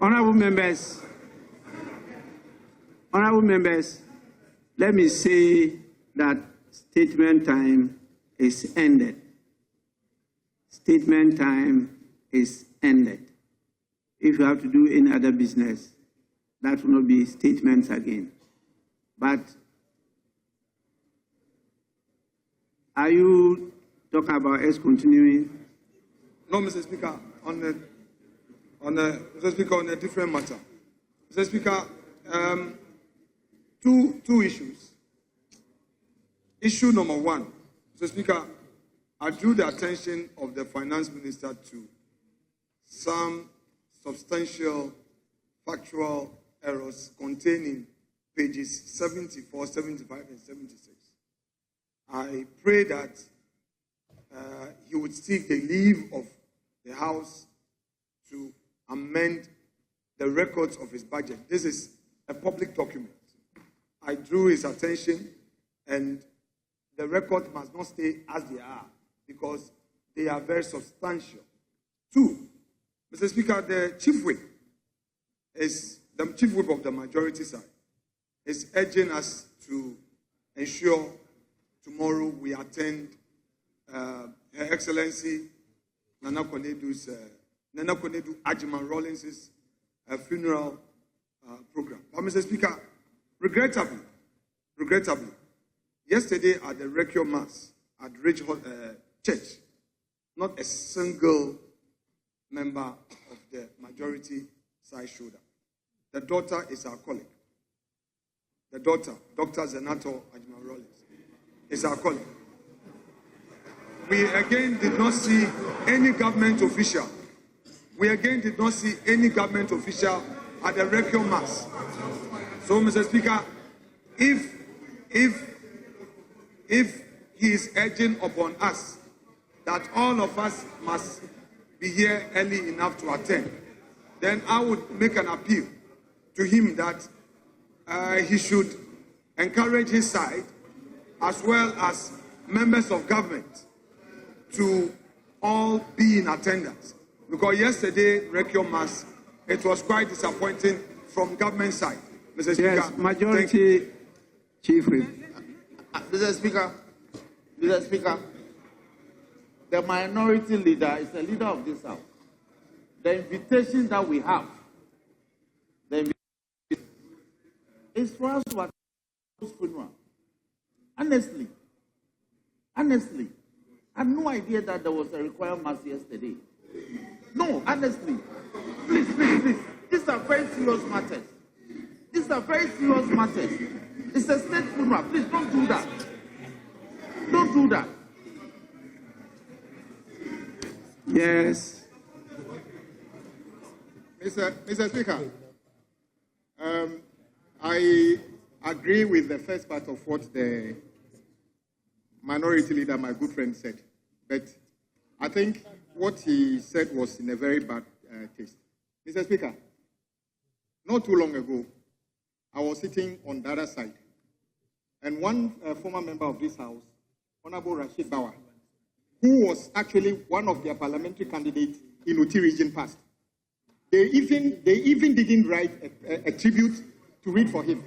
Honorable members, let me say that statement time is ended. Statement time is ended. If you have to do any other business, that will not be statements again. But are you talking about us continuing? No, Mr. Speaker, on a different matter. Mr. Speaker, two issues. Issue number one, Mr. Speaker, I drew the attention of the finance minister to some substantial factual errors containing pages 74, 75, and 76. I pray that he would seek the leave of the House to amend the records of his budget. This is a public document. I drew his attention, and the record must not stay as they are because they are very substantial. Two, Mr. Speaker, the chief whip of the majority side is urging us to ensure tomorrow we attend Her Excellency Nana Konedu Ajiman Rawlings' funeral program. But Mr. Speaker, regrettably, yesterday at the Requiem Mass at Ridge Church, not a single member of the majority side showed up. The daughter is our colleague. The daughter, Dr. Zenato Ajiman Rawlings, is our colleague. We again did not see any government official. At the Requiem Mass. So, Mr. Speaker, if he is urging upon us that all of us must be here early enough to attend, then I would make an appeal to him that he should encourage his side as well as members of government to all be in attendance. Because yesterday, Requiem Mass, it was quite disappointing from government side. Mr. Speaker, yes, majority chief whip. Mr. Speaker, the minority leader is the leader of this house. The invitation that we have, is for us to attend his funeral. Honestly, I had no idea that there was a required mass yesterday. No, honestly. Please. These are very serious matters. It's a state funeral. Please don't do that. Yes. Mr. Speaker, I agree with the first part of what the minority leader, my good friend, said. But I think what he said was in a very bad taste. Mr. Speaker, not too long ago, I was sitting on the other side, and one former member of this House, Honorable Rashid Bawa, who was actually one of their parliamentary candidates in Uti region past, they even didn't write a tribute to read for him.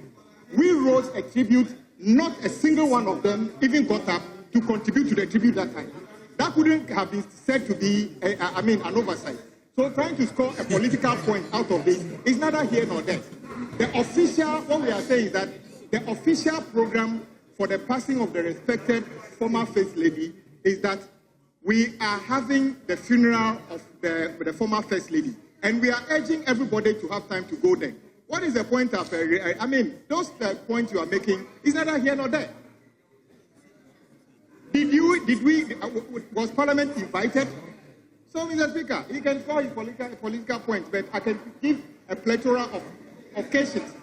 We wrote a tribute, not a single one of them even got up to contribute to the tribute that time. That wouldn't have been said to be, an oversight. So trying to score a political point out of this is neither here nor there. What we are saying is that the official program for the passing of the respected former First Lady is that we are having the funeral of the former First Lady. And we are urging everybody to have time to go there. What is the point of, those points you are making is neither here nor there. Was Parliament invited? So, Mr. Speaker, he can score his political points, but I can give a plethora of occasions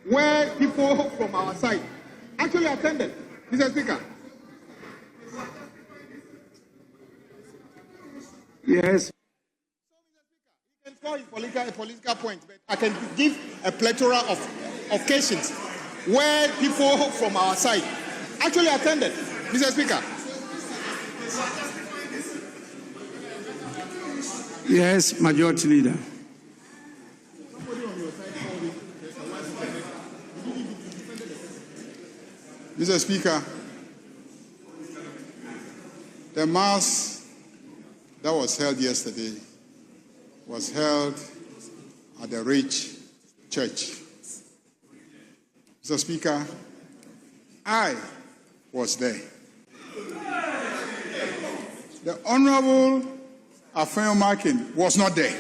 where people from our side actually attended. Mr. Speaker. Yes. He can score his political points, but I can give a plethora of occasions where people from our side actually attended. Mr. Speaker. Yes, Majority Leader. Mr. Speaker, the mass that was held yesterday was held at the Ridge Church. Mr. Speaker, I was there. The Honorable Afenyo-Markin was not there.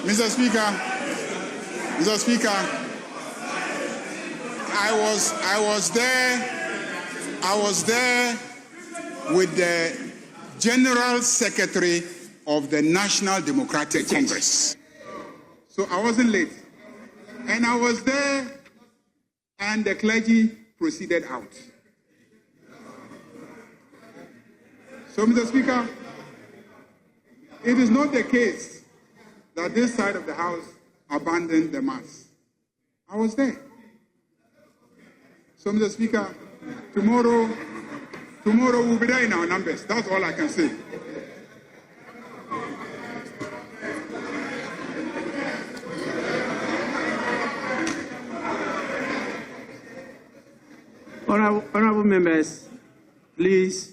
Mr. Speaker, I was there with the General Secretary of the National Democratic Congress. So I wasn't late. And I was there, and the clergy proceeded out. So, Mr. Speaker, it is not the case that this side of the House abandoned the mass. I was there. So, Mr. Speaker, tomorrow we'll be there in our numbers. That's all I can say. Honorable members, please,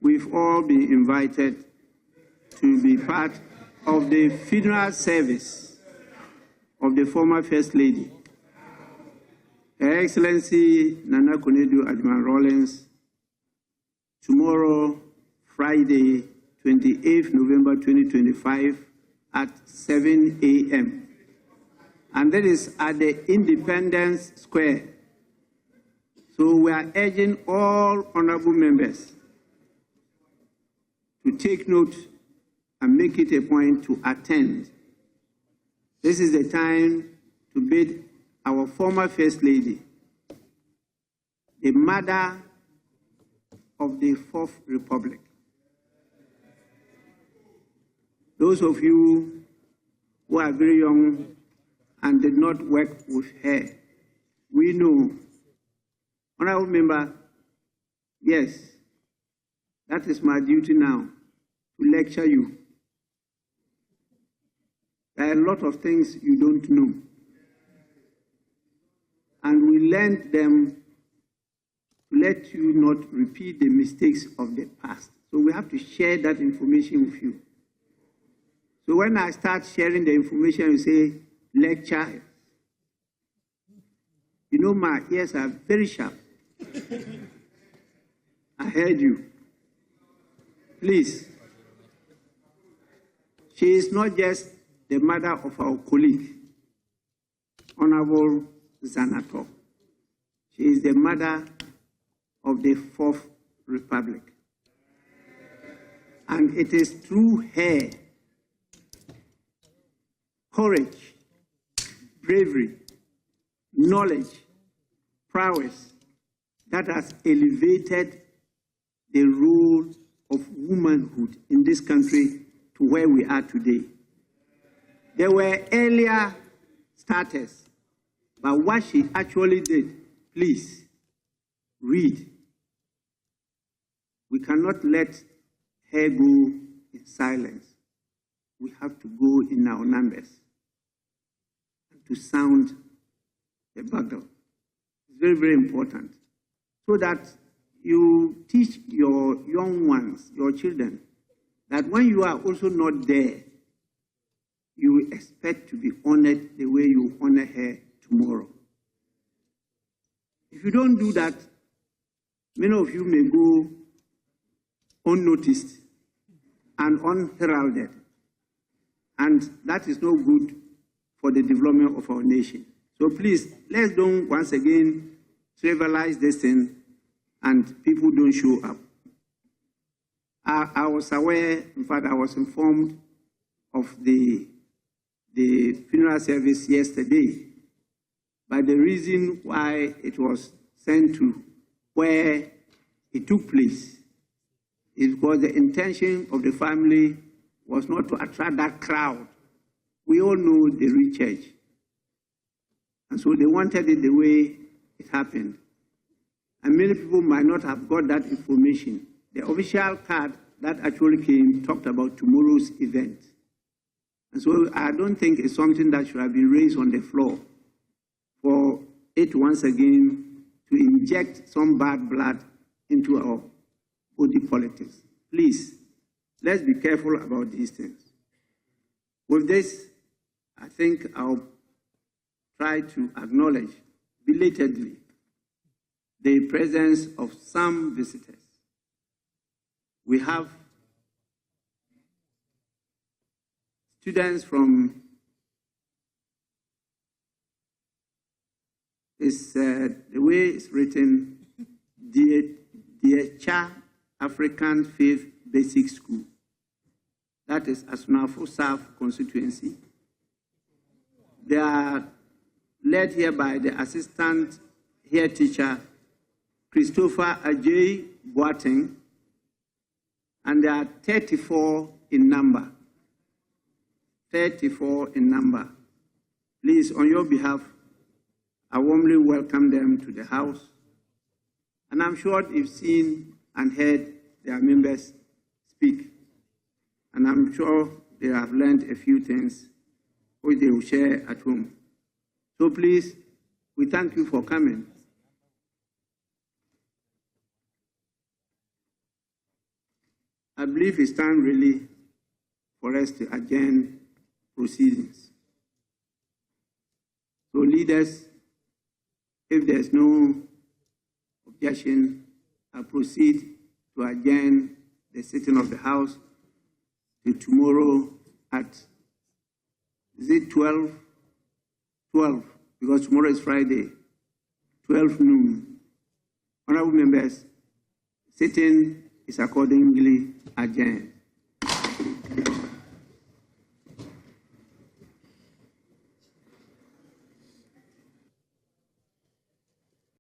we've all been invited to be part of the funeral service of the former First Lady, Her Excellency Nana Konadu Adjumani-Rawlings, tomorrow, Friday, 28th November 2025 at 7 a.m. And that is at the Independence Square. So we are urging all honorable members to take note and make it a point to attend. This is the time to bid our former First Lady, the mother of the Fourth Republic. Those of you who are very young and did not work with her, we know. Honorable member, yes, that is my duty now, to lecture you. There are a lot of things you don't know. And we learned them to let you not repeat the mistakes of the past. So we have to share that information with you. So when I start sharing the information, you say, lecture. You know, my ears are very sharp. I heard you. Please. She is not just the mother of our colleague, Honorable Zanato. She is the mother of the Fourth Republic. And it is through her courage, bravery, knowledge, prowess that has elevated the role of womanhood in this country to where we are today. There were earlier starters, but what she actually did, please, read. We cannot let her go in silence. We have to go in our numbers and to sound the battle. It's very, very important. So that you teach your young ones, your children, that when you are also not there, you will expect to be honored the way you honor her tomorrow. If you don't do that, many of you may go unnoticed and unheralded, and that is no good for the development of our nation. So please, let's don't once again trivialize this thing and people don't show up. I was aware, in fact, I was informed of the funeral service yesterday, but the reason why it was sent to where it took place is because the intention of the family was not to attract that crowd. We all know the rich church. And so they wanted it the way it happened. And many people might not have got that information. The official card that actually came talked about tomorrow's event. And so I don't think it's something that should have been raised on the floor for it once again to inject some bad blood into our body politics. Please, let's be careful about these things. With this, I think I'll try to acknowledge belatedly the presence of some visitors. We have students from the way it's written, Cha African Faith Basic School. That is Asunafo South constituency. They are led here by the assistant head teacher, Christopher Ajay Boateng, and there are 34 in number. 34 in number. Please, on your behalf, I warmly welcome them to the House. And I'm sure you've seen and heard their members speak. And I'm sure they have learned a few things which they will share at home. So please, we thank you for coming. I believe it's time really for us to adjourn proceedings. So leaders, if there's no objection, I proceed to adjourn the sitting of the House to tomorrow at, is it 12? 12, because tomorrow is Friday, 12 noon. Honorable members, sitting is accordingly adjourned.